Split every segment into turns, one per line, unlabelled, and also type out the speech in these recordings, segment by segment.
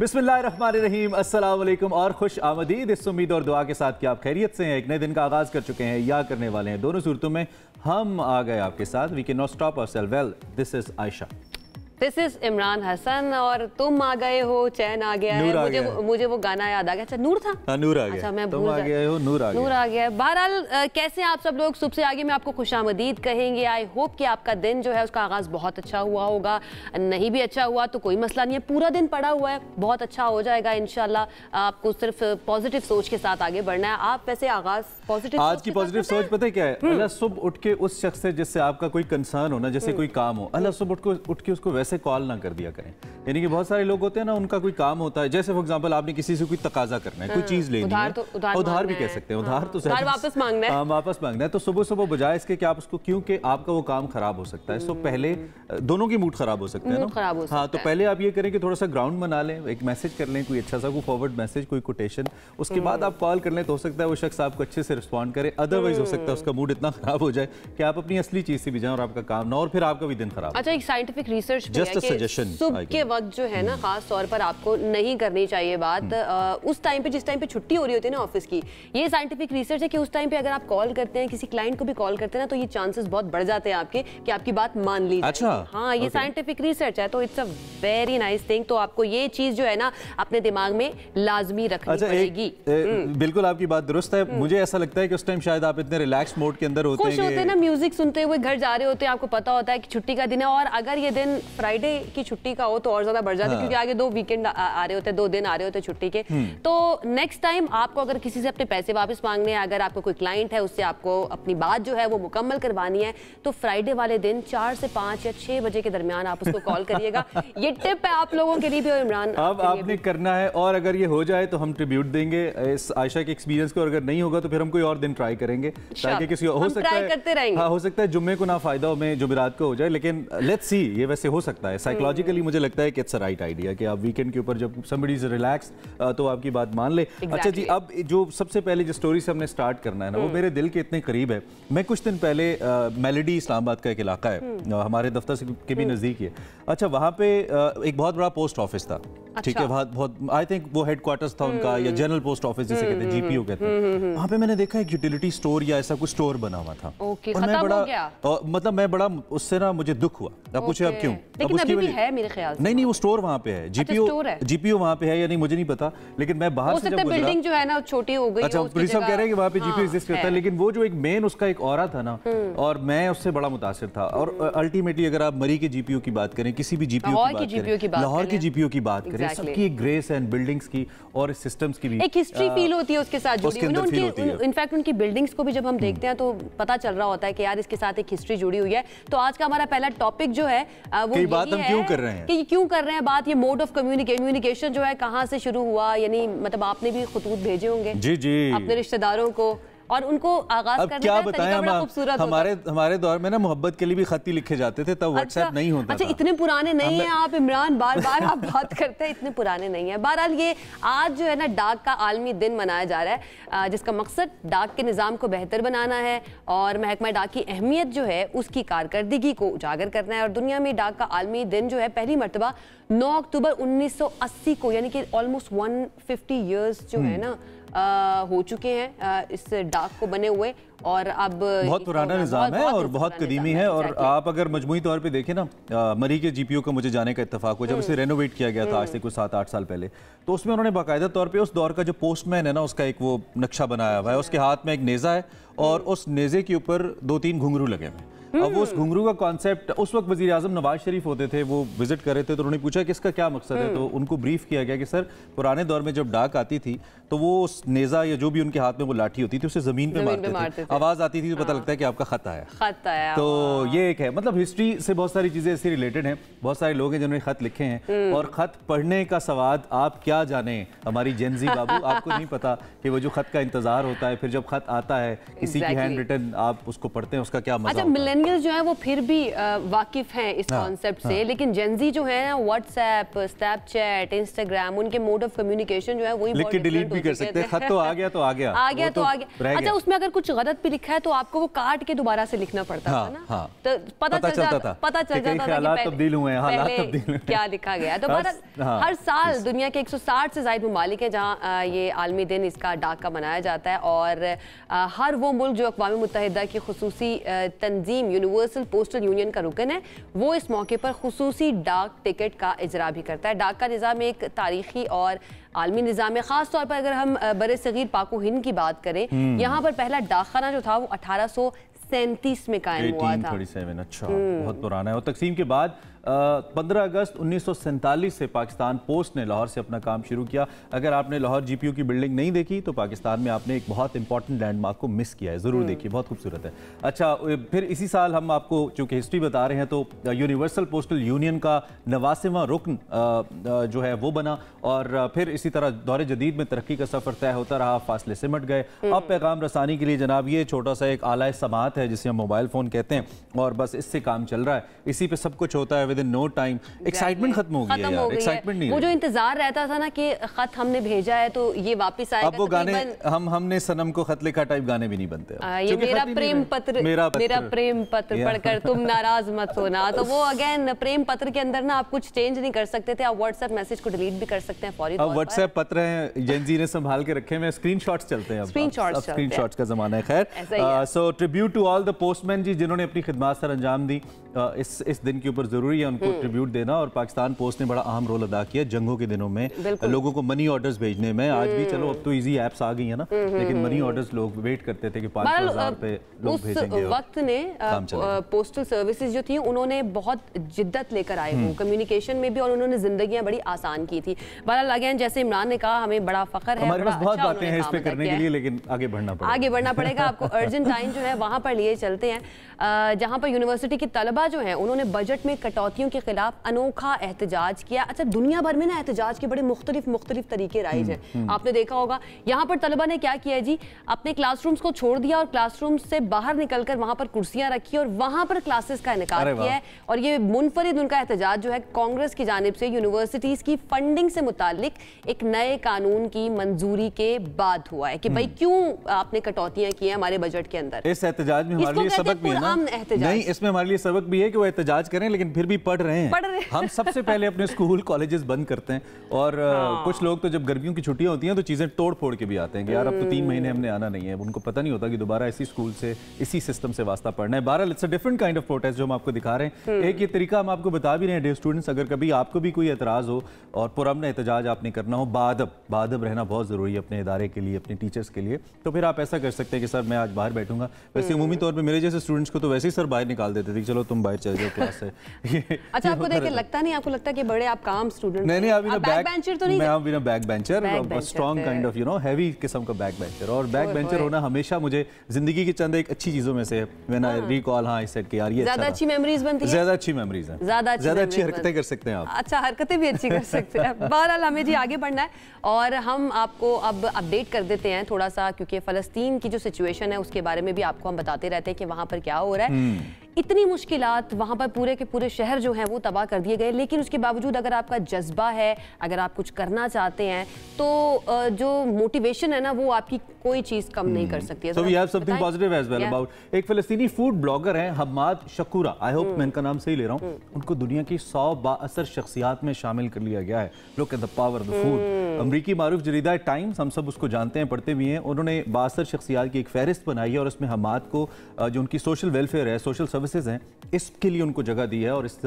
बिस्मिल्लाहिर्रहमानिर्रहीम, अस्सलाम वालेकुम और खुश आमदीद। इस उम्मीद और दुआ के साथ कि आप खैरियत से हैं, एक नए दिन का आगाज़ कर चुके हैं या करने वाले हैं। दोनों सूरतों में हम आ गए आपके साथ। We can not stop ourselves. Well, this is Ayesha,
this is Imran Hasan और तुम आ गए हो, चैन आ गया है। मुझे वो गाना याद आ गया। अच्छा, नूर था।
हाँ, नूर आ गया।
अच्छा, मैं
तुम आ गए हो, नूर आ गया।
बहरहाल कैसे हैं आप सब लोग? सुबह से आगे में आपको खुशामदीद कहेंगे। आई होप कि आपका दिन जो है उसका आगाज़ बहुत अच्छा हुआ होगा। नहीं भी अच्छा हुआ तो कोई मसला नहीं है, पूरा दिन पड़ा हुआ है, बहुत अच्छा हो जाएगा इंशाल्लाह। आपको सिर्फ पॉजिटिव सोच के साथ आगे बढ़ना है। आप वैसे आगाज़ पॉजिटिव,
आज की पॉजिटिव सोच पता है क्या है? अल्लाह सुबह उठ के उस शख्स से जिससे आपका कोई कंसर्न हो ना, जैसे कोई काम हो, अल्लाह सुबह उठ के उसको वैसे कॉल ना कर दिया करें। यानी कि बहुत सारे लोग होते हैं ना, उनका कोई काम होता है, जैसे फॉर एग्जांपल आपने किसी से कोई तकाजा करना है, कोई चीज लेनी है, उधार भी कह सकते हैं, उधार तो
वापस मांगना है,
वापस मांगना है। तो सुबह सुबह बजाय इसके कि आप उसको, क्योंकि आपका वो काम खराब हो सकता है, सो पहले दोनों की मूड खराब हो सकता है ना। हाँ, तो पहले आप ये करें कि थोड़ा सा ग्राउंड बना लें, एक मैसेज कर लें, कोई अच्छा सा कोई फॉरवर्ड मैसेज, कोई कोटेशन, उसके बाद आप कॉल कर लें। तो हो सकता है वो शख्स आपको अच्छे से रिस्पॉन्ड करे। अदरवाइज हो सकता है उसका मूड इतना खराब हो जाए कि आप अपनी असली चीज से भी जाएं और आपका काम ना, और फिर आपका भी दिन खराब।
अच्छा, एक scientific research
just a suggestion,
सुबह के वक्त जो है ना, खास तौर पर आपको नहीं करनी चाहिए बात उस टाइम पे, जिस टाइम पे छुट्टी हो रही होती है ना ऑफिस की। ये साइंटिफिक रिसर्च है कि उस टाइम पे अगर आप कॉल करते हैं, किसी क्लाइंट को भी कॉल करते हैं ना, तो ये चांसेस बहुत बढ़ जाते हैं आपके कि आपकी बात मान ली जाए।
अच्छा,
हाँ, ये साइंटिफिक रिसर्च है, तो it's a very nice thing. तो आपको ये चीज जो है ना अपने दिमाग में लाजमी रखनी पड़ेगी।
बिल्कुल आपकी बात दुरुस्त है। मुझे ऐसा लगता है कि उस टाइम शायद आप इतने रिलैक्स मोड के अंदर होते हैं
ना, म्यूजिक सुनते हुए घर जा रहे होते हैं, आपको पता होता है कि छुट्टी का दिन है। और अगर ये दिन फ्राइडे की छुट्टी का हो तो और ज्यादा बढ़ जाता है, क्योंकि आगे 2 वीकेंड आ रहे होते हैं, 2 दिन आ रहे होते हैं छुट्टी के। तो नेक्स्ट टाइम आपको अगर किसी से अपने पैसे वापस मांगने हैं, अगर आपको कोई क्लाइंट है उससे आपको अपनी बात जो है वो मुकम्मल करवानी है, तो फ्राइडे वाले दिन 4 से 5 या 6 बजे के दरमियान आप उसको कॉल करिएगा। ये टिप है आप लोगों के लिए भी और इमरान
अब आपने करना है। और अगर ये हो जाए तो हम ट्रिब्यूट देंगे इस आयशा के एक्सपीरियंस को, और अगर नहीं होगा तो फिर हम कोई और दिन ट्राई करेंगे, ताकि किसी हो सकता है
करते रहेंगे।
हाँ, हो सकता है जुम्मे को ना फायदा हो, में जुमेरात को हो जाए, लेकिन लेट्स सी। ये वैसे हो सकता है साइकोलॉजिकली, मुझे लगता है कि इट्स अ राइट आइडिया कि आप वीकेंड के ऊपर जब somebody is relaxed तो आपकी बात मान ले। अच्छा जी, अब जो सबसे पहले जो स्टोरी से हमने स्टार्ट करना है ना, वो मेरे दिल के इतने करीब है। मैं कुछ दिन पहले मेलोडी इस्लामाबाद का एक इलाका है, हमारे दफ्तर से के भी नज़दीक है। अच्छा, वहाँ पे एक बहुत बड़ा पोस्ट ऑफिस था। ठीक है, बहुत आई थिंक वो हेडक्वार्टर्स था उनका, या जनरल पोस्ट ऑफिस जिसे कहते हैं, जीपीओ कहते हैं। वहाँ पे मैंने देखा एक यूटिलिटी स्टोर या ऐसा कुछ स्टोर बना हुआ था।
और मैं बड़ा
मतलब मैं बड़ा उससे ना मुझे दुख हुआ। अब पूछे अब क्यों?
लेकिन अभी भी है मेरे ख्याल से।
नहीं, वो स्टोर वहाँ पे है, जीपीओ वहाँ पे है या नहीं मुझे नहीं पता, लेकिन मैं बाहर से जब गुजरा,
बिल्डिंग जो है ना छोटी हो गई।
अच्छा, पुलिस साहब कह रहे हैं कि वहाँ पे जीपीओ एग्जिस्ट करता है, लेकिन वो जो एक मेन उसका एक ऑरा था ना, और मैं उससे बड़ा मुतासिर था। और अल्टीमेटली अगर आप मरी के जीपीओ की बात करें, किसी भी जीपीओ की बात करें, लाहौर की जीपीओ की बात करें, सबकी एक ग्रेस एंड बिल्डिंग्स की और सिस्टम्स की भी
एक हिस्ट्री फील होती है उसके साथ जुड़ी हुई। इनफैक्ट उनकी बिल्डिंग्स को भी जब हम देखते हैं तो पता चल रहा होता है कि यार इसके साथ एक हिस्ट्री जुड़ी हुई है। तो आज का हमारा पहला टॉपिक जो है वो यही
बात हम क्यों कर रहे हैं
कि क्यों कर रहे हैं बात, ये मोड ऑफ कम्युनिकेशन जो है कहाँ से शुरू हुआ। यानी मतलब आपने भी खुतूत भेजे होंगे
जी जी
अपने रिश्तेदारों को, और उनको आगाज करने का तरीका बड़ा खूबसूरत होता है।
हमारे दौर में ना मोहब्बत के लिए भी खत ही लिखे जाते थे, तब व्हाट्सएप नहीं होता।
अच्छा, इतने पुराने नहीं हैं आप इमरान, बार बार आप बात करते हैं, इतने पुराने नहीं है। बहरहाल ये आज जो है ना डाक का आलमी दिन मनाया जा रहा है, जिसका मकसद डाक के निज़ाम को बेहतर बनाना है और महकमा डाक की अहमियत जो है उसकी कारकर्दगी को उजागर करना है। और दुनिया में डाक का आलमी दिन जो है पहली मरतबा 9 अक्टूबर 1980 को, यानी कि ऑलमोस्ट 150 ईयर्स जो है ना हो चुके हैं इस डाक को बने हुए। और अब
बहुत पुराना निज़ाम है और बहुत कदीमी है। और आप अगर मजमूई तौर पे देखें ना, मरी के जीपीओ का मुझे जाने का इत्तेफाक हुआ जब उसे रेनोवेट किया गया था आज से कुछ 7-8 साल पहले। तो उसमें उन्होंने बाकायदा तौर पे उस दौर का जो पोस्टमैन है ना, उसका एक वो नक्शा बनाया हुआ है। उसके हाथ में एक नेज़ा है और उस नेज़े के ऊपर 2-3 घुंघरू लगे हुए हैं। अब वो उस घुंघरू का कॉन्सेप्ट, उस वक्त वज़ीर आज़म नवाज शरीफ होते थे, वो विजिट कर रहे थे, तो उन्होंने पूछा कि इसका क्या मकसद है। तो उनको ब्रीफ किया गया कि सर, पुराने दौर में जब डाक आती थी तो वो उस नेज़ा या जो भी उनके हाथ में वो लाठी होती थी उसे ज़मीन पे मारते थे, आवाज़ आती थी तो पता लगता है कि आपका खत आया। तो ये एक है, मतलब हिस्ट्री से बहुत सारी चीज़ें इससे रिलेटेड हैं। बहुत सारे लोग हैं जिन्होंने खत लिखे हैं, और खत पढ़ने का सवाद आप क्या जाने, हमारी जेनजी बाबू, आपको नहीं पता कि वो जो खत का इंतजार होता है, फिर जब खत आता है किसी की हैंड रिटन, आप उसको पढ़ते हैं, उसका क्या मजा होता है।
मिलेनियल्स जो है वो फिर भी वाकिफ हैं इस कॉन्सेप्ट से, लेकिन जेनजी जो है ना व्हाट्सएप, स्नैपचैट, इंस्टाग्राम, उनके मोड ऑफ कम्युनिकेशन जो है वही
लिख के डिलीट भी कर सकते हैं। खत तो आ गया तो आ गया,
आ गया तो आ गया। अच्छा, उसमें अगर कुछ गलत भी लिखा है तो आपको वो काट के दोबारा से लिखना पड़ता था ना, तो पता चल जाता था कि
तब्दील हुए हैं, हालात तब्दील हुए,
क्या लिखा गया। तो हर साल दुनिया के 160 से ज्यादा ममालिक है जहाँ ये आलमी दिन इसका डाक का मनाया जाता है, और हर वो मुल्क जो अक़वाम मुत्तहिदा की खुसूसी तंजीम यूनिवर्सल पोस्टल यूनियन का रुकन है, वो इस मौके पर खुसूसी डाक टिकट का इजरा भी करता है। डाक का निज़ाम एक तारीखी और आलमी निज़ाम है। ख़ास तौर पर अगर हम बरे सगीर पाको हिंद की बात करें, यहाँ पर पहला डाकखाना जो था वो 1837 में कायम हुआ था।
1837, अच्छा, बहुत पुराना है। और तकसीम के बाद 15 अगस्त 1947 से पाकिस्तान पोस्ट ने लाहौर से अपना काम शुरू किया। अगर आपने लाहौर GPO की बिल्डिंग नहीं देखी तो पाकिस्तान में आपने एक बहुत इंपॉर्टेंट लैंडमार्क को मिस किया है, ज़रूर देखिए, बहुत खूबसूरत है। अच्छा, फिर इसी साल हम आपको चूँकि हिस्ट्री बता रहे हैं तो यूनिवर्सल पोस्टल यूनियन का 89वां रुकन जो है वो बना, और फिर इसी तरह दौरे जदीद में तरक्की का सफ़र तय होता रहा, फासले सिमट गए। अब पैगाम रसानी के लिए जनाब ये छोटा सा एक आला समात है जिसे हम मोबाइल फ़ोन कहते हैं, और बस इससे काम चल रहा है, इसी पे सब कुछ होता है within no time. Excitement खत्म हो गई है यार, एक्साइटमेंट नहीं,
वो जो इंतजार रहता था ना कि खत हमने भेजा है तो ये वापस आएगा।
अब वो गाने हमने सनम को खत लिखा टाइप गाने भी नहीं बनते।
ये मेरा प्रेम पत्र पढ़कर तुम नाराज मत होना, तो वो अगेन प्रेम पत्र के अंदर ना आप कुछ चेंज नहीं कर सकते थे, आप व्हाट्सएप मैसेज को डिलीट भी कर सकते हैं फौरी तौर पर।
व्हाट्सएप पत्र हैं जेनजी ने संभाल के रखे हैं, स्क्रीनशॉट्स चलते हैं, स्क्रीनशॉट्स का जमाना है। खैर, so tribute to all the postman ji जिन्होंने अपनी खिदमत सर अंजाम दी। इस दिन के ऊपर जरूरी है उनको ट्रिब्यूट देना, और पाकिस्तान पोस्ट ने बड़ा अहम रोल अदा किया जंगों के दिनों में लोगों को मनी ऑर्डर्स भेजने में। आज भी चलो अब तो इजी एप्स आ गई है ना, लेकिन मनी ऑर्डर्स लोग वेट करते थे कि 500,000 पे लोग भेजेंगे।
उस वक्त ने पोस्टल सर्विसेज जो थी उन्होंने बहुत जिद्दत लेकर आए वो कम्युनिकेशन में भी, और उन्होंने जिंदगियां बड़ी आसान की थी। बहरहाल अगेन जैसे इमरान ने कहा, हमें बड़ा फख्र है,
हमारे पास बहुत बातें हैं इस पे करने के लिए, लेकिन आगे बढ़ना पड़ेगा। आपको अर्जेंटाइन जो है वहां पर लिए चलते हैं, जहां पर यूनिवर्सिटी के तलबा जो है उन्होंने बजट में कटौतियों के खिलाफ अनोखा एहतजाज किया। अच्छा, दुनिया भर में ना एहतजाज के बड़े मुख्तलिफ तरीके राइज हैं, आपने देखा होगा। यहाँ पर तलबा ने क्या किया जी, अपने क्लासरूम्स को छोड़ दिया और क्लासरूम से बाहर निकलकर वहां पर कुर्सियां रखी और वहां पर क्लासेस का इनेकाद किया है। और ये मुनफरिद उनका एहतजाज जो है कांग्रेस की जानिब से यूनिवर्सिटीज की फंडिंग से मुतालिक एक नए कानून की मंजूरी के बाद हुआ है कि भाई क्यों आपने कटौतियां की हैं हमारे बजट के अंदर। इस एहतजाज में हमारे लिए सबक भी है ना, नहीं इसमें हमारे लिए सबक भी है कि वो एहतजाज करें लेकिन फिर भी पढ़ रहे हैं। हम सबसे पहले अपने स्कूल कॉलेजेस बंद करते हैं, और कुछ लोग तो जब गर्मियों की छुट्टियां होती हैं तो चीजें तोड़ फोड़ के भी आते हैं कि यार अब तो 3 महीने हमने आना नहीं है। उनको पता नहीं होता कि दोबारा इसी स्कूल से इसी सिस्टम से वास्ता पढ़ना है। बहरहाल it's a different kind of protest जो हम आपको दिखा रहे हैं। एक ये तरीका हम आपको बता भी रहे हैं, डियर स्टूडेंट्स, अगर कभी आपको भी कोई एतराज हो और पुरअमन एहतजाज आपने करना हो, बाअदब रहना बहुत जरूरी है अपने इदारे के लिए, अपने टीचर्स के लिए, तो फिर आप ऐसा कर सकते हैं कि सर मैं आज बाहर बैठूंगा। वैसे उमूमी तौर पर मेरे जैसे स्टूडेंट्स को तो वैसे ही सर बाहर निकाल देते थे कि चलो तुम बाहर चल जाओ क्लास से।
अच्छा, आपको देख के लगता नहीं, आपको लगता है कि बड़े आप काम स्टूडेंट?
नहीं, अभी ना बैक बेंचर तो नहीं, मैं अभी ना back bencher, strong kind of heavy किस्म का बैक बेंचर। और बैक बेंचर होना हमेशा मुझे जिंदगी की चंद एक अच्छी चीजों में से व्हेन आई रिकॉल, हां, आई सेड कि यार ये
ज्यादा अच्छी मेमोरीज बनती है,
ज्यादा अच्छी मेमोरीज हैं, ज्यादा अच्छी हरकतें कर सकते हैं आप।
अच्छा, हरकतें भी अच्छी कर सकते हैं। बहरहाल हमें जी आगे बढ़ना है, और हम आपको अब अपडेट कर देते हैं थोड़ा सा, क्योंकि फ़लस्तीन की जो सिचुएशन है उसके बारे में भी आपको हम बताते रहते हैं कि वहाँ पर क्या हो रहा है। इतनी मुश्किलात, वहाँ पर पूरे के पूरे शहर जो हैं वो तबाह कर दिए गए, लेकिन उसके बावजूद अगर आपका जज्बा है, अगर आप कुछ करना चाहते हैं तो जो मोटिवेशन है ना वो आपकी कोई चीज़ कम नहीं कर सकती है।
So we have something positive as well about एक फ़लस्तीनी फूड ब्लॉगर हैं हम्माद शकूरा, आई होप मैं इनका नाम सही ले रहा हूँ। उनको दुनिया की 100 बाअसर शख्सियात में शामिल कर लिया गया है। Look at the power of the food. अमरीकी मारूफ जरीदा टाइम्स, हम सब उसको जानते हैं, पढ़ते भी हैं, उन्होंने बाअसर शख्सियात की एक फहरिस्त बनाई है और उसमें हम्माद को जो उनकी सोशल वेलफेयर है, सोशल सर्विसेज हैं, इसके लिए उनको जगह दी है। और इस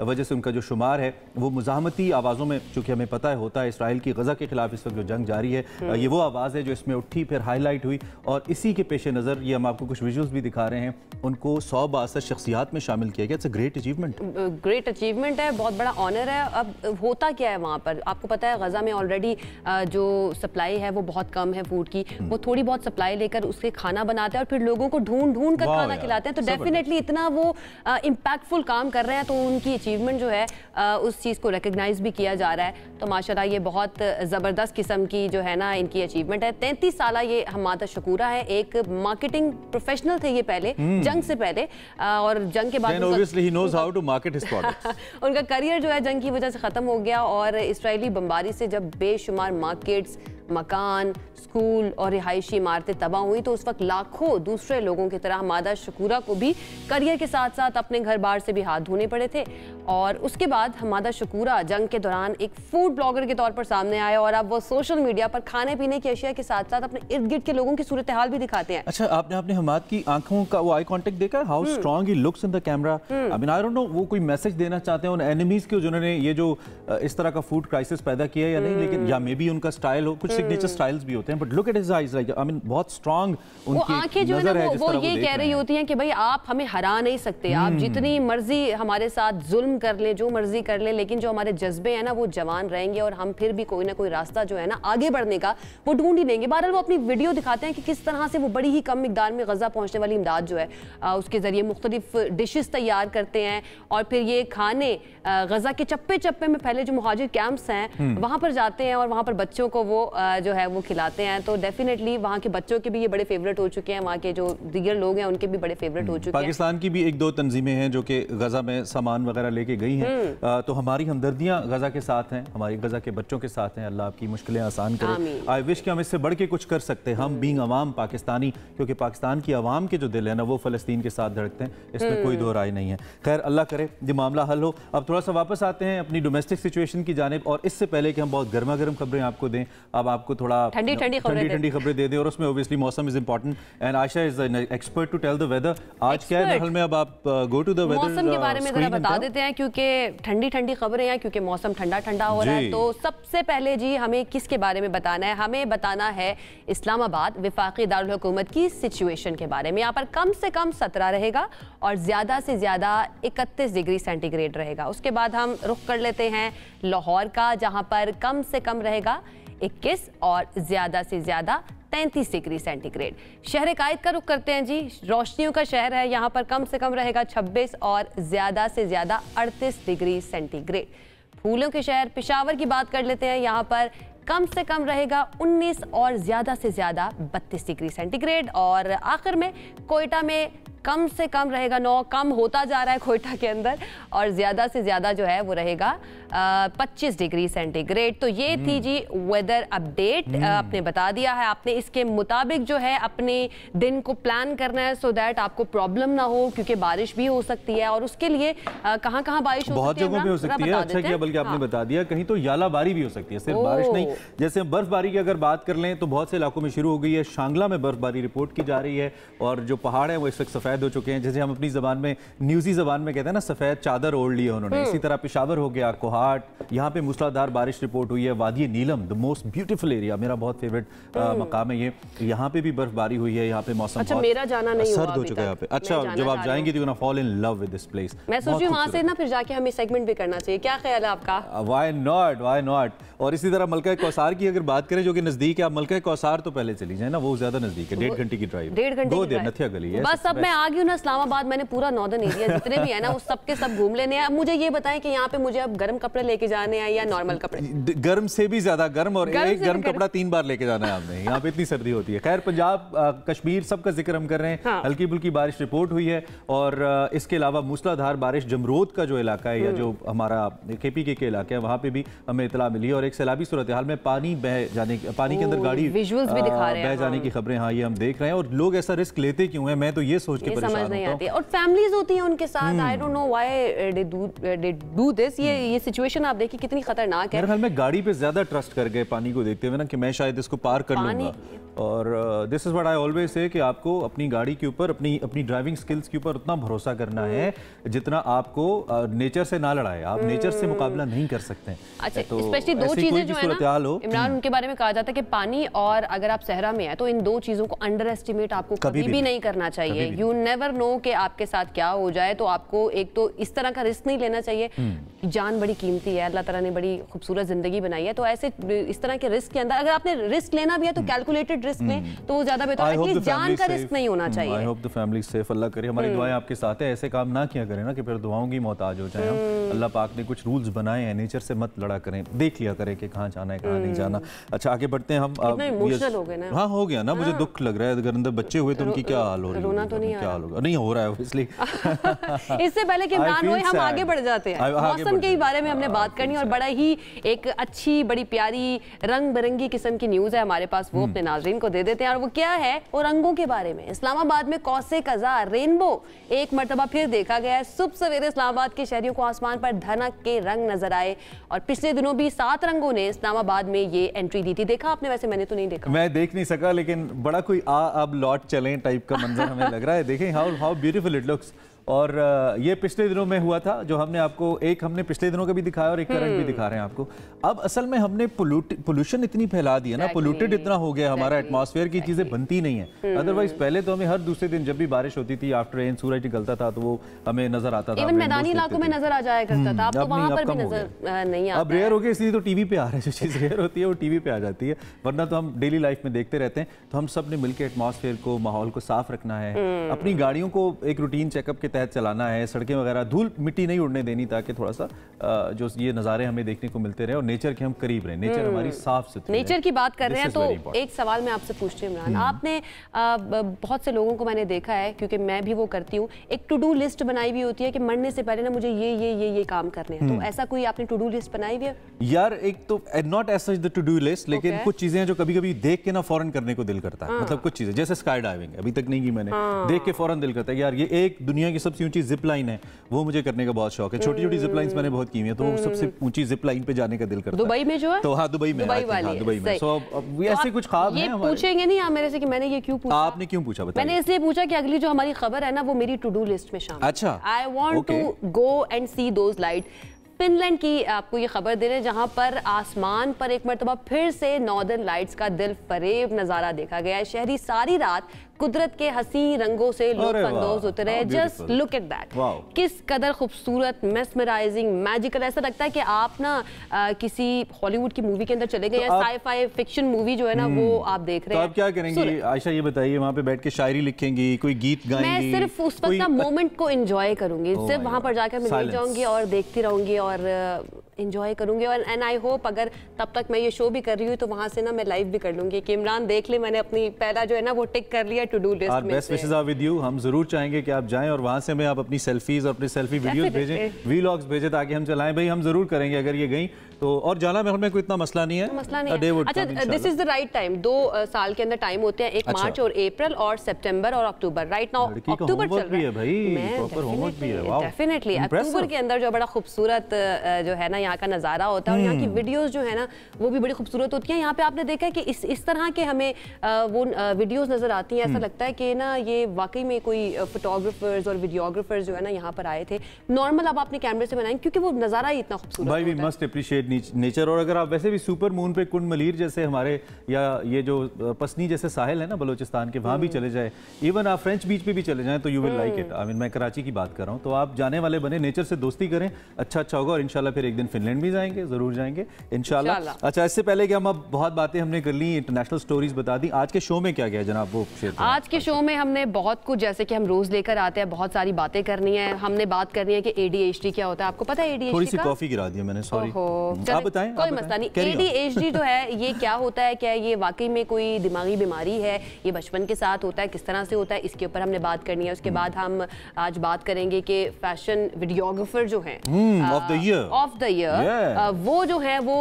वजह से उनका जो शुमार है वो मुज़ाहमती आवाज़ों में, चूँकि हमें पता है होता है इसराइल की गज़ा के खिलाफ इस वक्त जो जंग जारी है, ये वो आवाज़ है जो इसमें उठी, फिर हाईलाइट हुई, और इसी के पेश नज़र ये हम आपको कुछ विजुअल्स भी दिखा रहे हैं, उनको 100 बाअसर शख्सियात में शामिल किया गया। It's a great achievement,
great achievement है, बहुत बड़ा ऑनर है। अब होता क्या है वहाँ पर, आपको पता है गज़ा में ऑलरेडी जो सप्लाई है वो बहुत कम है फूड की, वो थोड़ी बहुत सप्लाई लेकर उससे खाना बनाते हैं और फिर लोगों को ढूंढ कर खाना खिलाते हैं। तो डेफिनेटली इतना कितना वो इम्पैक्टफुल काम कर रहे हैं, तो उनकी अचीवमेंट जो है उस चीज़ को रिकग्नाइज भी किया जा रहा है। तो माशाल्लाह ये बहुत ज़बरदस्त किस्म की जो है ना इनकी अचीवमेंट है। 33 साल ये हमादा शकूरा है, एक मार्केटिंग प्रोफेशनल थे ये पहले, जंग से पहले, और जंग के बाद उनका करियर जो है जंग की वजह से ख़त्म हो गया। और इसराइली बमबारी से जब बेशुमार मार्केट्स, मकान, स्कूल और रिहायशी इमारतें तबाह हुई, तो उस वक्त लाखों दूसरे लोगों की तरह हमादा शकूरा को भी करियर के साथ साथ अपने घर बार से भी हाथ धोने पड़े थे। और उसके बाद हमादा शकूरा जंग के दौरान एक फूड ब्लॉगर के तौर पर सामने आया, और अब वो सोशल मीडिया पर खाने पीने की अशिया के साथ साथ अपने इर्द गिर्द के लोगों की सूरत हाल भी दिखाते हैं।
अच्छा, आपने हमाद की आंखों का वो आई कांटेक्ट देखा, how strong he looks in the camera. I mean I don't know वो कोई मैसेज देना चाहते हैं उन एनिमीज को जिन्होंने ये जो इस तरह का फूड क्राइसिस पैदा किया या नहीं, लेकिन या मे बी उनका स्टाइल हो, कुछ सिग्नेचर स्टाइल्स भी होते हैं, but look at his eyes, like I mean बहुत स्ट्रांग उनकी
आंखें जो है ना वो ये कह रही होती हैं कि भाई आप हमें हरा नहीं सकते, आप जितनी मर्जी हमारे साथ जुल्म कर ले, जो मर्जी कर ले, लेकिन जो हमारे जज्बे हैं ना वो जवान रहेंगे, और हम फिर भी कोई ना कोई रास्ता जो है ना आगे बढ़ने का वो ढूंढ ही लेंगे। बहरहाल वो अपनी वीडियो दिखाते हैं कि किस तरह से वो बड़ी ही कम मिकदार में गजा पहुंचने वाली इमदाद जो है उसके जरिए मुख्तलिफ डिशेस तैयार करते हैं, और फिर ये खाने गजा के चप्पे चप्पे में पहले जो मुहाजिर कैंप्स हैं वहां पर जाते हैं, और वहां पर बच्चों को वो जो है वो खिलाते हैं। तो डेफिनेटली वहाँ के बच्चों के भी ये बड़े फेवरेट हो चुके हैं, वहाँ के जो दीगर लोग हैं उनके भी बड़े फेवरेट हो चुके हैं।
पाकिस्तान की भी एक दो तंजीमें हैं जो कि गजा में सामान वगैरह लेके गई हैं, तो हमारी हमदर्दियाँ गजा के साथ हैं, हमारी गजा के बच्चों के साथ हैं। अल्लाह आपकी मुश्किलें आसान करे। आई विश कि हम इससे बढ़ के कुछ कर सकते हैं, हम बीइंग अवाम पाकिस्तानी, क्योंकि पाकिस्तान की अवाम के जो दिल है ना वो फ़लस्तीन के साथ धड़कते हैं, इसमें कोई दो राय नहीं है। खैर अल्लाह करे ये मामला हल हो। अब थोड़ा सा वापस आते हैं अपनी डोमेस्टिक सिचुएशन की जानिब, और इससे पहले कि हम बहुत गर्मा गर्म खबरें आपको दें, अब आपको थोड़ा
ठंडी ठंडी
खबरें दे दें, और उसमें ऑब्वियसली मौसम is important and Ayesha is an expert to tell the weather. आज क्या है हल में, अब आप गो टू द वेदर
मौसम के बारे में जरा बता देते हैं, क्योंकि ठंडी ठंडी खबरें हैं, क्योंकि मौसम ठंडा ठंडा हो रहा है। तो सबसे पहले जी हमें किसके बारे में बताना है? हमें बताना है इस्लामाबाद वफाकी दारुल हुकूमत की सिचुएशन के बारे में। यहाँ पर कम से कम 17 रहेगा और ज्यादा से ज्यादा 31 डिग्री सेंटीग्रेड रहेगा। उसके बाद हम रुख कर लेते हैं लाहौर का, जहां पर कम से कम रहेगा 21 और ज्यादा से ज्यादा 33 डिग्री सेंटीग्रेड। शहर कायद का रुख करते हैं जी, रोशनियों का शहर है, यहाँ पर कम से कम रहेगा 26 और ज्यादा से ज्यादा 38 डिग्री सेंटीग्रेड। फूलों के शहर पेशावर की बात कर लेते हैं, यहाँ पर कम से कम रहेगा 19 और ज्यादा से ज्यादा 32 डिग्री सेंटीग्रेड। और आखिर में कोयटा में कम से कम रहेगा 9, कम होता जा रहा है कोयटा के अंदर, और ज्यादा से ज्यादा जो है वो रहेगा 25 डिग्री सेंटीग्रेड। तो ये थी जी वेदर अपडेट, आपने बता दिया है। आपने इसके मुताबिक जो है अपने दिन को प्लान करना है, सो दैट आपको प्रॉब्लम ना हो, क्योंकि बारिश भी हो सकती है, और उसके लिए कहाँ कहाँ बारिश हो
बहुत जगहों पे हो सकती है। अच्छा किया बल्कि आपने बता दिया, कहीं तो यालाबारी भी हो सकती है, सिर्फ बारिश नहीं। जैसे बर्फबारी की अगर बात कर लें तो बहुत से इलाकों में शुरू हो गई है। शांगला में बर्फबारी रिपोर्ट की जा रही है, और जो पहाड़ है वो इस वक्त सफेद हो चुके हैं, जैसे हम अपनी जबान में न्यूज़ी जबान में कहते हैं ना, सफेद चादर ओढ़ ली है उन्होंने। इसी तरह पेशावर हो गया, कोहाट, यहाँ पे मूसलाधार बारिश रिपोर्ट हुई है। वादी नीलम द मोस्ट ब्यूटीफुल एरिया, मेरा बहुत फेवरेट मकाम है ये, यहाँ पे भी बर्फबारी हुई है। यहाँ पे मौसम
अच्छा, मेरा जाना नहीं
सर्द हो चुका है यहाँ पे। अच्छा, जब आप जाएंगे तो you gonna fall in love with this place.
मैं सोच रही हूं वहां से ना फिर जाके हमें सेगमेंट भी करना चाहिए, क्या ख्याल है आपका?
Why not. और इसी तरह मलका कौसार की अगर बात करें जो कि नजदीक है, आप मलका कौसार तो पहले चली जाए ना, वो ज्यादा नजदीक है, 1.5 घंटे की ड्राइव,
1.5 घंटे की
नथिया गली है।
बस अब मैं आ गई हूं ना इस्लामाबाद, मैंने पूरा नॉर्दर्न एरिया जितने भी है ना वो सब के सब घूम लेने हैं। अब मुझे ये बताएं कि यहाँ पे मुझे अब गर्म कपड़े लेके जाने हैं या नॉर्मल कपड़े?
गर्म से भी ज्यादा गर्म, और एक गर्म कपड़ा 3 बार लेके जाना है आपने, यहाँ पे इतनी सर्दी होती है। खैर पंजाब, कश्मीर सबका जिक्र हम कर रहे हैं। हल्की बुल्की बारिश रिपोर्ट हुई है, और इसके अलावा मूसलाधार बारिश जमरोद का जो इलाका है, या जो हमारा KPK के इलाका है, वहाँ पे भी हमें इतला मिली है। और एक सैलाबी सूरत हाल में पानी बह जाने, पानी के अंदर गाड़ी बह जाने की खबरें, हाँ ये हम देख रहे हैं। और लोग ऐसा रिस्क लेते क्यों हैं, मैं तो ये सोच के परेशान
नहीं आती। और फैमिलीज होती हैं उनके साथ, I don't know why they do this. ये सिचुएशन आप देखिए कितनी खतरनाक है।
मेरे ख्याल में गाड़ी पे ज्यादा ट्रस्ट कर गए पानी को देखते हुए ना, कि मैं शायद इसको पार कर लूंगा। और this is what I always say, कि आपको अपनी गाड़ी के ऊपर, अपनी ड्राइविंग स्किल्स के ऊपर उतना भरोसा करना है जितना आपको नेचर से ना लड़ाए। आप नेचर से मुकाबला नहीं कर सकते।
अच्छा, स्पेशली दो चीजें जो है ना इमरान, उनके बारे में कहा जाता है कि पानी और अगर आप सहरा में है तो इन दो चीजों को अंडर एस्टिमेट आपको कभी भी नहीं करना चाहिए। यू नेवर नो कि आपके साथ क्या हो जाए। तो आपको एक तो इस तरह का रिस्क नहीं लेना चाहिए। जान बड़ी कीमती है, अल्लाह ताला ने बड़ी खूबसूरत जिंदगी बनाई है, तो ऐसे इस तरह के रिस्क के अंदर अगर आपने रिस्क लेना भी है तो कैलकुलेटेड रिस्क लें, तो वो ज्यादा बेहतर है। एटलीस्ट जान का रिस्क नहीं होना चाहिए।
I hope the family safe, Allah करे। हमारी दुआएं आपके साथ है, ऐसे काम ना किया करें ना कि फिर दुआओं की मोहताज हो जाए हम। अल्लाह पाक ने कुछ रूल्स बनाए हैं, नेचर से मत लड़ा करें, देख लिया करें कि कहाँ जाना है कहाँ नहीं जाना। अच्छा आगे बढ़ते हैं हम।
इमोशनल हो गए ना।
हाँ हो गया ना, मुझे दुख लग रहा है। अगर अंदर बच्चे हुए तो उनकी क्या हाल हो रही है?
रोना तो नहीं
क्या हाल होगा? नहीं हो रहा है इसलिए।
इससे पहले कि इमरान रोए हम आगे बढ़ जाते हैं। मौसम के बारे में हमने बात करनी और बड़ा ही एक अच्छी बड़ी प्यारी रंग बिरंगी किस्म की न्यूज़ है हमारे पास, वो अपने नाज़रीन को दे देते हैं। और वो क्या है? वो रंगों के बारे में। इस्लामाबाद में कौसे कज़ा रेनबो एक मरतबा फिर देखा गया है। सुबह सवेरे इस्लामाबाद के शहरियों को आसमान पर धनक के रंग नजर आए और पिछले दिनों भी 7 रंगों ने इस्लामाबाद में ये एंट्री दी थी। देखा आपने? वैसे मैंने तो नहीं देखा,
मैं देख नहीं सका, लेकिन बड़ा कोई अब लौट चलें टाइप का मंजर हमें लग रहा है। देखें हाउ ब्यूटीफुल इट लुक्स। और ये पिछले दिनों में हुआ था, जो हमने आपको एक हमने पिछले दिनों का भी दिखाया और एक करंट भी दिखा रहे हैं आपको। अब असल में हमने पोल्यूशन इतनी फैला दी है ना, पोल्यूटेड इतना हो गया हमारा एटमॉस्फेयर की चीजें बनती नहीं है। अदरवाइज पहले तो हमें हर दूसरे दिन जब भी बारिश होती थी, आफ्टर रेन सूरज निकलता था तो वो हमें नजर आता था।
इवन मैदानी इलाकों में नजर आ जाया करता था, अब तो वहां पर भी नजर नहीं आता।
अब रेयर हो गया, इसलिए तो टीवी पे आ रहा है। जो चीज रेयर होती है वो टीवी पे आ जाती है, वरना तो हम डेली लाइफ में देखते रहते हैं। तो हम सब ने मिलकर एटमॉस्फेयर को, माहौल को साफ रखना है, अपनी गाड़ियों को एक रूटीन चेकअप के तहत चलाना है, सड़कें वगैरह धूल मिट्टी नहीं उड़ने देनी, ताकि थोड़ा सा जो ये नज़ारे हमें देखने को मिलते रहे और नेचर के हम करीब रहे, नेचर हमारी साफ सुथरी।
नेचर की बात कर रहे हैं तो एक सवाल मैं आपसे पूछती हूँ इमरान, आपने बहुत से लोगों को मैंने देखा है, क्योंकि मैं भी वो करती हूँ, एक टू डू लिस्ट बनाई हुई होती है कि मरने से पहले ना मुझे ये काम करने हैं। तो ऐसा कोई आपने टू डू लिस्ट बनाई हुई है?
यार एक तो not as such the to do list, लेकिन कुछ चीजें हैं जो कभी कभी देख के ना फौरन करने को दिल करता है। मतलब कुछ चीजें जैसे स्काई डाइविंग अभी तक नहीं की मैंने, देख के फौरन दिल करता है यार ये एक दुनिया की सबसे ऊंची जिप लाइन है, वो मुझे करने का बहुत शौक है। छोटी छोटी जिप लाइंस मैंने बहुत की हुई है, तो वो सबसे ऊंची जिप लाइन पे जाने का दिल करता है।
दुबई में जो है,
तो हाँ दुबई में, दुबई में। सो ऐसे कुछ ख्वाब हैं हमारे।
पूछेंगे नहीं आप मेरे से कि मैंने ये क्यों पूछा?
आपने क्यों पूछा बताइए?
मैंने इसलिए पूछा कि अगली जो हमारी खबर है ना वो मेरी टू डू लिस्ट में शामिल।
अच्छा,
I want to go and see those light. Finland की आपको ये खबर दे रहे हैं, जहां पर आसमान पर एक मरतबा फिर से नॉर्दर्न लाइट्स का दिल फरेब नजारा देखा गया है। शहरी सारी रात कुदरत के हसी रंगों से लुत्फअंदोज होते रहे। जस्ट लुक एट दैट, किस कदर खूबसूरत, मेस्मराइजिंग, मैजिकल। ऐसा लगता है कि आप ना किसी हॉलीवुड की मूवी के अंदर चले गए, या साई-फाई फिक्शन मूवी जो है ना वो आप देख रहे हैं।
तो आप क्या करेंगी आयशा, ये बताइए? वहाँ पे बैठ के शायरी लिखेंगी, कोई गीत गाएंगी?
मैं सिर्फ उस वक्त ना मोमेंट को एंजॉय करूंगी, सिर्फ वहां पर जाकर मैं बैठ जाऊंगी और देखती रहूंगी और एंजॉय करूंगी। और एंड आई होप अगर तब तक मैं ये शो भी कर रही हूँ तो वहां से ना मैं लाइव भी कर लूंगी कि इमरान देख ले मैंने अपनी पहला जो है ना वो टिक कर लिया टू डू लिस्ट में।
Best wishes are with you. हम जरूर चाहेंगे कि आप जाएं और वहां से हमें आप अपनी सेल्फीज और अपनी सेल्फी वीडियोस भेजें, वीलॉग्स भेजें, ताकि हम चलाएं। भाई हम जरूर करेंगे अगर ये गई तो। और जाना में कोई इतना मसला नहीं है,
मसला नहीं है। अच्छा, this is the right time. 2 साल के अंदर टाइम होते हैं, एक मार्च और अप्रैल और सितंबर और अक्टूबर। राइट नाउ अक्टूबर चल रहा है भाई, प्रॉपर होमवर्क भी है। वाओ, डेफिनेटली अक्टूबर के अंदर जो बड़ा खूबसूरत जो है ना यहाँ का नजारा होता है और यहाँ की वीडियोस जो है ना वो भी बड़ी खूबसूरत होती हैं। यहाँ पे आपने देखा है कि इस तरह के हमें वो वीडियोस नजर आती हैं, ऐसा लगता है कि ना ये वाकई में कोई फोटोग्राफर्स और वीडियोग्राफर्स जो है ना यहाँ पर आए थे। नॉर्मल आप अपने कैमरे से बनाएंगे क्योंकि वो नजारा ही इतना खूबसूरत
भाई। We must appreciate nature. और अगर आप वैसे भी सुपर मून पे कुंड मलीर जैसे हमारे, या ये जो पसनी जैसे साहिल है ना बलोचिस्तान के, वहाँ भी चले जाए, इवन आप फ्रेंच बीच पे भी चले जाएं तो you will like it. I mean मैं कराची की बात कर रहा हूँ, तो आप जाने वाले बने, नेचर से दोस्ती करें, अच्छा होगा। और इंशाल्लाह फिर एक दिन फिनलैंड भी जाएंगे, जरूर जाएंगे इंशाल्लाह। अच्छा, इससे पहले कि हम अब बहुत बातें हमने कर ली, इंटरनेशनल स्टोरीज बता दी, आज के शो में क्या क्या जनाब वो शेयर करें?
आज के शो में हमने बहुत कुछ, जैसे कि हम रोज लेकर आते हैं, बहुत सारी बातें करनी है। हमने बात करनी है कि ADHD क्या होता है। आपको पता है ADHD?
थोड़ी सी कॉफी गिरा दी मैंने, सॉरी। आप बताएं।
कोई मसला नहीं। ADHD जो है ये क्या होता है, क्या ये वाकई में कोई दिमागी बीमारी है, ये बचपन के साथ होता है, किस तरह से होता है, इसके ऊपर हमने बात करनी है। उसके बाद हम आज बात करेंगे कि फैशन वीडियोग्राफर जो है
ऑफ द ईयर
वो जो है वो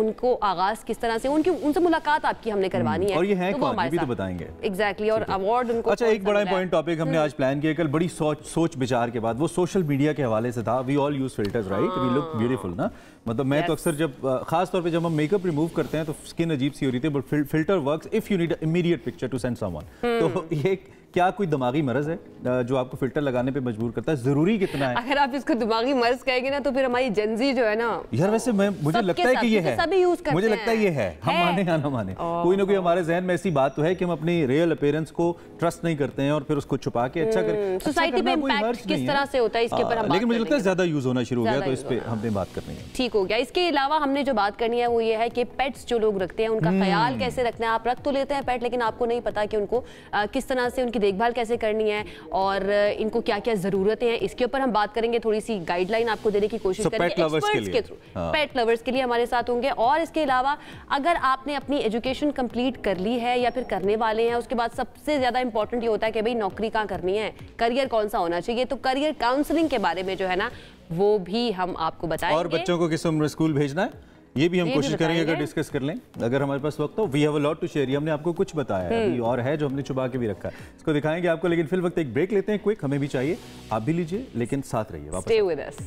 उनको आगाज किस तरह से, उनसे मुलाकात आपकी हमने करवानी है।
और ये है कौन, ये भी तो बताएंगे।
एग्जैक्टली, और अवार्ड उनको।
अच्छा, एक बड़ा इंपॉर्टेंट टॉपिक हमने आज प्लान किया, कल बड़ी सोच विचार के बाद, वो सोशल मीडिया के हवाले से था। We all use filters right, we look beautiful ना। मतलब मैं तो अक्सर जब खास तौर पे जब हम मेकअप रिमूव करते हैं तो स्किन अजीब सी हो रही थी, but filter works if you need immediate picture to send someone. तो ये क्या कोई दिमागी मर्ज है जो आपको फिल्टर लगाने पे मजबूर करता है? जरूरी कितना है?
अगर आप इसको दिमागी मर्ज कहेंगे ना तो फिर हमारी जेंजी जो है ना
यार, वैसे मुझे लगता है कि ये है,
सभी यूज करते
मुझे लगता है ये है, हम माने या ना माने, कोई ना कोई हमारे जहन में ऐसी बात तो है कि हम अपनी रियल अपीयरेंस को ट्रस्ट नहीं करते हैं और फिर उसको छुपा के अच्छा करके
सोसाइटी पे इंपैक्ट किस तरह से होता है इसके ऊपर हम
लेकिन मुझे लगता है ज्यादा यूज होना शुरू हो गया, तो इस पे हमने बात करनी है।
ठीक हो गया। इसके अलावा हमने जो बात करनी है वो ये है कि पेट्स जो लोग रखते हैं उनका ख्याल कैसे रखना है। आप रख तो लेते हैं पेट, लेकिन आपको नहीं पता कि उनको किस तरह से उनकी देखभाल कैसे करनी है और इनको क्या क्या जरूरतें हैं। इसके ऊपर हम बात करेंगे, थोड़ी सी गाइडलाइन आपको देने की कोशिश करेंगे एक्सपर्ट्स के थ्रू। पेट लवर्स के लिए हमारे साथ होंगे। और इसके अलावा अगर आपने अपनी एजुकेशन कंप्लीट कर ली है या फिर करने वाले हैं, उसके बाद सबसे ज्यादा इंपॉर्टेंट ये होता है कि भाई नौकरी कहाँ करनी है, करियर कौन सा होना चाहिए। तो करियर काउंसलिंग के बारे में जो है ना वो भी हम आपको बताएंगे।
और बच्चों को किस उम्र स्कूल भेजना है ये भी हम कोशिश करेंगे अगर डिस्कस कर लें, अगर हमारे पास वक्त हो। We have a lot to share. हमने आपको कुछ बताया है अभी और है जो हमने छुपा के भी रखा है, इसको दिखाएंगे आपको। लेकिन फिल वक्त एक ब्रेक लेते हैं, क्विक, हमें भी चाहिए, आप भी लीजिए, लेकिन साथ रहिए। वापस
stay with us.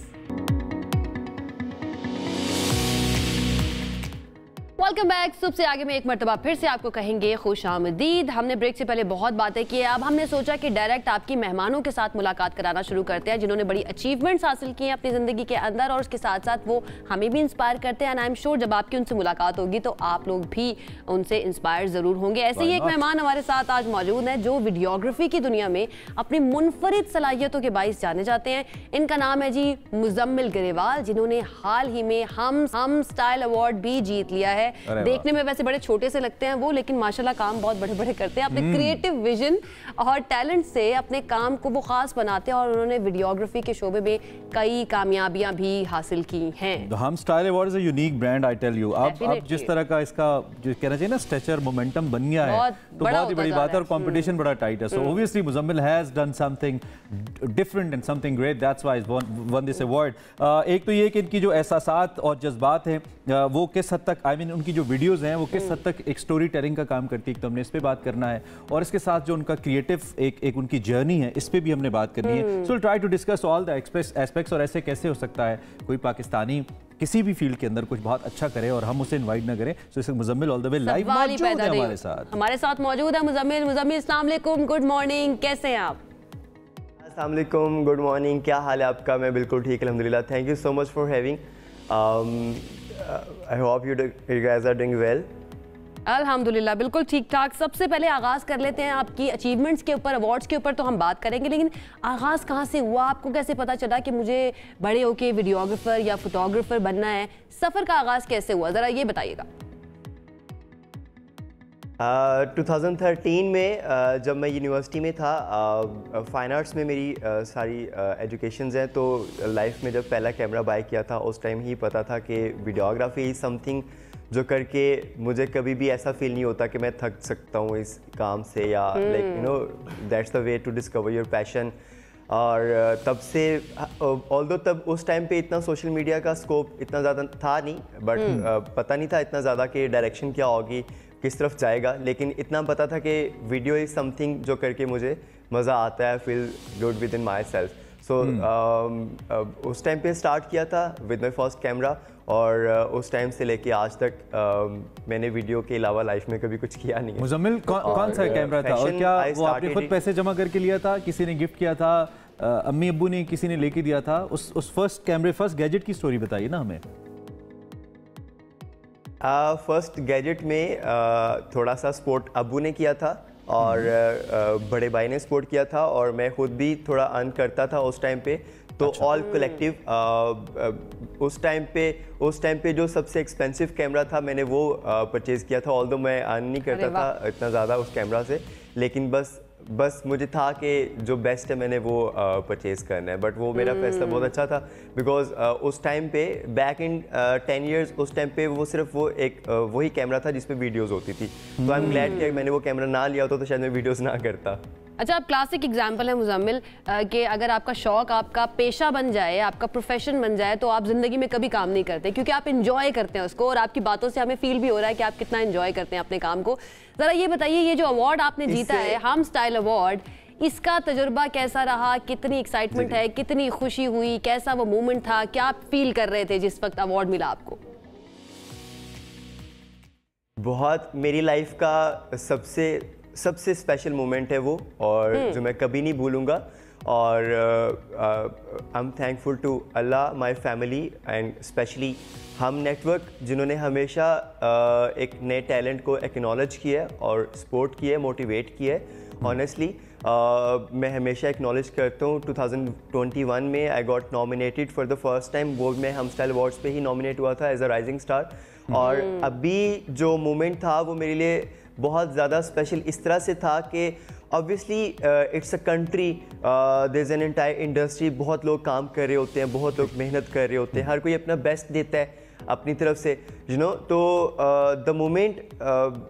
Welcome back. सुबह से आगे में एक मरतबा फिर से आपको कहेंगे खुश आमदीद। हमने ब्रेक से पहले बहुत बातें की, अब हमने सोचा कि डायरेक्ट आपकी मेहमानों के साथ मुलाकात कराना शुरू करते हैं जिन्होंने बड़ी अचीवमेंट्स हासिल की हैं अपनी ज़िंदगी के अंदर, और उसके साथ साथ वो हमें भी इंस्पायर करते हैं। एंड आई एम श्योर जब आपकी उनसे मुलाकात होगी तो आप लोग भी उनसे इंस्पायर ज़रूर होंगे। ऐसे ही एक मेहमान हमारे साथ आज मौजूद हैं जो वीडियोग्राफी की दुनिया में अपनी मुनफरिद सलाहियतों के बाइस जाने जाते हैं। इनका नाम है जी मुजम्मिल ग्रेवाल, जिन्होंने हाल ही में हम स्टाइल अवार्ड भी जीत लिया है। देखने में वैसे बड़े छोटे से लगते हैं वो, लेकिन माशाल्लाह काम बहुत बड़े बड़े करते हैं। अपने क्रिएटिव विजन और टैलेंट से अपने काम को वो खास बनाते हैं और उन्होंने वीडियोग्राफी के शोबे में कई कामयाबियां भी हासिल की हैं।
Hum style award is a unique brand, I tell you. अब जिस तरह का इसका जो कहना चाहिए ना स्ट्रेचर मोमेंटम बन गया है तो बहुत ही बड़ी बात है और कंपटीशन बड़ा टाइट है। So obviously Muzammil has done something different and something great, that's why he one this award. एक तो ये कि इनकी जो एहसासात और जज्बात हैं वो किस हद तक, आई मीन उनकी जो वीडियोस हैं वो किस हद तक एक स्टोरी टेलिंग का काम करती है, तो हमने इस पे बात करना है। और इसके साथ जो उनका क्रिएटिव एक उनकी जर्नी है इस पे भी हमने बात करनी है। So try to discuss all the aspects. और ऐसे कैसे हो सकता है कोई पाकिस्तानी किसी भी फील्ड के अंदर कुछ बहुत अच्छा करे और हम उसे इनवाइट ना करें। सो इसमें Muzammil all the way live मौजूद है हमारे साथ मौजूद है मुजम्मिल। अस्सलाम वालेकुम, गुड मॉर्निंग, कैसे हैं आप?
अस्सलाम वालेकुम, गुड मॉर्निंग, क्या हाल है आपका? मैं बिल्कुल ठीक, अल्हम्दुलिल्लाह। Thank you so much for having. I hope you guys are doing well.
अल्हम्दुलिल्लाह बिल्कुल ठीक ठाक। सबसे पहले आगाज़ कर लेते हैं आपकी अचीवमेंट्स के ऊपर, अवार्ड्स के ऊपर तो हम बात करेंगे, लेकिन आगाज़ कहाँ से हुआ? आपको कैसे पता चला कि मुझे बड़े होके वीडियोग्राफर या फोटोग्राफर बनना है? सफ़र का आगाज़ कैसे हुआ, ज़रा ये बताइएगा।
2013 में जब मैं यूनिवर्सिटी में था, फ़ाइन आर्ट्स में मेरी सारी एजुकेशंस हैं, तो लाइफ में जब पहला कैमरा बाय किया था उस टाइम ही पता था कि वीडियोग्राफी इज़ समथिंग जो करके मुझे कभी भी ऐसा फील नहीं होता कि मैं थक सकता हूँ इस काम से, या like you know that's the way to discover your passion. और तब से ऑल्दो तब उस टाइम पे इतना सोशल मीडिया का स्कोप इतना ज़्यादा था नहीं, बट पता नहीं था इतना ज़्यादा कि डायरेक्शन क्या होगी, किस तरफ जाएगा, लेकिन इतना पता था कि वीडियो इज़ समथिंग जो करके मुझे मज़ा आता है, feel good with in my self. So उस टाइम पे स्टार्ट किया था विद माई फर्स्ट कैमरा, और उस टाइम से लेके आज तक मैंने वीडियो के अलावा लाइफ में कभी कुछ किया नहीं है।
मुजम्मिल कौन सा कैमरा था और क्या वो आपने खुद पैसे जमा करके लिया था, किसी ने गिफ्ट किया था, अम्मी अब्बू ने किसी ने लेके दिया था? उस फर्स्ट कैमरे, फर्स्ट गैजेट की स्टोरी बताइए ना हमें।
फर्स्ट गैजेट में थोड़ा सा सपोर्ट अब्बू ने किया था और बड़े भाई ने सपोर्ट किया था, और मैं खुद भी थोड़ा अर्न करता था उस टाइम पे, तो ऑल कलेक्टिव। उस टाइम पे जो सबसे एक्सपेंसिव कैमरा था मैंने वो परचेज़ किया था, ऑल्दो मैं अर्न नहीं करता था इतना ज़्यादा उस कैमरा से, लेकिन बस मुझे था कि जो बेस्ट है मैंने वो परचेज़ करना है। बट वो मेरा फैसला बहुत अच्छा था, बिकॉज उस टाइम पे बैक इन 10 years उस टाइम पे वो सिर्फ वही कैमरा था जिसपे वीडियोस होती थी। तो आई एम ग्लैड कि मैंने वो कैमरा ना लिया होता तो शायद मैं वीडियोस ना करता।
अच्छा, आप क्लासिक एग्जाम्पल है मुजम्मिल कि अगर आपका शौक आपका पेशा बन जाए, आपका प्रोफेशन बन जाए, तो आप ज़िंदगी में कभी काम नहीं करते क्योंकि आप इंजॉय करते हैं उसको, और आपकी बातों से हमें फील भी हो रहा है कि आप कितना इंजॉय करते हैं अपने काम को। ज़रा ये बताइए, ये जो अवार्ड आपने जीता है, हम स्टाइल अवार्ड, इसका तजुर्बा कैसा रहा? कितनी एक्साइटमेंट है, कितनी खुशी हुई, कैसा वो मोमेंट था, क्या आप फील कर रहे थे जिस वक्त अवार्ड मिला आपको?
बहुत, मेरी लाइफ का सबसे सबसे स्पेशल मोमेंट है वो, और जो मैं कभी नहीं भूलूंगा। और I am thankful to Allah, my family and specially Hum network, जिन्होंने हमेशा एक नए टैलेंट को एक्नॉलेज किया है और सपोर्ट किया है, मोटिवेट किया है। ऑनेस्टली मैं हमेशा एक्नॉलेज करता हूँ। 2021 में I got nominated for the first time, वो मैं हम स्टाइल अवार्ड्स पे ही नॉमिनेट हुआ था एज अ राइजिंग स्टार। और अभी जो मोमेंट था वो मेरे लिए बहुत ज़्यादा स्पेशल इस तरह से था कि obviously it's a country, there is an entire industry, बहुत लोग काम कर रहे होते हैं, बहुत लोग मेहनत कर रहे होते हैं, हर कोई अपना बेस्ट देता है अपनी तरफ से, यू नो। तो द मोमेंट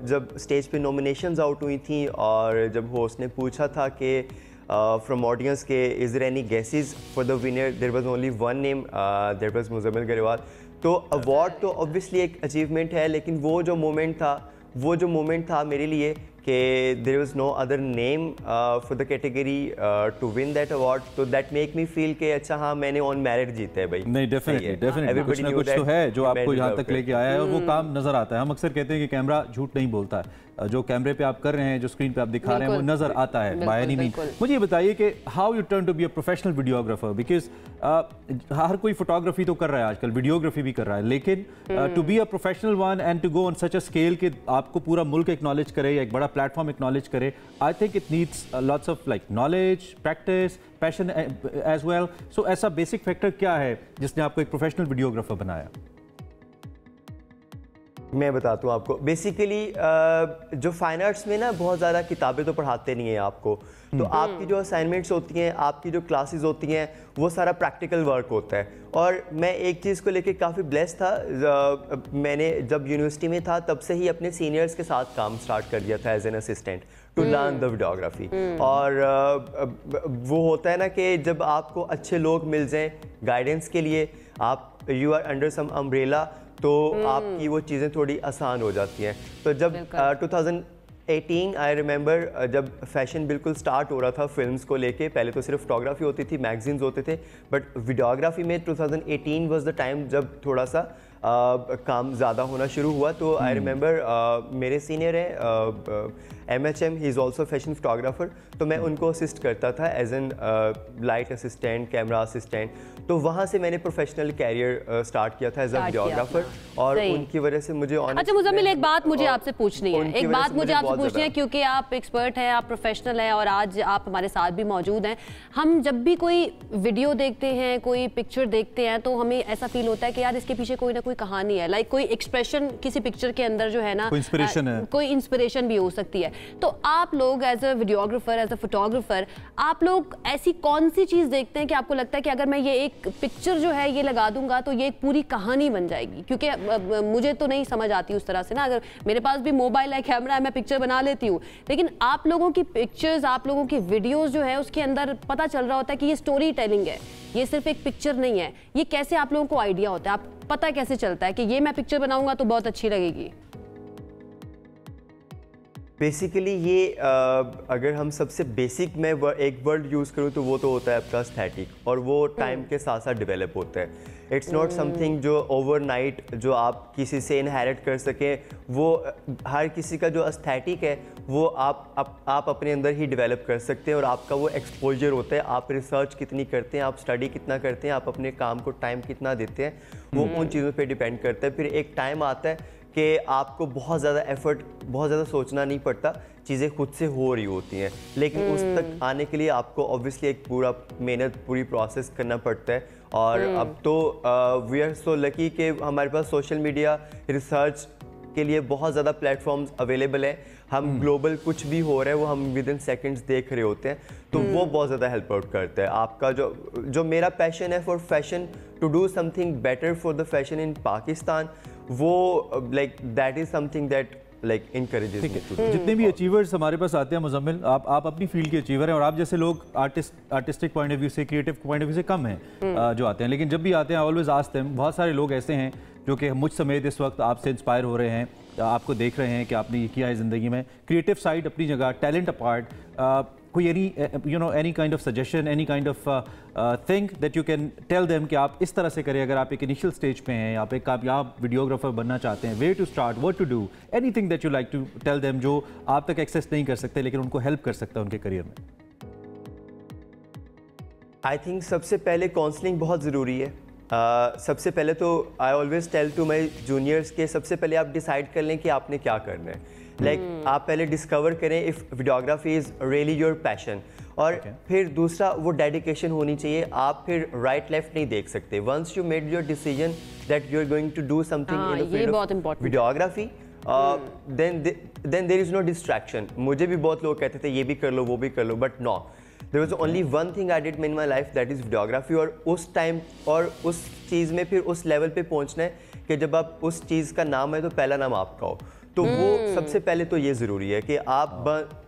जब स्टेज पे नॉमिनेशंस आउट हुई थी और जब होस्ट ने पूछा था कि फ्रॉम ऑडियंस के is there any guesses for the winner, there was only one name, there was Muzammil Grewal. तो अवार्ड तो ऑब्वियसली एक अचीवमेंट है, लेकिन वो जो मोमेंट था मेरे लिए कि there was no other name for the category to win that award, तो दैट मेक मी फील कि अच्छा हाँ मैंने ऑन मेरिट जीता है भाई।
नहीं, डेफिनेटली कुछ ना कुछ तो है जो आपको यहाँ तक लेके आया है और वो काम नजर आता है। हम अक्सर कहते हैं कि कैमरा झूठ नहीं बोलता है, जो कैमरे पे आप कर रहे हैं, जो स्क्रीन पे आप दिखा रहे हैं वो नजर आता है बाय एनी मीन। मुझे ये बताइए कि how you turn to be a professional videographer, because हर कोई फोटोग्राफी तो कर रहा है आजकल, वीडियोग्राफी भी कर रहा है, लेकिन to be a professional one and to go on such a scale कि आपको पूरा मुल्क एक्नॉलेज करे या एक बड़ा प्लेटफॉर्म एक्नॉलेज करे, I think it needs lots of like knowledge, practice, passion as well. So ऐसा बेसिक फैक्टर क्या है जिसने आपको एक प्रोफेशनल वीडियोग्राफर बनाया?
मैं बताता हूँ आपको। बेसिकली जो फाइन आर्ट्स में ना बहुत ज़्यादा किताबें तो पढ़ाते नहीं हैं आपको, तो आपकी जो असाइनमेंट्स होती हैं, आपकी जो क्लासेस होती हैं, वो सारा प्रैक्टिकल वर्क होता है। और मैं एक चीज़ को लेके काफ़ी ब्लेस्ड था, मैंने जब यूनिवर्सिटी में था तब से ही अपने सीनियर्स के साथ काम स्टार्ट कर दिया था as an assistant to learn the videography. और वो होता है ना कि जब आपको अच्छे लोग मिल जाएं गाइडेंस के लिए, आप you are under some umbrella, तो आपकी वो चीज़ें थोड़ी आसान हो जाती हैं। तो जब 2018 आई रिमेंबर, जब फैशन बिल्कुल स्टार्ट हो रहा था फिल्म्स को लेके, पहले तो सिर्फ फोटोग्राफी होती थी, मैगजीन्स होते थे, बट वीडियोग्राफी में 2018 वाज द टाइम जब थोड़ा सा काम ज़्यादा होना शुरू हुआ। तो आई रिमेंबर मेरे सीनियर हैं MHM, he is also fashion photographer, तो मैं उनको असिस्ट करता था as an light assistant, camera assistant. तो वहाँ से मैंने प्रोफेशनल कैरियर स्टार्ट किया था एज अ वीडियोग्राफर, और उनकी वजह से मुझे
अच्छा मुज़म्मिल, एक बात मुझे आपसे पूछनी है, क्योंकि आप एक्सपर्ट हैं, आप प्रोफेशनल हैं और आज आप हमारे साथ भी मौजूद हैं। हम जब भी कोई वीडियो देखते हैं, कोई पिक्चर देखते हैं, तो हमें ऐसा फील होता है कि यार इसके पीछे कोई ना कोई कहानी है, लाइक कोई एक्सप्रेशन किसी पिक्चर के अंदर जो है ना, कोई इंस्पिरेशन भी हो सकती है। तो आप लोग as a videographer, as a photographer, आप लोग ऐसी कौन सी चीज़ देखते हैं कि आपको लगता है कि अगर मैं ये एक पिक्चर जो है ये लगा दूंगा तो ये एक पूरी कहानी बन जाएगी? क्योंकि मुझे तो नहीं समझ आती उस तरह से ना, अगर मेरे पास भी मोबाइल है, कैमरा है, मैं पिक्चर बना लेती हूँ, लेकिन आप लोगों की पिक्चर्स, आप लोगों की वीडियोस जो है उसके अंदर पता चल रहा होता है कि ये स्टोरी टेलिंग है, ये सिर्फ एक पिक्चर नहीं है। ये कैसे आप लोगों को आइडिया होता है, आप पता कैसे चलता है कि ये मैं पिक्चर बनाऊंगा तो बहुत अच्छी लगेगी?
बेसिकली ये अगर हम सबसे बेसिक में एक वर्ड यूज़ करूँ तो वो तो होता है आपका एस्थेटिक, और वो टाइम के साथ साथ डेवलप होता है। इट्स नॉट समथिंग जो ओवरनाइट जो आप किसी से इनहेरिट कर सकें। वो हर किसी का जो एस्थेटिक है वो आप अपने अंदर ही डेवलप कर सकते हैं, और आपका वो एक्सपोजर होता है। आप रिसर्च कितनी करते हैं, आप स्टडी कितना करते हैं, आप अपने काम को टाइम कितना देते हैं, वो उन चीज़ों पे डिपेंड करता है। फिर एक टाइम आता है कि आपको बहुत ज़्यादा एफर्ट, बहुत ज़्यादा सोचना नहीं पड़ता, चीज़ें खुद से हो रही होती हैं। लेकिन उस तक आने के लिए आपको ऑब्वियसली एक पूरा मेहनत, पूरी प्रोसेस करना पड़ता है। और अब तो वी आर सो लकी कि हमारे पास सोशल मीडिया रिसर्च के लिए बहुत ज़्यादा प्लेटफॉर्म्स अवेलेबल हैं। हम ग्लोबल कुछ भी हो रहा है वो हम विद इन सेकेंड्स देख रहे होते हैं, तो वो बहुत ज़्यादा हेल्प आउट करता है। आपका जो मेरा पैशन है for fashion, to do something better for the fashion in Pakistan, वो like that is something that like encourages me to do.
जितने भी अचीवर्स हमारे पास आते हैं मुज़म्मिल, आप अपनी फील्ड के अचीवर हैं, और आप जैसे लोग आर्टिस्टिक पॉइंट ऑफ व्यू से, क्रिएटिव पॉइंट ऑफ व्यू से कम हैं जो आते हैं, लेकिन जब भी आते हैं ऑलवेज आस्क्ड देम। बहुत सारे लोग ऐसे हैं जो कि मुझ समेत इस वक्त आपसे इंस्पायर हो रहे हैं, आपको देख रहे हैं कि आपने ये किया है ज़िंदगी में। क्रिएटिव साइड अपनी जगह, टैलेंट अपार्ट, कोई any kind of suggestion, any kind of thing that you can tell them कि आप इस तरह से करें अगर आप एक इनिशियल स्टेज पे हैं, आप एक कामयाब वीडियोग्राफर बनना चाहते हैं, way to start, what to do, anything that you like to tell them जो आप तक एक्सेस नहीं कर सकते लेकिन उनको हेल्प कर सकता है उनके करियर में?
आई थिंक सबसे पहले काउंसलिंग बहुत ज़रूरी है। सबसे पहले तो I always tell to my juniors के सबसे पहले आप डिसाइड कर लें कि आपने क्या करना है। आप पहले डिस्कवर करें if videography is really your passion, और फिर दूसरा वो डेडिकेशन होनी चाहिए। आप फिर राइट लेफ्ट नहीं देख सकते। Once you made your decision that you are going to do something in the field of videography, then there is no distraction. मुझे भी बहुत लोग कहते थे ये भी कर लो वो भी कर लो, but no, there was only one thing I did in my life, that is videography. और उस टाइम और उस चीज़ में फिर उस लेवल पे पहुंचना है कि जब आप उस चीज़ का नाम है तो पहला नाम आपका हो। तो वो सबसे पहले तो ये ज़रूरी है कि आप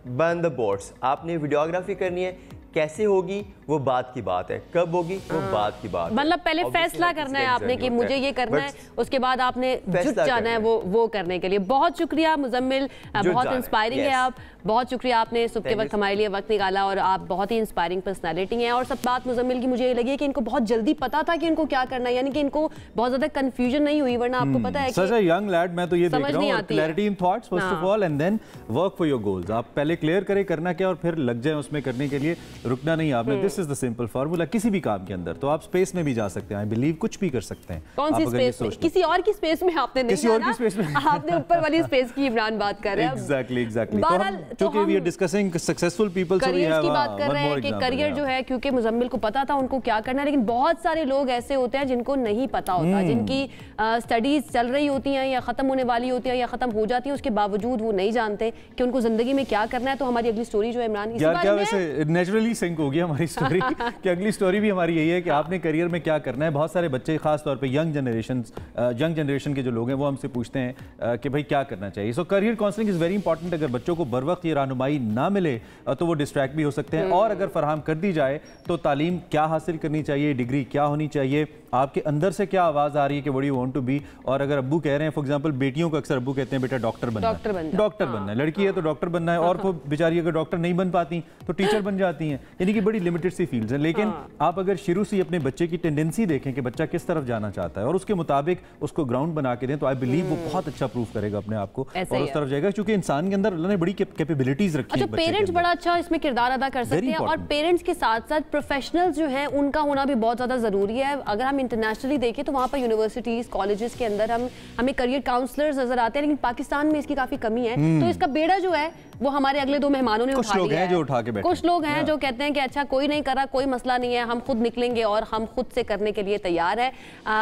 बर्न द बोर्ड्स। आपने वीडियोग्राफी करनी है, कैसे होगी वो बात की बात है, कब होगी वो बात की बात है।
मतलब पहले फैसला करना है आपने कि मुझे ये करना है, उसके बाद आपने जुट जाना है वो करने के लिए। बहुत शुक्रिया मुजम्मिल, बहुत इंस्पायरिंग है आप। बहुत शुक्रिया, आपने सुबह के वक्त हमारे लिए वक्त निकाला और आप बहुत ही इंस्पायरिंग पर्सनालिटी हैं। और सब बात मुजम्मिल की मुझे ये लगी है कि इनको बहुत जल्दी पता था कि इनको क्या करना है, यानी कि इनको बहुत ज्यादा कंफ्यूजन नहीं हुई, वरना आपको पता है
कि यंग लैड मैं तो ये देख रहा हूं, clarity in thoughts first of all and then work for your goals. आप पहले क्लियर करें करना क्या और फिर लग जाए उसमें करने के लिए, रुकना नहीं आपने। This is the simple formula किसी भी काम के अंदर। तो आप स्पेस में भी जा सकते हैं, आई बिलीव कुछ भी कर सकते हैं।
कौन सी स्पेस में? किसी और की स्पेस में आपने नहीं,
किसी और की स्पेस में
आपने ऊपर वाली स्पेस की इमरान बात कर रहे हैं।
एग्जैक्टली। तो क्योंकि we are discussing successful people, so we have
की बात कर रहे हैं कि करियर जो है, क्योंकि मुजम्मिल को पता था उनको क्या करना है, लेकिन बहुत सारे लोग ऐसे होते हैं जिनको नहीं पता होता, जिनकी स्टडीज चल रही होती हैं या खत्म होने वाली होती है या खत्म हो जाती है, उसके बावजूद वो नहीं जानते कि उनको जिंदगी में क्या करना है। तो हमारी अगली स्टोरी जो है इमरान, इसी बारे में वैसे
नेचुरली सिंक हो गया हमारी स्टोरी कि अगली स्टोरी भी हमारी यही है कि आपने करियर में क्या करना है। बहुत सारे बच्चे खास तौर पे यंग जनरेशन के जो लोग हैं वो हमसे पूछते हैं कि भाई क्या करना चाहिए। सो career counselling is very important. अगर बच्चों को बर वक्त ये रहनुमाई ना मिले तो वो डिस्ट्रैक्ट भी हो सकते हैं, और अगर फराहम कर दी जाए तो तालीम क्या हासिल करनी चाहिए, डिग्री क्या होनी चाहिए, आपके अंदर से क्या आवाज़ आ रही है कि what you want to be. और अगर अब्बू कह रहे हैं, फॉर एग्जांपल बेटियों को अक्सर अब्बू कहते हैं बेटा डॉक्टर बनना है, लड़की है तो डॉक्टर बनना है, और वो बेचारी अगर डॉक्टर नहीं बन पाती तो टीचर बन जाती हैं, यानी कि बड़ी लिमिटेड सी फील्ड्स हैं। लेकिन आप अगर शुरू से अपने बच्चे की टेंडेंसी देखें कि बच्चा किस तरफ जाना चाहता है और उसके मुताबिक उसको ग्राउंड बना के दें, तो आई बिलीव वो बहुत अच्छा प्रूव करेगा अपने आप को और उस तरफ जाएगा, क्योंकि इंसान के अंदर अल्लाह ने बड़ी कैपेबिलिटीज रखी हैं।
पेरेंट्स बड़ा अच्छा इसमें किरदार अदा कर सकते हैं, और पेरेंट्स के साथ साथ प्रोफेशनल्स जो हैं उनका होना भी बहुत ज़्यादा ज़रूरी है। अगर हम इंटरनेशनली देखें तो वहाँ पर यूनिवर्सिटीज़ कॉलेजेस के अंदर हमें करियर काउंसलर्स नजर आते हैं, लेकिन पाकिस्तान में इसकी काफ़ी कमी है। तो इसका बेड़ा जो है वो हमारे अगले दो मेहमानों ने उठा लिया है। कुछ लोग हैं जो कहते हैं कि अच्छा कोई नहीं कर रहा, कोई मसला नहीं है, हम खुद निकलेंगे और हम खुद से करने के लिए तैयार है।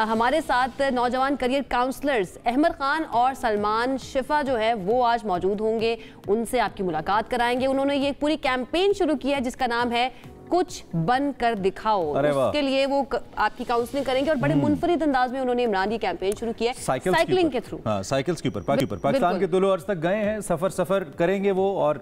हमारे साथ नौजवान करियर काउंसलर्स अहमर खान और सलमान शिफा जो है वो आज मौजूद होंगे, उनसे आपकी मुलाकात कराएंगे। उन्होंने ये पूरी कैंपेन शुरू की है जिसका नाम है कुछ बन कर दिखाओ। उसके लिए वो आपकी काउंसलिंग करेंगे और बड़े मुनफरिद अंदाज में उन्होंने इमरान ये कैंपेन शुरू किया है साइकिलिंग के थ्रू।
साइकिल्स के ऊपर पाकिस्तान के दुलो अर्ज तक गए हैं, सफर करेंगे वो, और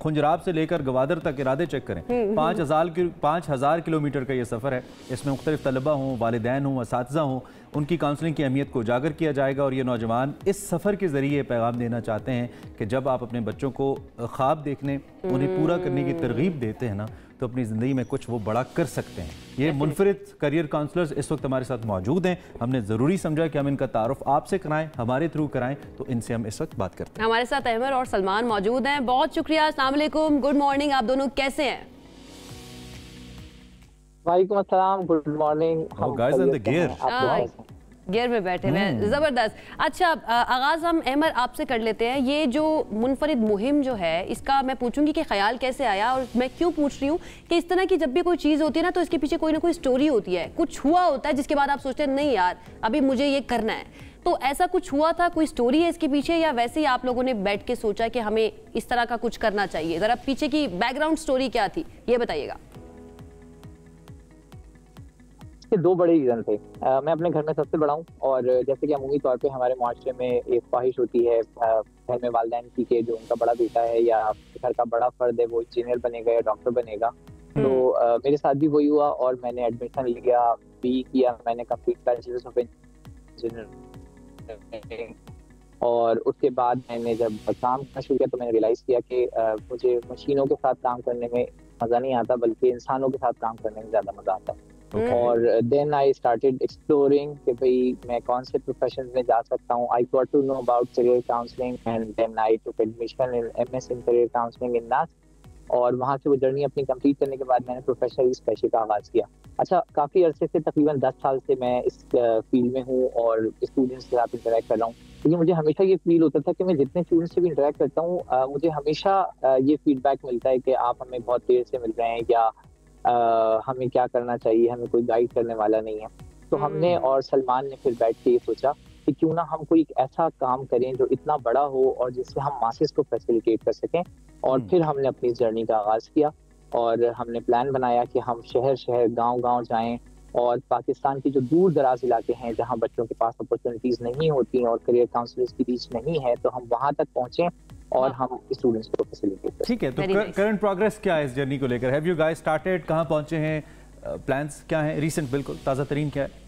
खुंजराब से लेकर गवादर तक इरादे चेक करें। 5000 किलोमीटर का ये सफर है। इसमें मुख्तलिफ तलबा हों, वालिदैन हों, असातिज़ा हों, उनकी काउंसलिंग की अहमियत को उजागर किया जाएगा। और ये नौजवान इस सफ़र के ज़रिए पैगाम देना चाहते हैं कि जब आप अपने बच्चों को ख्वाब देखने, उन्हें पूरा करने की तरगीब देते हैं ना, तो अपनी ज़िंदगी में कुछ वो बड़ा कर सकते हैं। ये मुनफरिद करियर काउंसलर्स इस वक्त हमारे साथ मौजूद हैं। हमने ज़रूरी समझा कि हम इनका तारुफ आपसे कराएं, हमारे थ्रू कराएं, तो इनसे हम इस वक्त बात करते हैं।
हमारे साथ अहमर और सलमान मौजूद हैं। बहुत शुक्रिया, अस्सलाम वालेकुम, गुड मॉर्निंग। आप दोनों कैसे हैं?
वालेकुम अस्सलाम, गुड मॉर्निंग।
गियर में बैठे हुए हैं, जबरदस्त। अच्छा, आगाज हम अहमर आपसे कर लेते हैं। ये जो मुनफरिद मुहिम जो है, इसका मैं पूछूंगी कि ख्याल कैसे आया, और मैं क्यों पूछ रही हूँ कि इस तरह की जब भी कोई चीज़ होती है ना, तो इसके पीछे कोई ना कोई स्टोरी होती है, कुछ हुआ होता है जिसके बाद आप सोचते हैं नहीं यार अभी मुझे ये करना है। तो ऐसा कुछ हुआ था, कोई स्टोरी है इसके पीछे, या वैसे ही आप लोगों ने बैठ के सोचा कि हमें इस तरह का कुछ करना चाहिए? जरा पीछे की बैकग्राउंड स्टोरी क्या थी ये बताइएगा।
दो बड़े रीजन थे। मैं अपने घर में सबसे बड़ा हूँ, और जैसे कि अमूमी तौर पे हमारे माशरे में एक ख्वाहिश होती है घर में वालिदैन की कि जो उनका बड़ा बेटा है या घर का बड़ा फर्द है वो इंजीनियर बनेगा या डॉक्टर बनेगा। तो मेरे साथ भी वही हुआ, और मैंने एडमिशन लिया, बी किया, मैंने कंप्लीट बैचलर्स ऑफ इंजीनियरिंग और उसके बाद मैंने जब काम करना शुरू किया तो मैंने रियलाइज़ किया कि मुझे मशीनों के साथ काम करने में मज़ा नहीं आता, बल्कि इंसानों के साथ काम करने में ज़्यादा मज़ा आता है। और देन आई स्टार्टेड एक्सप्लोरिंग कि भाई मैं कौन से प्रोफेशन में जा सकता हूँ। I got to know about career counselling and then I took admission in MS in career counselling in नास। और वहाँ से वो जर्नी अपनी कंप्लीट करने के बाद मैंने प्रोफेशनल इस पेशे का आगाज़ किया। अच्छा, काफ़ी अरसे से, तकरीबन 10 साल से मैं इस फील्ड में हूँ और स्टूडेंट्स के साथ इंटरेक्ट कर रहा हूँ। क्योंकि मुझे हमेशा ये फील होता था कि मैं जितने स्टूडेंट्स से भी इंटरेक्ट करता हूँ मुझे हमेशा ये फीडबैक मिलता है कि आप हमें बहुत देर से मिल रहे हैं, या हमें क्या करना चाहिए, हमें कोई गाइड करने वाला नहीं है। तो हमने और सलमान ने फिर बैठ के ये सोचा कि क्यों ना हम कोई ऐसा काम करें जो इतना बड़ा हो और जिससे हम मासेस को फैसिलिटेट कर सकें। और फिर हमने अपनी जर्नी का आगाज़ किया और हमने प्लान बनाया कि हम शहर शहर गांव-गांव जाएं और पाकिस्तान की जो दूर दराज इलाके हैं जहां बच्चों के पास अपॉर्चुनिटीज नहीं होती और करियर काउंसलर्स की रीच नहीं है, तो हम वहां तक पहुंचें और हम स्टूडेंट्स को फैसिलिटेट करें।
ठीक है, तो करंट प्रोग्रेस क्या है इस जर्नी को लेकर? Have you guys started? कहां पहुंचे हैं? प्लान्स क्या हैं? रीसेंट बिल्कुल ताज़ा तरीन क्या है?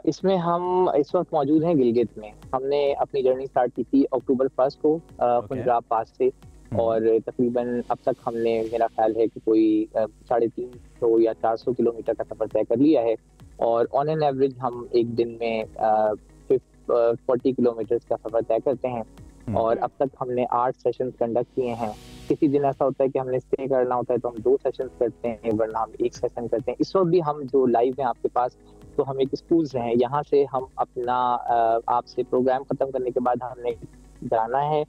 इसमें हम इस वक्त मौजूद हैं गिलगित में। हमने अपनी जर्नी स्टार्ट की थी अक्टूबर 1 को पंजाब पास से, और तकरीबन अब तक हमने, मेरा ख्याल है कि कोई 350 या 400 किलोमीटर का सफर तय कर लिया है। और ऑन एन एवरेज हम एक दिन में 40 किलोमीटर का सफर तय करते हैं। और अब तक हमने 8 सेशंस कंडक्ट किए हैं। किसी दिन ऐसा होता है कि हमने स्टे करना होता है तो हम 2 सेशंस करते हैं, वरना हम 1 सेशन करते हैं। इस वक्त भी हम जो लाइव हैं आपके पास, तो हम एक स्कूल से हैं, यहाँ से हम अपना आपसे प्रोग्राम खत्म करने के बाद हमने जाना है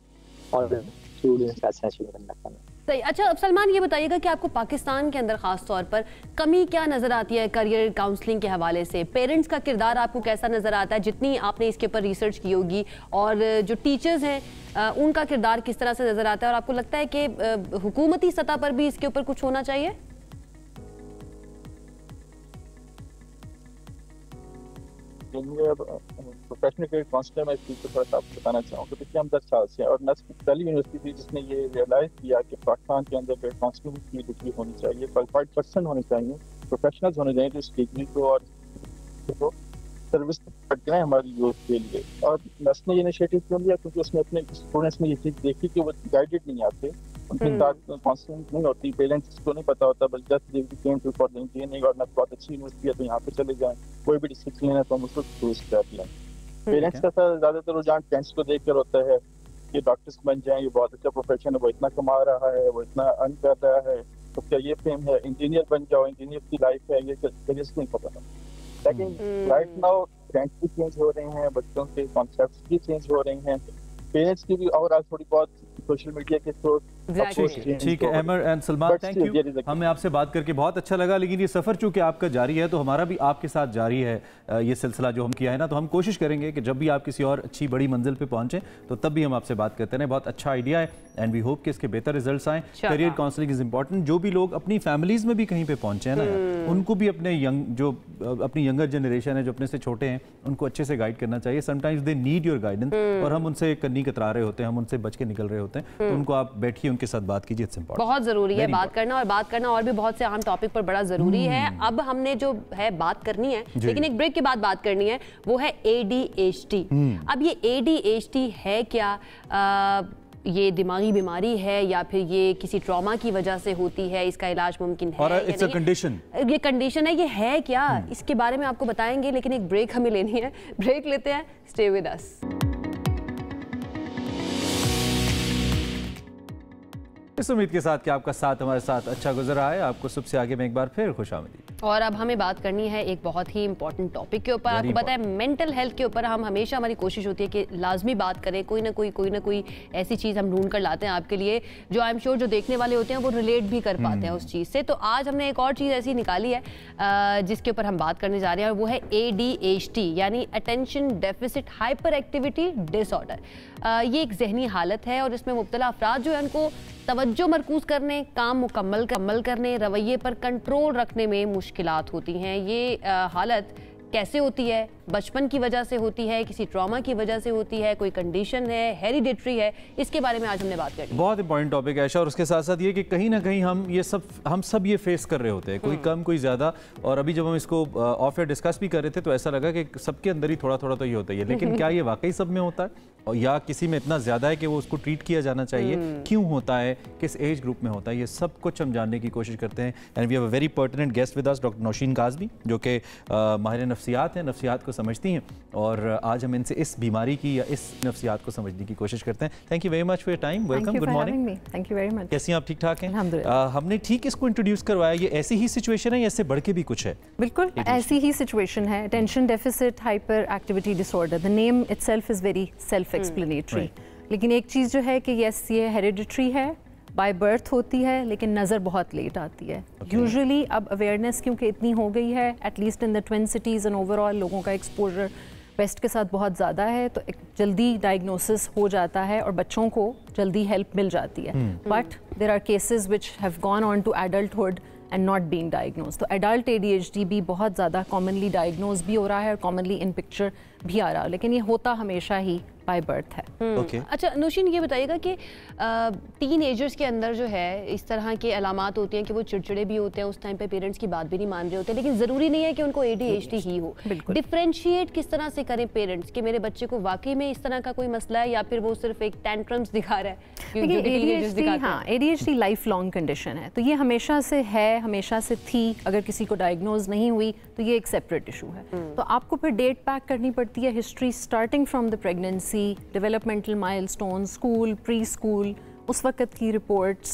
और स्टूडेंट्स का सेशन करना है।
सही। अच्छा, अब सलमान ये बताइएगा कि आपको पाकिस्तान के अंदर खास तौर पर कमी क्या नजर आती है करियर काउंसलिंग के हवाले से? पेरेंट्स का किरदार आपको कैसा नजर आता है, जितनी आपने इसके ऊपर रिसर्च की होगी? और जो टीचर्स हैं उनका किरदार किस तरह से नजर आता है? और आपको लगता है कि हुकूमती सतह पर भी इसके ऊपर कुछ होना चाहिए?
प्रोफेशनल करियर काउंसलर मैं इस चीज़ को थोड़ा सा आपको बताना चाहूँगा। पिछले हम 10 साल से, और नस्ल पहली यूनिवर्सिटी थी जिसने ये रियलाइज़ किया कि पाकिस्तान के अंदर करियर काउंसलिंग की डिग्री होनी चाहिए, क्वालिफाइड पर्सन होने चाहिए, प्रोफेशनल्स होने चाहिए जो इस डिग्री को और सर्विस करते हैं हमारी यूथ के लिए। और नस्ल ने ये इनिशिएटिव क्यों लिया? क्योंकि उसने अपने स्टूडेंट्स में ये चीज़ देखी कि वो गाइडेड नहीं आते, उनके साथ काउंसलिंग नहीं होती, पेरेंट्स को नहीं पता होता, बस just they came to for the engineering और बहुत अच्छी यूनिवर्सिटी है तो यहाँ पे चले जाएं, कोई भी डिसिप्लिन है तो हम उसको चूज कर लें। पेरेंट्स का ज़्यादातर रुझान फ्रेंड्स को देख कर होता है कि डॉक्टर्स बन जाएं, ये बहुत अच्छा प्रोफेशन है, वो इतना कमा रहा है, वो इतना अर्न कर रहा है, तो क्या ये फेम है, इंजीनियर बन जाओ, इंजीनियर की लाइफ है, ये करियर नहीं पता। लेकिन राइट नाउ फ्रेंड्स भी चेंज हो रहे हैं, बच्चों के कॉन्सेप्ट्स भी चेंज हो रहे हैं, पेरेंट्स की भी और आज थोड़ी बहुत सोशल मीडिया के थ्रू।
ठीक है अमर एंड सलमान, थैंक यू। हमें आपसे बात करके बहुत अच्छा लगा, लेकिन ये सफ़र चूंकि आपका जारी है तो हमारा भी आपके साथ जारी है ये सिलसिला जो हम किया है ना, तो हम कोशिश करेंगे कि जब भी आप किसी और अच्छी बड़ी मंजिल पे पहुंचे तो तब भी हम आपसे बात करते रहें। बहुत अच्छा आइडिया है एंड वी होप कि इसके बेहतर रिजल्ट्स आएँ। Career counselling is important. जो भी लोग अपनी फैमिलीज में भी कहीं पे पहुंचे हैं ना, उनको भी अपने अपनी यंगर जनरेशन है जो अपने से छोटे हैं उनको अच्छे से गाइड करना चाहिए। Sometimes they need your guidance और हम उनसे कन्नी कतरा रहे होते हैं, हम उनसे बच के निकल रहे होते हैं, तो उनको आप बैठिए, उनके साथ बात कीजिए।
बहुत जरूरी है बात करना, और बात करना और भी बहुत से अहम टॉपिक पर बड़ा जरूरी है। अब हमने जो है बात करनी है, लेकिन एक ब्रेक के बाद बात करनी है, वो है ADHD। अब ये ADHD है क्या? ये दिमागी बीमारी है या फिर ये किसी ट्रॉमा की वजह से होती है? इसका इलाज मुमकिन है
और इट्स अ कंडीशन?
ये कंडीशन है, ये है क्या? इसके बारे में आपको बताएंगे, लेकिन एक ब्रेक हमें लेनी है। ब्रेक लेते हैं, स्टे विद अस।
इस उम्मीद के साथ कि आपका साथ हमारे साथ अच्छा गुजर रहा है, आपको सुबह से आगे में एक बार फिर खुशामदीद। और
अब हमें बात करनी है एक बहुत ही इंपॉर्टेंट टॉपिक के ऊपर। आपको पता है मेंटल हेल्थ के ऊपर हम हमेशा, हमारी कोशिश होती है कि लाजमी बात करें, कोई ना कोई ऐसी चीज़ हम ढूंढ कर लाते हैं आपके लिए जो आई एम श्योर जो देखने वाले होते हैं वो रिलेट भी कर पाते हैं उस चीज़ से। तो आज हमने एक और चीज़ ऐसी निकाली है जिसके ऊपर हम बात करने जा रहे हैं, और वो है ADHD यानी attention deficit hyper activity disorder. ये एक जहनी हालत है और इसमें मुब्तला अफराद जो है उनको तवज्जो मरकूज करने, काम मुकम्मल करने, रवैये पर कंट्रोल रखने में मुश्किलात होती हैं। ये हालत कैसे होती है, बचपन की वजह से होती है, किसी ट्रॉमा की वजह से होती है, कोई कंडीशन है, हेरिडिटरी है, इसके बारे में आज हमने बात कर ली।
बहुत इंपॉर्टेंट टॉपिक है आयशा, और उसके साथ साथ ये कि कहीं ना कहीं हम सब ये फेस कर रहे होते हैं, कोई कम कोई ज़्यादा। और अभी जब हम इसको ऑफ एयर डिस्कस भी कर रहे थे तो ऐसा लगा कि सबके अंदर ही थोड़ा थोड़ा तो ये होता ही है, लेकिन क्या ये वाकई सब में होता है और या किसी में इतना ज़्यादा है कि वो उसको ट्रीट किया जाना चाहिए, क्यों होता है, किस एज ग्रुप में होता है, ये सब कुछ हम जानने की कोशिश करते हैं। And we have a very pertinent guest with us, doctor Nausheen Kazmi, जो कि माहिर नफ्सियात हैं, नफ्सियात को समझती हैं, और आज हम इनसे इस बीमारी की या इस नफ्सियात को समझने की कोशिश करते हैं। Thank you very much for your time, welcome, good morning.
Thank you very much.
कैसी हैं आप? ठीक ठाक हैं?
अल्हम्दुलिल्लाह।
हमने ठीक इसको इंट्रोड्यूस करवाया, ये ऐसी ही सिचुएशन है या इससे बढ़ के भी कुछ है?
बिल्कुल ऐसी ही सिचुएशन है, attention deficit hyper activity disorder. The name itself is very self explanatory, लेकिन एक चीज़ जो है कि यस ये हेरिडिटरी है, बाय बर्थ होती है, लेकिन नज़र बहुत लेट आती है। यूजुअली अब अवेयरनेस क्योंकि इतनी हो गई है, at least in the twin cities and overall लोगों का एक्सपोजर वेस्ट के साथ बहुत ज़्यादा है, तो एक जल्दी डायग्नोसिस हो जाता है और बच्चों को जल्दी हेल्प मिल जाती है। But there are cases which have gone on to adulthood and not being diagnose. तो एडल्ट ADHD भी बहुत ज़्यादा कॉमनली डायग्नोज भी हो रहा है और कॉमनली इन पिक्चर भी आ रहा है, लेकिन ये होता हमेशा ही बाय बर्थ है।
अच्छा नौशीन, ये बताइएगा कि टीन एजर्स के अंदर जो है इस तरह के अलामात होते हैं कि वो चिड़चिड़े भी होते हैं, उस टाइम पे पेरेंट्स की बात भी नहीं मान रहे होते, लेकिन ज़रूरी नहीं है कि उनको ADHD ही हो। डिफरेंशिएट किस तरह से करें पेरेंट्स कि मेरे बच्चे को वाकई में इस तरह का कोई मसला है या फिर वो सिर्फ एक टैंट्रम्स दिखा रहा है?
ADHD लाइफ लॉन्ग कंडीशन है, तो ये हमेशा से है, हमेशा से थी। अगर किसी को डायग्नोज नहीं हुई तो ये एक सेपरेट इशू है। तो आपको फिर डेट पैक करनी पड़ती है, history starting from the pregnancy, developmental milestone, school, pre school, उस वक्त की रिपोर्ट्स,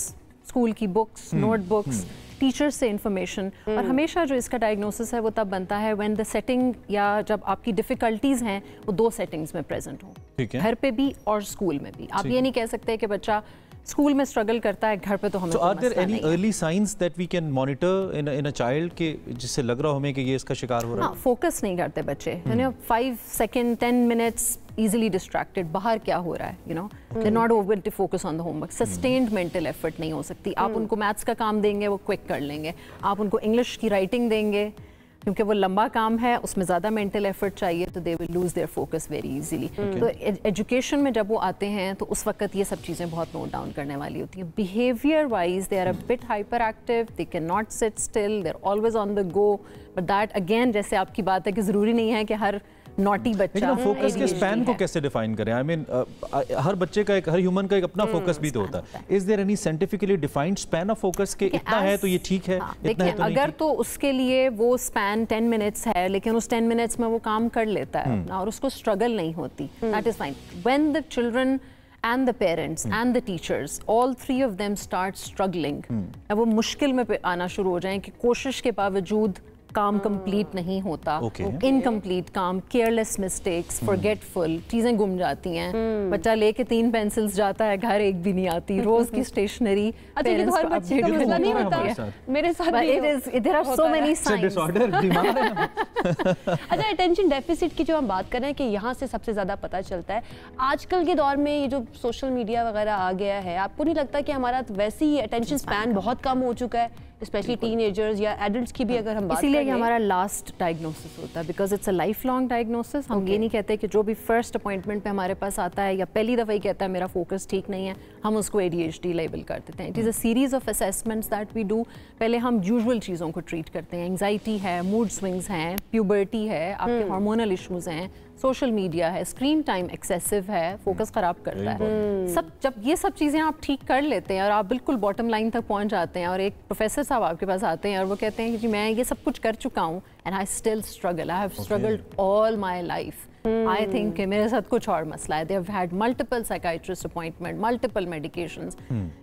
स्कूल की बुक्स, नोटबुक्स, टीचर्स से इंफॉर्मेशन। और हमेशा जो इसका डायग्नोसिस है वो तब बनता है व्हेन द सेटिंग या जब आपकी डिफिकल्टीज हैं वो दो सेटिंग्स में प्रेजेंट हो, घर पे भी और स्कूल में भी। आप ये नहीं कह सकते कि बच्चा स्कूल में स्ट्रगल करता है, घर पे तो हमें
So are there any early signs that we can monitor in a child के जिससे लग रहा हो हमें कि ये इसका शिकार हो रहा है?
हाँ, फोकस नहीं करते बच्चे, 5 सेकेंड 10 मिनट्स easily distracted, बाहर क्या हो रहा है, they're not able to focus on the homework. Sustained mental effort नहीं हो सकती। आप उनको मैथ्स का काम देंगे वो क्विक कर लेंगे, आप उनको इंग्लिश की राइटिंग देंगे क्योंकि वो लंबा काम है, उसमें ज़्यादा मेंटल एफर्ट चाहिए, तो they will lose their focus very easily. तो एजुकेशन में जब वो आते हैं तो उस वक्त ये सब चीज़ें बहुत नोट डाउन करने वाली होती हैं। Behaviour wise they are a bit hyper active, they can not sit still, they are always on the go, but that again जैसे आपकी बात है कि ज़रूरी नहीं है कि हर नॉटी बच्चा।
फोकस के स्पैन को कैसे डिफाइन करें? आई मीन हर बच्चे का हर ह्यूमन का एक अपना फोकस भी तो होता है। Is there any scientifically defined span of focus के इतना है तो ये ठीक है, इतना है तो नहीं?
अगर तो उसके लिए वो स्पैन 10 मिनट्स है, लेकिन उस 10 मिनट्स में वो काम कर लेता है और उसको स्ट्रगल नहीं होती, that is fine. When the children and the parents and the teachers, all three of them start struggling, वो मुश्किल में आना शुरू हो जाएं कि कोशिश के बावजूद काम कंप्लीट नहीं होता, इनकम्प्लीट काम, केयरलेस मिस्टेक्स, फॉरगेटफुल, चीजें गुम जाती हैं, बच्चा लेके 3 पेंसिल्स जाता है, घर एक भी नहीं आती, रोज की स्टेशनरी
पेरेंट्स को अपडेट नहीं होता। मेरे साथ भी
there are so many science
disorder दिमाग है।
अच्छा, अटेंशन डेफिसिट की जो हम बात कर रहे हैं कि यहाँ से सबसे ज्यादा पता चलता है आजकल के दौर में, ये जो सोशल मीडिया वगैरह आ गया है, आपको नहीं लगता कि हमारा वैसे ही अटेंशन स्पैन बहुत कम हो चुका है, स्पेशली टीनेजर्स या एडल्ट्स की भी अगर हम बात करें?
इसीलिए हमारा लास्ट डायग्नोसिस होता है, because it's a life long diagnosis. हम ये नहीं कहते कि जो भी फर्स्ट अपॉइंटमेंट पे हमारे पास आता है या पहली दफ़ा ही कहता है मेरा फोकस ठीक नहीं है, हम उसको ADHD लेबल कर देते हैं। It is a series of assessments that we do. पहले हम यूजुअल चीज़ों को ट्रीट करते हैं, एंग्जाइटी है, मूड स्विंग्स हैं, प्यूबर्टी है, आपके हार्मोनल इश्यूज हैं, सोशल मीडिया है, स्क्रीन टाइम एक्सेसिव है, फोकस खराब करता है। सब जब ये सब चीज़ें आप ठीक कर लेते हैं और आप बिल्कुल बॉटम लाइन तक पहुंच जाते हैं और एक प्रोफेसर साहब आपके पास आते हैं और वो कहते हैं कि जी मैं ये सब कुछ कर चुका हूँ and I still struggle, I have struggled all my life, I think कि मेरे साथ कुछ और मसला है, they have had multiple psychiatrist appointment, multiple medications,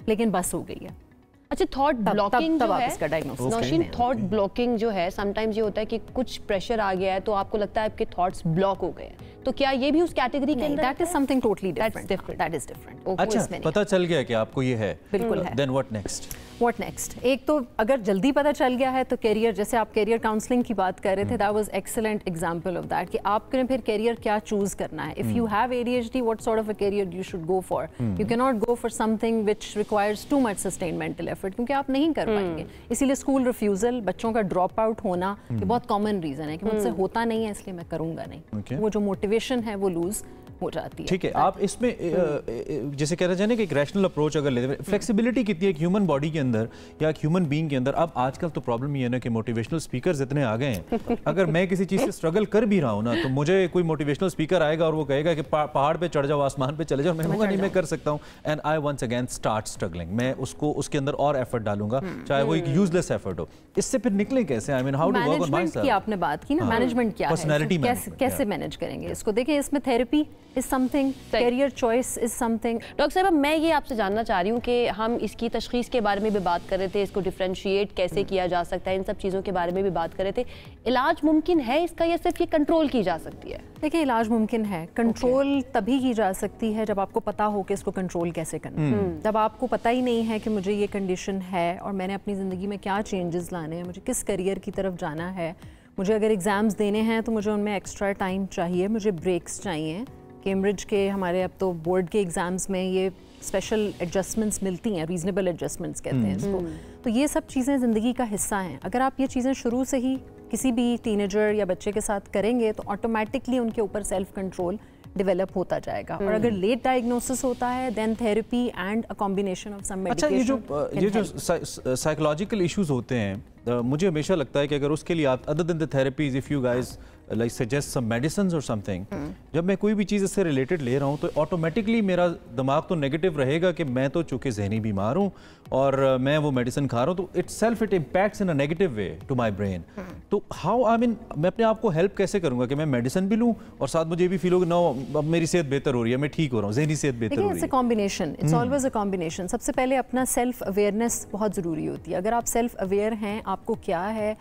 लेकिन बस हो गई है।
अच्छा, थॉट ब्लॉकिंग जो है,
नौशीन,
थॉट ब्लॉकिंग जो है, समटाइम्स ये होता है कि कुछ प्रेशर आ गया है तो आपको लगता है आपके थॉट्स ब्लॉक हो गए हैं, तो क्या ये भी उस कैटेगरी के अंदर?
That is something totally different, that is different.
अच्छा, पता चल गया कि आपको ये है,
बिल्कुल है।
Then what next?
What next? एक तो अगर जल्दी पता चल गया है तो कैरियर, जैसे आप कैरियर काउंसलिंग की बात कर रहे थे, that was excellent example of that कि आपने फिर कैरियर क्या चूज करना है। If you have ADHD, what sort of a career you should go for? You can not go for something which requires too much sustained mental effort, क्योंकि आप नहीं कर पाएंगे। इसीलिए स्कूल रिफ्यूजल, बच्चों का ड्रॉप आउट होना, ये बहुत कॉमन रीजन है कि मुझसे होता नहीं है इसलिए मैं करूंगा नहीं। वो जो मोटिवेशन है वो लूज हो जाती है।
ठीक है, आप इसमें जैसे कह रहे हैं ना कि एक रैशनल अप्रोच अगर लेते हैं, फ्लेक्सिबिलिटी कितनी है एक ह्यूमन बॉडी के अंदर या एक ह्यूमन बीइंग के अंदर? अब आजकल तो प्रॉब्लम ये है ना कि मोटिवेशनल स्पीकर्स इतने आ गए हैं, अगर मैं किसी चीज से स्ट्रगल कर भी रहा हूं ना, तो मुझे कोई मोटिवेशनल स्पीकर आएगा और वो कहेगा कि पहाड़ पे चढ़ जाओ, आसमान पे चले जाओ, मैं कहूंगा नहीं, मैं कर सकता हूं, and I once again start struggling. मैं उसको उसके अंदर और एफर्ट डालूंगा, चाहे वो एक यूजलेस एफर्ट हो। इससे फिर निकले कैसे? I mean how to work on myself?
की आपने बात की ना, मैनेजमेंट क्या है,
पर्सनालिटी
कैसे मैनेज करेंगे इसको? देखिए, इसमें therapy is something, career choice is something.
Doctor साहब, मैं ये आपसे जानना चाह रही हूँ कि हम इसकी तशखीस के बारे में भी बात कर रहे थे, इसको डिफरेंशिएट कैसे किया जा सकता है, इन सब चीज़ों के बारे में भी बात कर रहे थे। इलाज मुमकिन है इसका या सिर्फ ये कंट्रोल की जा सकती है?
देखिए, इलाज मुमकिन है। कंट्रोल तभी की जा सकती है जब आपको पता हो कि इसको कंट्रोल कैसे करना है। जब आपको पता ही नहीं है कि मुझे ये कंडीशन है और मैंने अपनी ज़िंदगी में क्या चेंजेस लाने हैं, मुझे किस करियर की तरफ जाना है, मुझे अगर एग्ज़ाम्स देने हैं तो मुझे उनमें एक्स्ट्रा टाइम चाहिए, मुझे ब्रेक्स चाहिए। कैम्ब्रिज के हमारे अब तो बोर्ड के एग्ज़ाम्स में ये स्पेशल एडजस्टमेंट्स मिलती हैं, रीजनेबल एडजस्टमेंट्स कहते हैं इसको। तो ये सब चीज़ें ज़िंदगी का हिस्सा हैं। अगर आप ये चीज़ें शुरू से ही किसी भी टीनेजर या बच्चे के साथ करेंगे तो ऑटोमेटिकली उनके ऊपर सेल्फ कंट्रोल डेवलप होता जाएगा। और अगर लेट डायग्नोसिस होता है, then therapy and a combination of some medication.
अच्छा, ये जो साइकोलॉजिकल इश्यूज होते हैं, मुझे हमेशा लगता है कि अगर उसके लिए आप other than the therapies, if you guys like suggest some medicines और समथिंग, जब मैं कोई भी चीज़ इससे रिलेटेड ले रहा हूँ तो ऑटोमेटिकली मेरा दिमाग तो नेगेटिव रहेगा कि मैं तो चूँकि जहनी बीमार हूँ और मैं वो मेडिसिन खा रहा हूँ, तो it impacts in a negative way to my brain. तो हाउ, आई मीन, मैं अपने आप को हेल्प कैसे करूँगा कि मैं मेडिसिन भी लूँ और साथ मुझे भी फील हो कि नो, अब मेरी सेहत बेहतर हो रही है, मैं ठीक हो रहा हूँ, जहनी सेहत बेहतर हो रही है?
Combination, it's always a combination. सबसे पहले अपना सेल्फ अवेयरनेस बहुत ज़रूरी होती है। अगर आप सेल्फ अवेयर हैं, आपको क्या है,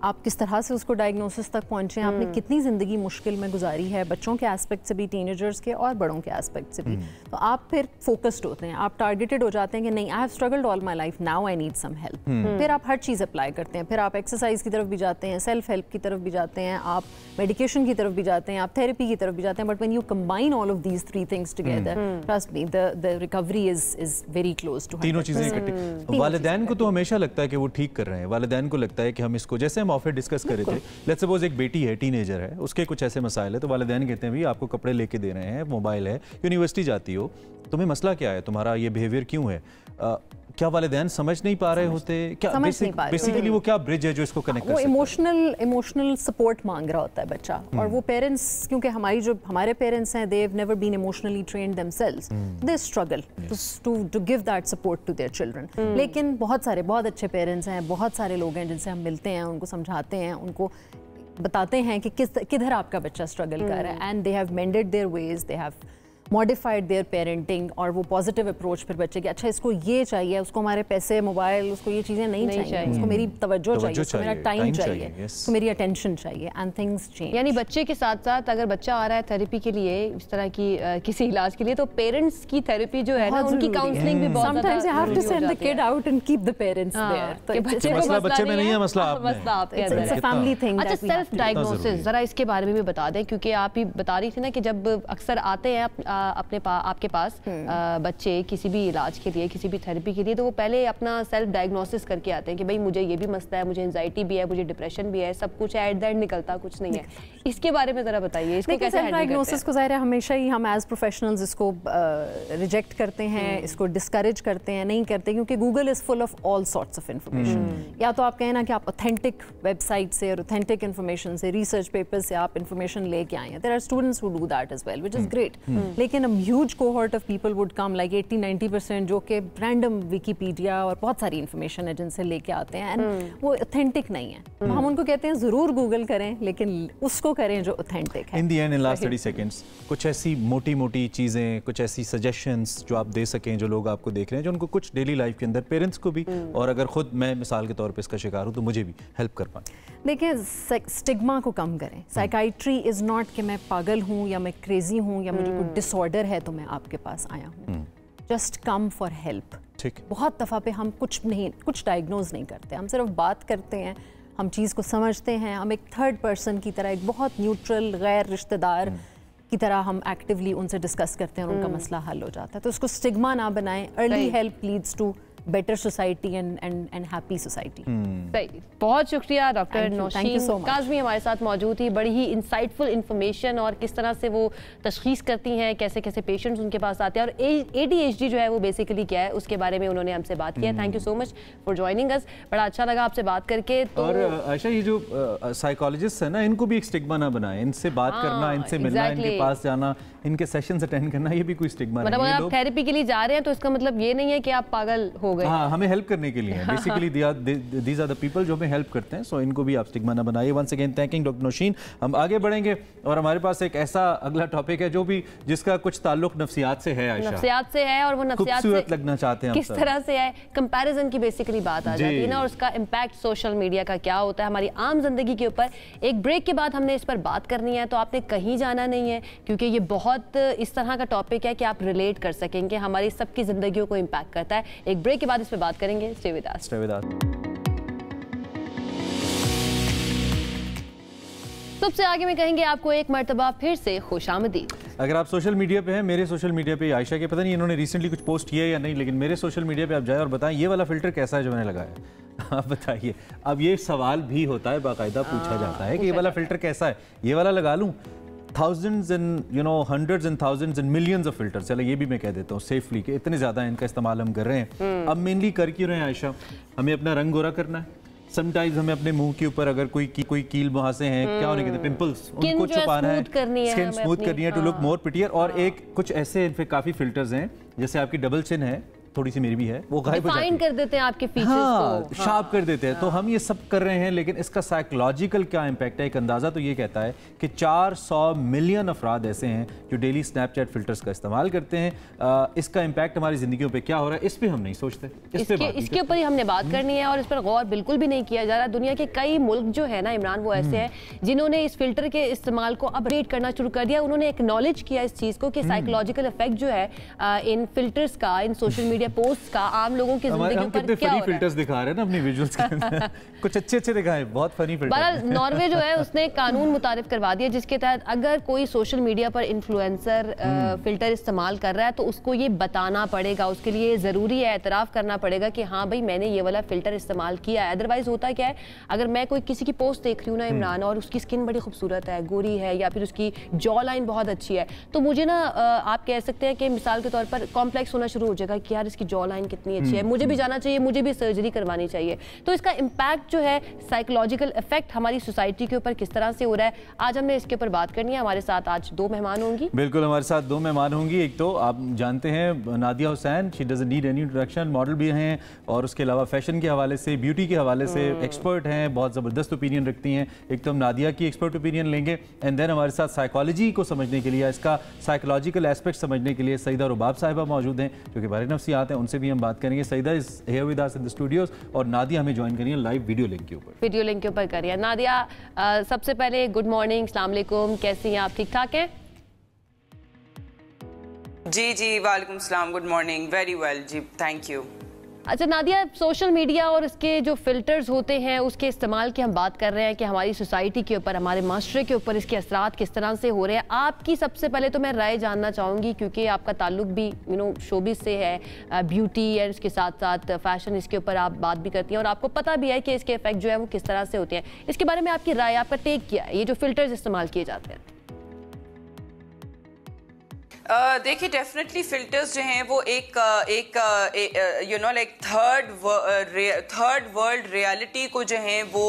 आप किस तरह से उसको डायग्नोसिस तक पहुँचे, आपने कितनी ज़िंदगी मुश्किल में गुजारी है, बच्चों के एस्पेक्ट से भी, टीनेजर्स के और बड़ों के एस्पेक्ट से भी, तो आप फिर फोकस्ड होते हैं, आप टारगेटेड हो जाते हैं कि नहीं, I have struggled all my life, now I need some help. फिर आप हर चीज़ अप्लाई करते हैं, फिर आप एक्सरसाइज की तरफ भी जाते हैं, सेल्फ हेल्प की तरफ भी जाते हैं, आप मेडिकेशन की तरफ भी जाते हैं, आप थेरेपी की तरफ भी जाते हैं। But when you combine all of these three things together, trust me, the recovery is very close to 100%।
तीनों चीज़ें इकट्ठी। वालिदैन को तो हमेशा लगता है कि वो ठीक कर रहे हैं, वालिदैन को लगता है कि हम इसको, जैसे हम ऑफिस डिस्कस कर रहे थे, लेट्स सपोज एक बेटी है, टीनेजर है, उसके कुछ ऐसे मसाइल है, तो वालिदैन कहते हैं भाई आपको कपड़े लेके दे रहे हैं, मोबाइल है, यूनिवर्सिटी जाती हो, तुम्हें मसला क्या है, तुम्हारा ये बिहेवियर क्यों है? क्या वालिदैन समझ नहीं पा रहे होते? क्या बेसिकली वो क्या ब्रिज है जो इसको कनेक्ट कर सकता है?
इमोशनल सपोर्ट मांग रहा होता है बच्चा, और वो पेरेंट्स, क्योंकि हमारे पेरेंट्स हैं, they have never been emotionally trained themselves, they struggle to give that support to their children. लेकिन बहुत अच्छे पेरेंट्स हैं, बहुत सारे लोग हैं जिनसे हम मिलते हैं, उनको समझाते हैं, उनको बताते हैं कि किधर आपका बच्चा स्ट्रगल कर रहा है, and they have mended their ways, they have modified their parenting, और वो पॉजिटिव अप्रोच फिर बच्चे की, अच्छा इसको ये चाहिए, उसको हमारे पैसे, मोबाइल, उसको ये चीज़ें नहीं चाहिए, उसको मेरी तवज्जो चाहिए, उसको मेरा टाइम चाहिए, उसको मेरी अटेंशन चाहिए, एंड थिंग्स चेंज।
यानी बच्चे के साथ साथ अगर बच्चा आ रहा है थेरेपी के लिए, इस तरह की किसी इलाज के लिए, तो पेरेंट्स की थेरेपी जो है ना, उनकी काउंसलिंग भी बहुत
sometimes you have to send the kid out and keep the parents there. तो
बच्चे में नहीं है, मसला आपके अंदर है,
इट्स अ फैमिली थिंग।
अच्छा, सेल्फ डायग्नोसिस जरा इसके बारे में भी बता दें, क्योंकि आप ही बता रही थी ना कि जब अक्सर आते हैं आपके पास बच्चे किसी भी इलाज के लिए, किसी भी थेरेपी के लिए, तो वो पहले अपना सेल्फ डायग्नोसिस करके आते हैं कि भाई मुझे ये भी मसला है, मुझे एंजाइटी भी है, मुझे डिप्रेशन भी है, सब कुछ है, एट द एंड निकलता कुछ नहीं है। इसके बारे में जरा बताइए, इसको कैसे हैंडल करते हैं?
डायग्नोसिस को ज़ाहिर है हमेशा ही हम एज प्रोफेशनल्स इसको रिजेक्ट करते हैं, इसको डिस्करेज करते हैं, नहीं करते, क्योंकि Google is full of all sorts of information. या तो आप कहना कि आप ऑथेंटिक वेबसाइट से और ऑथेंटिक इन्फॉर्मेशन से, रिसर्च पेपर से आप इन्फॉर्मेशन लेके आए हैं, there are students who do that as well, which is great. लेकिन huge cohort of people would come like 80-90% जो कि रैंडम विकीपीडिया और बहुत सारी इन्फॉर्मेशन है जिनसे लेके आते हैं एंड वो ऑथेंटिक नहीं है। हम उनको कहते हैं ज़रूर गूगल करें लेकिन उसको करें जो ऑथेंटिक है।
इन दी एंड इन लास्ट 30 सेकंड्स कुछ ऐसी मोटी मोटी चीज़ें, कुछ ऐसी सजेशंस जो आप दे सकें जो लोग आपको देख रहे हैं, जो उनको कुछ डेली लाइफ के अंदर पेरेंट्स को भी और अगर खुद मैं मिसाल के तौर पे इसका शिकार हूँ तो मुझे भी हेल्प कर पाएँ।
देखिए, स्टिग्मा को कम करें। साइकाइट्री इज़ नॉट कि मैं पागल हूँ या मैं क्रेजी हूँ या मुझे कोई डिसऑर्डर है तो मैं आपके पास आया हूँ। Just come for help.
ठीक। बहुत
दफ़ा पे हम कुछ डायग्नोज नहीं करते, हम सिर्फ बात करते हैं, हम चीज़ को समझते हैं, हम एक थर्ड पर्सन की तरह, एक बहुत न्यूट्रल गैर रिश्तेदार की तरह हम एक्टिवली उनसे डिस्कस करते हैं और उनका मसला हल हो जाता है। तो उसको स्टिग्मा ना बनाएं। Early help leads to better society and happy society.
सही, बहुत शुक्रिया डॉक्टर नौशीन काज़मी हमारे साथ मौजूद थी। बड़ी ही इंसाइटफुल इंफॉर्मेशन और किस तरह से वो तशखीस करती हैं, कैसे कैसे पेशेंट्स उनके पास आते हैं और ADHD जो है वो बेसिकली क्या है उसके बारे में उन्होंने हमसे बात किया। Thank you so much for joining us, बड़ा अच्छा लगा आपसे बात करके। तो
और आयशा, ये जो साइकोलॉजिस्ट है ना, इनको भी एक स्टिग्मा ना बनाए। इनसे बात करना, इनसे मिलना, इनके पास जाना, इनके सेशंस अटेंड करना, ये भी कोई स्टिग्मा नहीं है।
मतलब अगर आप थेरेपी के लिए जा रहे हैं तो इसका मतलब ये नहीं है कि आप पागल हो गए।
हाँ, हमें हेल्प करने के लिए basically these are the people जो हमें हेल्प करते हैं। सो इनको भी आप स्टिग्मा ना बनाइए। Once again thanking doctor Nausheen. हम आगे बढ़ेंगे और हमारे पास एक ऐसा अगला टॉपिक है जो भी जिसका कुछ ताल्लुक नफ्सियात से है। आयशा,
नफ्सियात से है और वो नफ्सियात से
लगना चाहते हैं
किस तरह से है, कंपैरिजन की बेसिकली बात आ जाती है ना, और उसका इम्पैक्ट सोशल मीडिया का क्या होता है हमारी आम जिंदगी के ऊपर। एक ब्रेक के बाद हमने इस पर बात करनी है, तो आपने कहीं जाना नहीं है क्योंकि ये बहुत इस तरह का टॉपिक है कि आप रिलेट कर सकेंगे, हमारी सबकी जिंदगियों को इम्पैक्ट करता है। एक ब्रेक के बाद इस पर बात करेंगे। स्टे विद अस। सबसे आगे में कहेंगे आपको एक मर्तबा फिर से खुशामदीद।
अगर आप सोशल मीडिया पे हैं, मेरे सोशल मीडिया पे आयशा के पता नहीं इन्होंने रिसेंटली कुछ पोस्ट किया है या नहीं, लेकिन मेरे सोशल मीडिया पे आप जाए और बताएं ये वाला फिल्टर कैसा है जो मैंने लगाया। आप बताइए। अब ये सवाल भी होता है, बाकायदा पूछा जाता है कि ये वाला फिल्टर कैसा है, ये वाला लगा लूं। thousands and hundreds and thousands and millions of filters, चलो ये भी मैं कह देता हूँ सेफली कि इतने ज़्यादा इनका इस्तेमाल हम कर रहे हैं। अब मेनली कर क्यों रहे हैं आयशा? हमें अपना रंग गोरा करना है। समटाइम्स हमें अपने मुंह के ऊपर अगर कोई कील मुहासे हैं, क्या होने कहते हैं, पिंपल्स, उनको छुपाना है, स्किन स्मूथ करनी है टू लुक मोर प्रिटियर। और एक कुछ ऐसे काफ़ी फिल्टर्स हैं, जैसे आपकी डबल चिन है, थोड़ी सी मेरी भी है, वो गायब हो जाती है,
कर देते हैं आपके फीचर्स को,
शार्प कर देते हैं। तो हम ये सब कर रहे हैं, लेकिन इसका साइकोलॉजिकल क्या इम्पैक्ट है? एक अंदाजा तो ये कहता है कि 400 मिलियन अफराद ऐसे हैं जो डेली स्नैपचैट फिल्टर्स का इस्तेमाल करते हैं। इसका इम्पैक्ट हमारी जिंदगियों पे क्या हो रहा है, इस पे हम नहीं सोचते।
इसके ऊपर ही हमने बात करनी है और इस पर गौर बिल्कुल भी नहीं किया जा रहा। दुनिया के कई मुल्क जो है ना इमरान, वो ऐसे हैं जिन्होंने इस फिल्टर के इस्तेमाल को अपडेट करना शुरू कर दिया। उन्होंने एक्नॉलेज किया इस चीज को कि साइकोलॉजिकल इफेक्ट जो है इन फिल्टर्स का, इन सोशल मीडिया पोस्ट का आम लोगों की जिंदगी पर क्या हो रहा है।
फिल्टर्स दिखा रहे हैं ना अपनी विजुअल्स के अंदर, कुछ अच्छे दिखाए, बहुत फनी फिल्टर।
बहरहाल नॉर्वे जो है उसने कानून मुतारिफ करवा दिया जिसके तहत अगर कोई सोशल मीडिया पर इन्फ्लुएंसर फिल्टर इस्तेमाल कर रहा है तो उसको ये बताना पड़ेगा, उसके लिए जरूरी है एतराफ़ करना पड़ेगा कि हाँ भाई मैंने ये वाला फिल्टर इस्तेमाल किया है। अदरवाइज होता क्या है, अगर मैं कोई किसी की पोस्ट देख रही हूँ ना इमरान, और उसकी स्किन बड़ी खूबसूरत है, गोरी है, या फिर उसकी जॉ लाइन बहुत अच्छी है, तो मुझे ना आप कह सकते हैं कि मिसाल के तौर पर कॉम्प्लेक्स होना शुरू हो जाएगा कि यार इसकी जॉ लाइन कितनी अच्छी है, मुझे भी जाना चाहिए, मुझे भी सर्जरी करवानी चाहिए। तो इसका इम्पैक्ट जो है, साइकोलॉजिकल इफेक्ट हमारी सोसाइटी के ऊपर किस तरह से हो रहा है, आज हमने इसके ऊपर बात करनी है। हमारे साथ आज दो मेहमान होंगी।
बिल्कुल, हमारे साथ दो मेहमान होंगी। एक तो आप जानते हैं Nadia Hussain, she doesn't need any introduction, model भी हैं और उसके अलावा फैशन के हवाले से, ब्यूटी के हवाले से एक्सपर्ट हैं, बहुत ज़बरदस्त ओपिनियन रखती हैं। एक तो हम नादिया की एक्सपर्ट ओपिनियन लेंगे, एंड देन हमारे साथ साइकोलॉजी को समझने के लिए, इसका साइकोलॉजिकल एस्पेक्ट समझने के लिए सईदा रुबाब साहिबा मौजूद हैं जो कि बारे नफ्सियात हैं, उनसे भी हम बात करेंगे। Saeeda is here with us in the studios और नादिया हमें ज्वाइन करिए लाइव वीडियो लिंक के ऊपर।
वीडियो लिंक के ऊपर करिए। नादिया, सबसे पहले गुड मॉर्निंग, अस्सलाम वालेकुम, कैसी हैं आप? ठीक ठाक हैं?
जी वालेकुम सलाम, गुड मॉर्निंग, वेरी वेल जी, थैंक यू।
अच्छा नादिया, सोशल मीडिया और इसके जो फिल्टर्स होते हैं उसके इस्तेमाल की हम बात कर रहे हैं कि हमारी सोसाइटी के ऊपर, हमारे माशरे के ऊपर इसके असरात किस तरह से हो रहे हैं। आपकी सबसे पहले तो मैं राय जानना चाहूँगी, क्योंकि आपका ताल्लुक भी शोबिस से है, ब्यूटी और इसके साथ साथ फैशन, इसके ऊपर आप बात भी करती हैं और आपको पता भी है कि इसके इफेक्ट जो है वो किस तरह से होते हैं। इसके बारे में आपकी राय, आपका टेक क्या है, ये जो फिल्टर्स इस्तेमाल किए जाते हैं?
देखिए, डेफिनेटली फिल्टर्स जो हैं वो एक लाइक थर्ड वर्ल्ड रियलिटी को जो हैं वो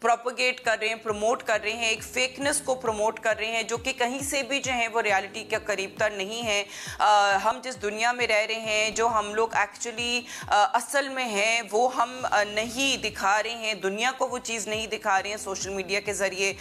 प्रोपोगेट कर रहे हैं, प्रमोट कर रहे हैं, एक फेकनेस को प्रमोट कर रहे हैं जो कि कहीं से भी जो है वो रियलिटी के करीब तर नहीं है। हम जिस दुनिया में रह रहे हैं, जो हम लोग एक्चुअली असल में हैं, वो हम नहीं दिखा रहे हैं, दुनिया को वो चीज़ नहीं दिखा रहे हैं सोशल मीडिया के ज़रिए।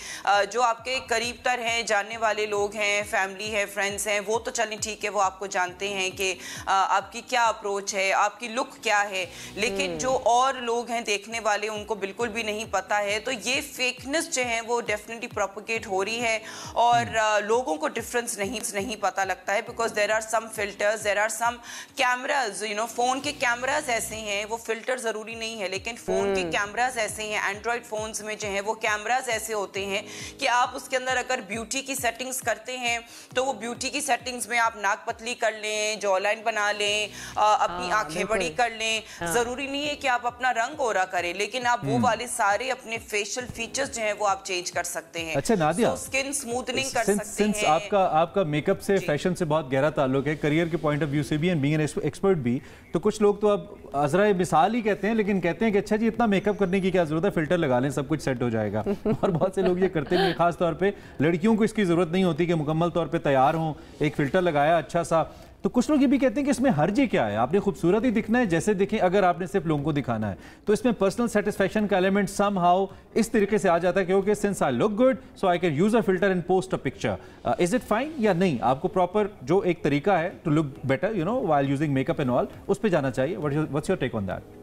जो आपके करीब तर हैं, जानने वाले लोग हैं, फैमिली है, फ्रेंड्स हैं, वो तो चलें ठीक है, वो आपको जानते हैं कि आपकी क्या अप्रोच है, आपकी लुक क्या है, लेकिन जो और लोग हैं देखने वाले, उनको बिल्कुल भी नहीं पता है। तो ये फेकनेस जो है वो डेफिनेटली प्रोपोगेट हो रही है और लोगों को डिफरेंस नहीं पता लगता है, because there are some filters, there are some cameras, you know, phone के कैमराज ऐसे हैं, वो फिल्टर जरूरी नहीं है, लेकिन फोन के कैमराज ऐसे हैं, एंड्रॉइड फोन्स में जो है वो कैमराज ऐसे होते हैं कि आप उसके अंदर अगर ब्यूटी की सेटिंग्स करते हैं तो वो ब्यूटी की सेटिंग्स में आप नाक पतली कर लें, जॉ लाइन बना लें, अपनी आंखें बड़ी कर लें, जरूरी नहीं है कि आप अपना रंग गोरा करें, लेकिन आप वो वाले सारे अपने फेशियल फीचर्स जो है वो आप चेंज कर सकते हैं।
अच्छा नादिया,
स्किन स्मूथनिंग कर सकते हैं।
आपका मेकअप से, फैशन से बहुत गहरा ताल्लुक है, करियर के पॉइंट ऑफ व्यू से भी एंड बीइंग एन एक्सपर्ट भी, तो कुछ लोग तो अब अजरा मिसाल ही कहते हैं, लेकिन कहते हैं कि अच्छा जी इतना मेकअप करने की क्या जरूरत है, फिल्टर लगा लें सब कुछ सेट हो जाएगा। और बहुत से लोग ये करते हैं, खास तौर पे लड़कियों को इसकी जरूरत नहीं होती कि मुकम्मल तौर पे तैयार हों, एक फिल्टर लगाया अच्छा सा। तो कुछ लोग ये भी कहते हैं कि इसमें हर्ज क्या है, आपने खूबसूरत ही दिखना है जैसे दिखें, अगर आपने सिर्फ लोगों को दिखाना है तो इसमें पर्सनल सेटिस्फेक्शन का एलिमेंट समहाउ इस तरीके से आ जाता है क्योंकि since I look good so I can use a filter and post a picture. Is it fine या नहीं? आपको प्रॉपर जो एक तरीका है to look better, you know, while using makeup and all, उस पर जाना चाहिए। What's your take on that?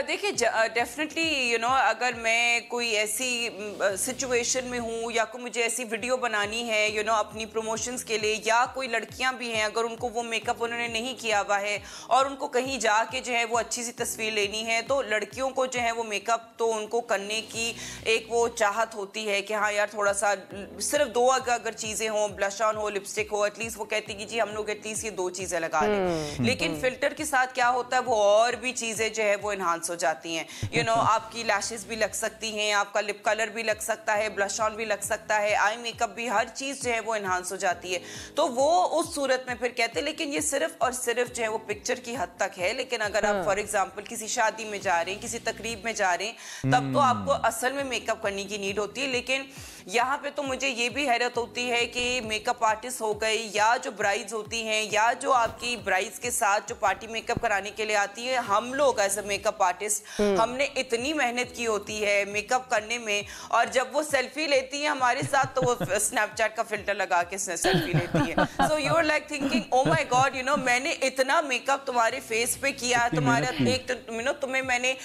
देखिए डेफिनेटली यू नो, अगर मैं कोई ऐसी सिचुएशन में हूँ या कोई मुझे ऐसी वीडियो बनानी है यू नो अपनी प्रमोशंस के लिए, या कोई लड़कियाँ भी हैं अगर उनको वो मेकअप उन्होंने नहीं किया हुआ है और उनको कहीं जाके जो है वो अच्छी सी तस्वीर लेनी है, तो लड़कियों को जो है वो मेकअप तो उनको करने की एक वो चाहत होती है कि हाँ यार थोड़ा सा सिर्फ दो अगर चीज़ें हों, ब्लश ऑन हो, लिपस्टिक हो, एटलीस्ट वो कहती कि जी हम लोग एटलीस्ट ये दो चीज़ें लगा लें। लेकिन फिल्टर के साथ क्या होता है, वो और भी चीज़ें जो है वो हो जाती हैं, यू नो, आपकी लैशेस भी लग सकती हैं, आपका लिप कलर भी लग सकता है, ब्लश ऑन भी लग सकता है, आई मेकअप भी, हर चीज जो है वो एनहांस हो जाती है। तो वो उस सूरत में फिर कहते हैं लेकिन ये सिर्फ और सिर्फ जो है वो पिक्चर की हद तक है, लेकिन अगर आप फॉर एग्जांपल किसी शादी में जा रहे हैं, किसी तकरीब में जा रहे हैं, तब तो आपको असल में मेकअप करने की नीड होती है। लेकिन यहाँ पे तो मुझे ये भी हैरत होती है कि मेकअप आर्टिस्ट हो गए या जो ब्राइड्स होती हैं या जो आपकी ब्राइड्स के साथ जो पार्टी मेकअप कराने के लिए आती है, हम लोग एज अ मेकअप आर्टिस्ट हमने इतनी मेहनत की होती है मेकअप करने में, और जब वो सेल्फी लेती है हमारे साथ तो वो स्नैपचैट का फिल्टर लगा के सेल्फी लेती है। So you are like thinking oh my god, you know, मैंने इतना मेकअप तुम्हारे फेस पे किया, तुम्हारा एक यू नो तुम्हें मैंने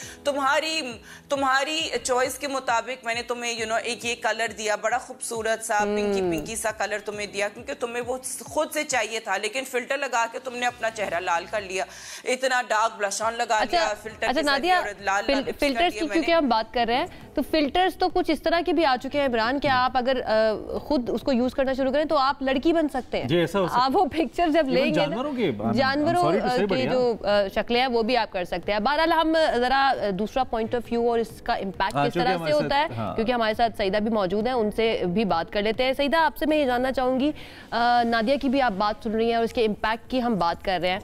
तुम्हारी चॉइस के मुताबिक मैंने तुम्हें यू नो एक ये कलर दिया, बड़ा खूबसूरत सा पिंकी सा कलर तुम्हें दिया क्योंकि तुम्हें वो खुद से चाहिए था, लेकिन फिल्टर लगा के तुमने अपना चेहरा लाल कर लिया, इतना डार्क ब्लश ऑन लगा लिया फिल्टर।
अच्छा नादिया, फिल्टर्स की क्योंकि हम बात कर रहे हैं तो फिल्टर्स तो कुछ इस तरह के भी आ चुके हैं इमरान कि आप अगर खुद उसको यूज करना शुरू करें तो आप लड़की बन सकते हैं। आप वो पिक्चर जब लेंगे जानवरों की जो शक्लें हैं वो भी आप कर सकते हैं। बहरहाल हम जरा दूसरा पॉइंट ऑफ व्यू और इसका इम्पैक्ट किस तरह से होता है, क्योंकि हमारे साथ सईदा भी मौजूद है, उनसे भी बात कर लेते हैं। सईदा, आपसे मैं ये जानना चाहूंगी, नादिया की भी आप बात सुन रही हैं और इसके इम्पैक्ट की हम बात कर रहे हैं,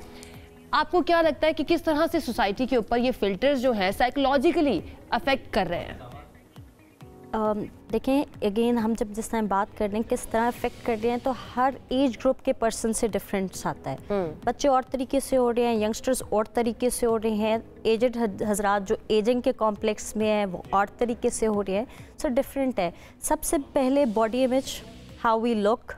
आपको क्या लगता है कि किस तरह से सोसाइटी के ऊपर ये फिल्टर्स जो हैं साइकोलॉजिकली अफेक्ट कर रहे हैं?
देखें अगेन हम जब जिस टाइम बात कर रहे हैं किस तरह अफेक्ट कर रहे हैं, तो हर एज ग्रुप के पर्सन से डिफरेंस आता है। बच्चे और तरीके से हो रहे हैं, यंगस्टर्स और तरीके से हो रहे हैं, एजड हजरात जो एजिंग के कॉम्प्लेक्स में हैं वो और तरीके से हो रहे हैं। सो डिफरेंट है। सबसे पहले body image, how we look,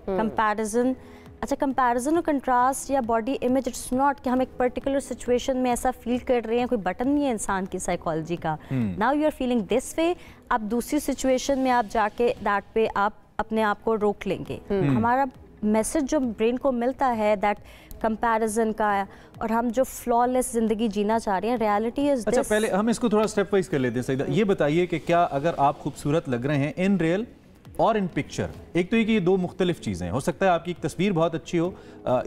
comparison. अच्छा, कंपैरिजन और कंट्रास्ट या बॉडी इमेज, इट्स नॉट कि हम एक पर्टिकुलर सिचुएशन में ऐसा फील कर रहे हैं, कोई बटन नहीं है इंसान की साइकोलॉजी का। Now you are feeling this way, आप दूसरी सिचुएशन में आप जाके दैट पे आप अपने आप को रोक लेंगे। हमारा मैसेज जो ब्रेन को मिलता है दैट कंपैरिजन का, और हम जो फ्लॉलेस जिंदगी जीना चाह रहे हैं, रियलिटी इज दिस।
अच्छा, पहले हम इसको थोड़ा स्टेप वाइज कर लेते हैं। सईदा, ये बताइए कि क्या अगर आप खूबसूरत लग रहे हैं इन रियल और इन पिक्चर, एक तो ये कि ये दो मुख्तलिफ चीज़ें, हो सकता है आपकी एक तस्वीर बहुत अच्छी हो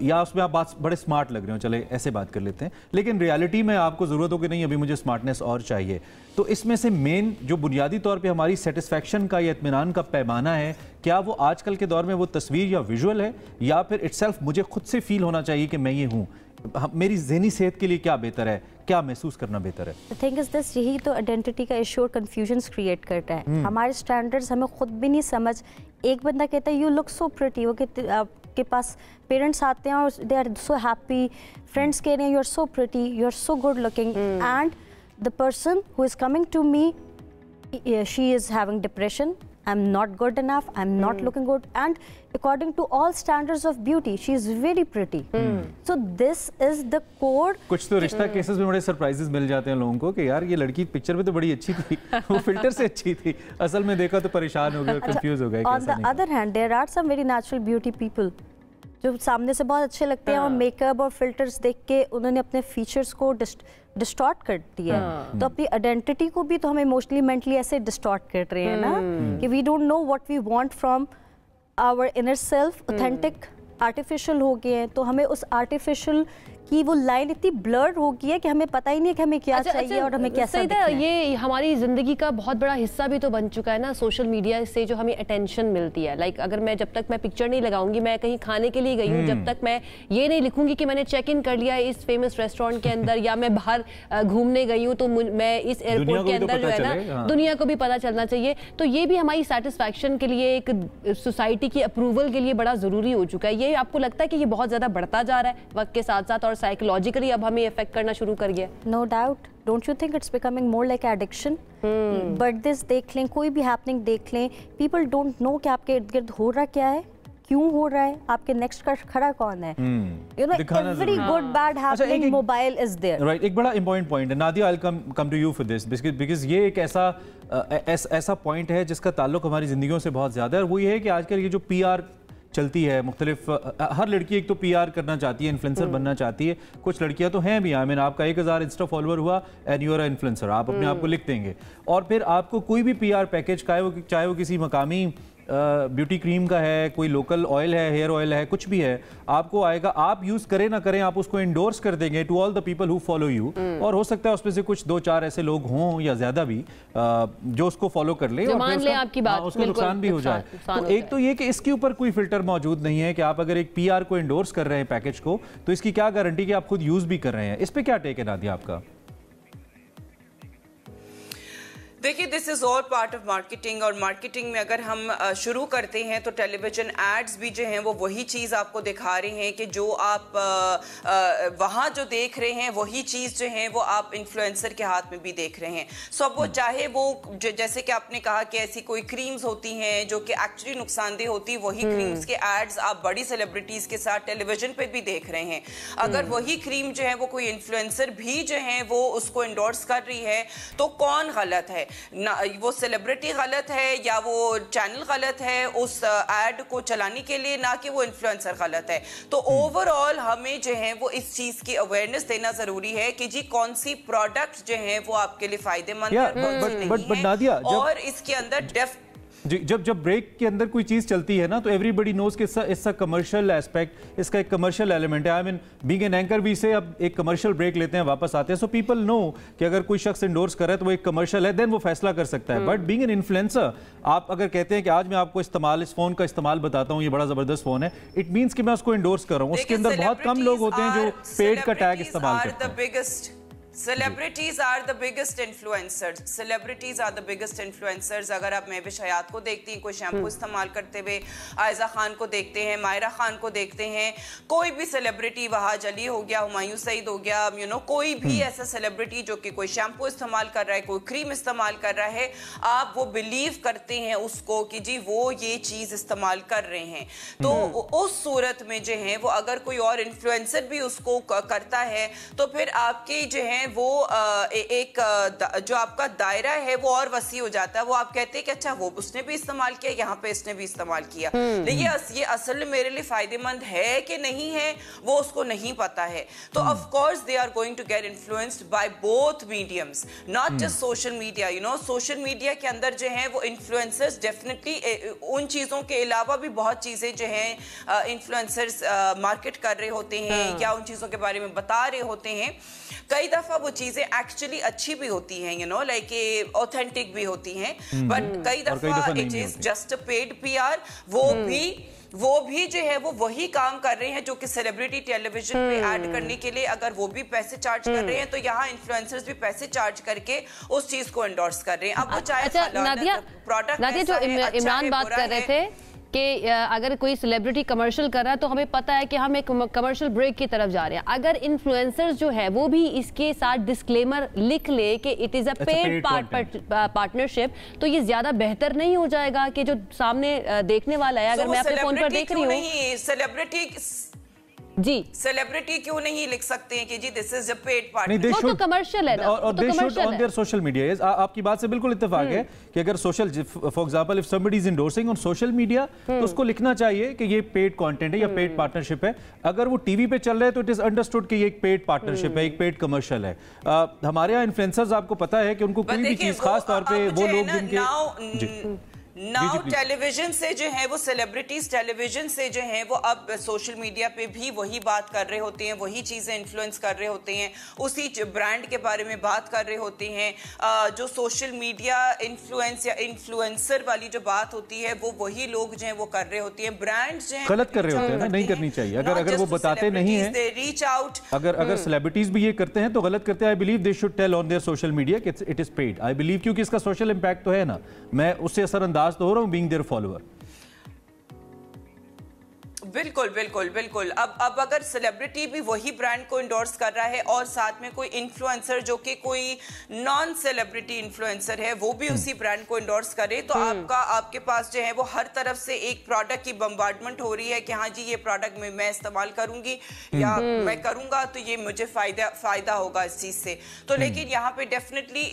या उसमें आप बड़े स्मार्ट लग रहे हो, चले ऐसे बात कर लेते हैं, लेकिन रियलिटी में आपको ज़रूरत हो कि नहीं अभी मुझे स्मार्टनेस और चाहिए, तो इसमें से मेन जो बुनियादी तौर पे हमारी सेटिस्फैक्शन का या इत्मीनान का पैमाना है, क्या वो आजकल के दौर में वो तस्वीर या विजुअल है, या फिर इटसेल्फ मुझे खुद से फील होना चाहिए कि मैं ये हूँ? मेरी ज़हनी सेहत के लिए क्या बेहतर है, क्या महसूस करना बेहतर है?
The thing is this, यही तो आइडेंटिटी का इशू और कंफ्यूजन क्रिएट करता है। हमारे स्टैंडर्ड्स हमें खुद भी नहीं समझ। एक बंदा कहता है यू लुक सो प्रिटी, वो आपके पास पेरेंट्स आते हैं और they are so happy, friends कह रहे हैं you are so pretty, you are so good looking, and the person who is coming to me, she is having depression, I'm not good enough, I'm not looking good, and according to all standards of beauty, she is very pretty. So this is the core.
कुछ तो रिश्ता cases में बड़े surprises मिल जाते हैं लोगों को कि यार ये लड़की पिक्चर में तो बड़ी अच्छी थी, वो फिल्टर से अच्छी थी, असल में देखा तो परेशान हो गए, कंफ्यूज हो गए।
On the other hand, there are some very natural beauty people जो सामने से बहुत अच्छे लगते हैं और मेकअप और फिल्टर्स देख के उन्होंने अपने फीचर्स को डिस्टॉर्ट कर दिया। तो अपनी आइडेंटिटी को भी तो हम इमोशनली मेंटली ऐसे डिस्टॉर्ट कर रहे हैं ना कि we don't know what we want from our inner self. Authentic artificial हो गए हैं, तो हमें उस आर्टिफिशियल की वो लाइन इतनी ब्लर्ड हो गई है कि हमें पता ही नहीं कि हमें क्या चाहिए और हमें कैसा दिखना है।
ये हमारी जिंदगी का बहुत बड़ा हिस्सा भी तो बन चुका है ना, सोशल मीडिया से जो हमें अटेंशन मिलती है। लाइक अगर मैं जब तक मैं पिक्चर नहीं लगाऊंगी, मैं कहीं खाने के लिए गई हूँ, जब तक मैं ये नहीं लिखूंगी कि मैंने चेक इन कर लिया इस फेमस रेस्टोरेंट के अंदर या मैं बाहर घूमने गई हूँ, तो मैं इस एयरपोर्ट के अंदर जो है ना, दुनिया को भी पता चलना चाहिए। तो ये भी हमारी सेटिस्फैक्शन के लिए, एक सोसाइटी की अप्रूवल के लिए बड़ा जरूरी हो चुका है। ये आपको लगता है कि ये बहुत ज्यादा बढ़ता जा रहा है वक्त के साथ साथ और साइकोलॉजिकली अब हमें इफेक्ट करना शुरू कर गया?
No doubt, don't you think it's becoming more like addiction? Birthdays देख लें, कोई भी हैपनिंग देख लें, पीपल डोंट नो कि आपके इर्द गिर्द हो रहा क्या है, क्यों हो रहा है, आपके नेक्स्ट का खड़ा कौन है। You know every good bad happening mobile is there.
Right, एक बड़ा इंपॉर्टेंट पॉइंट है Nadia, I will come to you for this because ये एक ऐसा पॉइंट है जिसका ताल्लुक हमारी जिंदगियों से बहुत ज्यादा है, और वो ये है कि आजकल ये जो पीआर चलती है मुख्तलिफ, हर लड़की एक तो पीआर करना चाहती है, इन्फ्लुएंसर बनना चाहती है। कुछ लड़कियां तो हैं भी, आई मीन आपका 1000 इंस्टा फॉलोअर हुआ एंड यू आर इन्फ्लुएंसर, आप अपने आप को लिख देंगे, और फिर आपको कोई भी पीआर पैकेज चाहे वो किसी मकामी ब्यूटी क्रीम का है, कोई लोकल ऑयल है, हेयर ऑयल है, कुछ भी है, आपको आएगा, आप यूज करें ना करें, आप उसको इंडोर्स कर देंगे to all the people who follow you, और हो सकता है उसमें से कुछ 2-4 ऐसे लोग हों या ज्यादा भी जो उसको फॉलो कर ले और उसको नुकसान भी हो जाए। तो एक तो ये कि इसके ऊपर कोई फिल्टर मौजूद नहीं है कि आप अगर एक पीआर को इंडोर्स कर रहे हैं पैकेज को, तो इसकी क्या गारंटी कि आप खुद यूज भी कर रहे हैं। इस पे क्या टेक है नादिया आपका?
देखिए, this is all part of marketing, और मार्केटिंग में अगर हम शुरू करते हैं तो टेलीविजन एड्स भी जो हैं वो वही चीज़ आपको दिखा रहे हैं कि जो आप वहाँ जो देख रहे हैं वही चीज़ जो है वो आप इन्फ्लुएंसर के हाथ में भी देख रहे हैं। सो अब वो चाहे वो जैसे कि आपने कहा कि ऐसी कोई क्रीम्स होती हैं जो कि एक्चुअली नुकसानदेह होती, वही क्रीम्स के एड्स आप बड़ी सेलिब्रिटीज़ के साथ टेलीविजन पर भी देख रहे हैं। अगर वही क्रीम जो है वो कोई इन्फ्लुएंसर भी जो है वो उसको इंडोर्स कर रही है, तो कौन गलत है? ना वो सेलिब्रिटी गलत है या वो चैनल गलत है उस एड को चलाने के लिए, ना कि वो इन्फ्लुएंसर गलत है। तो ओवरऑल हमें जो है वो इस चीज की अवेयरनेस देना जरूरी है कि जी कौन सी प्रोडक्ट जो है वो आपके लिए फायदेमंद है, कौन सी नहीं है, और इसके अंदर
जी जब ब्रेक के अंदर कोई चीज चलती है ना, तो एवरीबडी नोज कि इसका कमर्शियल एस्पेक्ट, इसका एक कमर्शियल एलिमेंट है। I mean being an anchor भी से अब एक कमर्शियल ब्रेक लेते हैं, वापस आते हैं, सो पीपल नो कि अगर कोई शख्स इंडोर्स कर रहा है तो वो एक कमर्शियल है, देन वो फैसला कर सकता है। बट बीइंग एन इन्फ्लुएंसर, आप अगर कहते हैं कि आज मैं आपको इस फोन का इस्तेमाल बताता हूँ, ये बड़ा जबरदस्त फोन है, इट मीन्स कि मैं उसको इंडोर्स कर रहा हूँ। उसके अंदर बहुत कम लोग होते हैं जो पेड का टैग इस्तेमाल करते हैं।
Celebrities are the biggest influencers. Celebrities are the biggest influencers. अगर आप महविश हयात को देखती हैं कोई शैम्पू इस्तेमाल करते हुए, आयजा खान को देखते हैं, मायरा खान को देखते हैं, कोई भी सेलिब्रिटी, वहाज अली हो गया, हुमायूं सईद हो गया, यू नो कोई भी ऐसा सेलिब्रिटी जो कि कोई शैम्पू इस्तेमाल कर रहा है, कोई क्रीम इस्तेमाल कर रहा है, आप वो बिलीव करते हैं उसको कि जी वो ये चीज़ इस्तेमाल कर रहे हैं। तो उस सूरत में जो है वो अगर कोई और इन्फ्लुएंसर भी उसको करता है, तो फिर आपके जो है वो एक जो आपका दायरा है वो और वसी हो जाता है। वो आप कहते हैं कि अच्छा वो उसने भी इस्तेमाल किया, यहाँ पे इसने भी इस्तेमाल किया, लेकिन ये असल में मेरे लिए फायदेमंद है कि नहीं है वो उसको नहीं पता है। तो of course they are going to get influenced by both mediums, not just social media. You know social media के अंदर जो है वो इन्फ्लुएंसर्स डेफिनेटली उन चीज़ों के अलावा भी बहुत चीज़ें जो हैं इन्फ्लुएंसर्स मार्केट कर रहे होते हैं या उन चीज़ों के बारे में बता रहे होते हैं। कई दफा वो चीजें एक्चुअली अच्छी भी होती हैं, यू नो लाइक ऑथेंटिक भी होती हैं, बट कई दफा it is just a paid PR, वो भी वो भी जो है वो वही काम कर रहे हैं जो कि सेलिब्रिटी टेलीविजन पे ऐड करने के लिए अगर वो भी पैसे चार्ज कर रहे हैं, तो यहाँ इन्फ्लुएंसर्स भी पैसे चार्ज करके उस चीज को एंडोर्स कर रहे हैं। अब वो चाहे
नादिया जो इमरान बात कर रहे थे कि अगर कोई सेलिब्रिटी कमर्शियल कर रहा है तो हमें पता है कि हम एक कमर्शियल ब्रेक की तरफ जा रहे हैं। अगर इन्फ्लुएंसर्स जो है वो भी इसके साथ डिस्क्लेमर लिख ले कि it is a paid partnership, तो ये ज्यादा बेहतर नहीं हो जाएगा कि जो सामने देखने वाला है, अगर मैं अपने फोन पर देख रही हूँ,
सेलिब्रिटी
जी
सेलिब्रिटी क्यों नहीं लिख सकते हैं कि जी this is a paid part,
वो तो कमर्शियल है ना,
और they should on their social media. आपकी बात से बिल्कुल इत्तेफाक है कि अगर social, for example if somebody is endorsing on social media, तो उसको लिखना चाहिए कि ये पेड कंटेंट है या पेड पार्टनरशिप है। अगर वो टीवी पे चल रहा है तो इट इज अंडरस्टूड कि ये एक पेड पार्टनरशिप है, एक पेड कमर्शियल है। हमारे यहाँ इन्फ्लुएंसर्स आपको पता है कि उनको कोई भी चीज, खास तौर पे वो लोग जिनके
नाउ टेलीविजन से जो है वो सेलिब्रिटीज टेलीविजन से जो है वो अब सोशल मीडिया पे भी वही बात कर रहे होते हैं, वही चीजें इन्फ्लुएंस कर रहे होते हैं, उसी ब्रांड के बारे में बात कर रहे होते हैं। जो सोशल मीडिया इन्फ्लुएंस या इन्फ्लुएंसर वाली जो बात होती है वो वही लोग जो है वो कर रहे होते हैं। ब्रांड जो है
गलत कर रहे होते हैं ना, नहीं करनी चाहिए। अगर वो बताते नहीं है,
रीच आउट,
अगर सेलिब्रिटीज भी ये करते हैं तो गलत करते हैं। I believe they should tell on their social media कि it is paid. I believe, क्योंकि इसका सोशल इंपैक्ट तो है ना, मैं उससे असरअंदाज तो हो रहा हूं बीइंग देयर फॉलोअर।
बिल्कुल बिल्कुल बिल्कुल। अब अगर सेलिब्रिटी भी वही ब्रांड को इंडोर्स कर रहा है और साथ में कोई इन्फ्लुएंसर जो कि कोई नॉन सेलिब्रिटी इन्फ्लुएंसर है वो भी उसी ब्रांड को इंडोर्स करे, तो आपके पास जो है वो हर तरफ से एक प्रोडक्ट की बम्बार्डमेंट हो रही है कि हाँ जी ये प्रोडक्ट मैं इस्तेमाल करूंगी या मैं करूंगा तो ये मुझे फायदा होगा इस चीज से। तो लेकिन यहाँ पे डेफिनेटली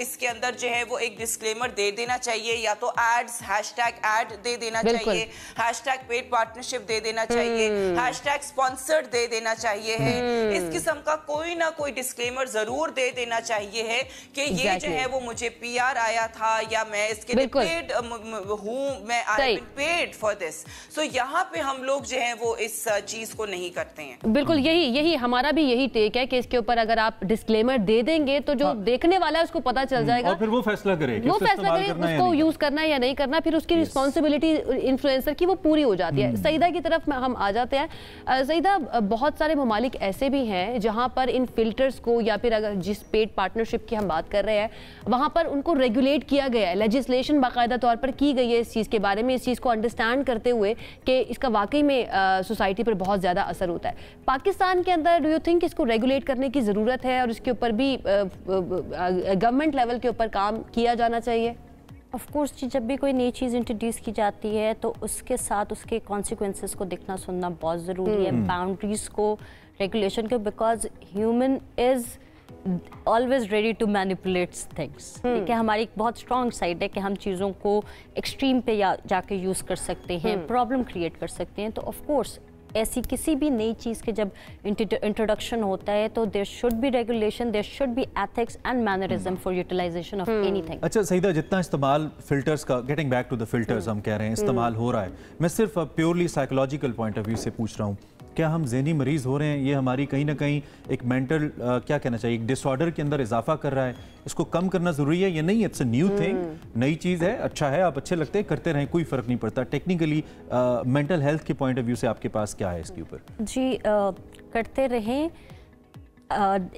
इसके अंदर जो है वो एक डिस्क्लेमर दे देना चाहिए, या तो एड्स हैशटैग एड दे देना चाहिए, हैशटैग पेड पार्टनरशिप दे देना चाहिए, हैशटैग स्पॉन्सर्ड दे देना चाहिए है। इस किस्म का कोई ना कोई डिस्क्लेमर जरूर दे देना चाहिए है कि ये जो है वो मुझे पीआर आया था या मैं इसके लिए पेड हूं, मैं I am paid for this. So यहाँ पे हम लोग जो है वो इस चीज को नहीं करते हैं।
बिल्कुल यही हमारा भी यही टेक है कि इसके ऊपर अगर आप डिस्क्लेमर दे देंगे तो जो देखने वाला है उसको पता चल जाएगा
और फिर वो फैसला करे
उसको यूज करना है या नहीं करना, फिर उसकी रिस्पॉन्सिबिलिटी इन्फ्लुएंसर की वो पूरी हो जाती है। सईदा की तरफ हम आ जाते हैं। सईदा, बहुत सारे ममालिक ऐसे भी हैं जहां पर इन फिल्टर्स को, या फिर अगर जिस पेड पार्टनरशिप की हम बात कर रहे हैं वहां पर उनको रेगुलेट किया गया है, लेजिस्लेशन बाकायदा तौर पर की गई है इस चीज़ के बारे में, इस चीज़ को अंडरस्टैंड करते हुए कि इसका वाकई में सोसाइटी पर बहुत ज़्यादा असर होता है। पाकिस्तान के अंदर डू यू थिंक इसको रेगुलेट करने की ज़रूरत है और इसके ऊपर भी गवर्नमेंट लेवल के ऊपर काम किया जाना चाहिए?
ऑफ कोर्स जी, जब भी कोई नई चीज़ इंट्रोड्यूस की जाती है तो उसके साथ उसके कॉन्सिक्वेंसेस को देखना सुनना बहुत ज़रूरी है, बाउंड्रीज को, रेगुलेशन को, because human is always ready to manipulate things. ठीक है, हमारी एक बहुत स्ट्रॉन्ग साइड है कि हम चीज़ों को एक्सट्रीम पे जाके यूज़ कर सकते हैं, प्रॉब्लम क्रिएट कर सकते हैं। तो ऑफ कोर्स ऐसी किसी भी नई चीज़ के जब इंट्रोडक्शन होता है तो there should be regulation, there should be ethics and mannerism for utilization of anything.
अच्छा सईदा, जितना इस्तेमाल फिल्टर्स का, getting back to the filters हम कह रहे हैं, इस्तेमाल हो रहा है, मैं सिर्फ purely psychological point of view से पूछ रहा हूँ, क्या हम ज़हनी मरीज हो रहे हैं? ये हमारी कहीं ना कहीं एक मेंटल क्या कहना चाहिए, एक डिसऑर्डर के अंदर इजाफा कर रहा है, इसको कम करना ज़रूरी है या नहीं? इट्स अ न्यू थिंग, नई चीज़ है, अच्छा है, आप अच्छे लगते हैं, करते रहें, कोई फ़र्क नहीं पड़ता। टेक्निकली मेंटल हेल्थ के पॉइंट ऑफ व्यू से आपके पास क्या है इसके ऊपर?
जी, करते रहें,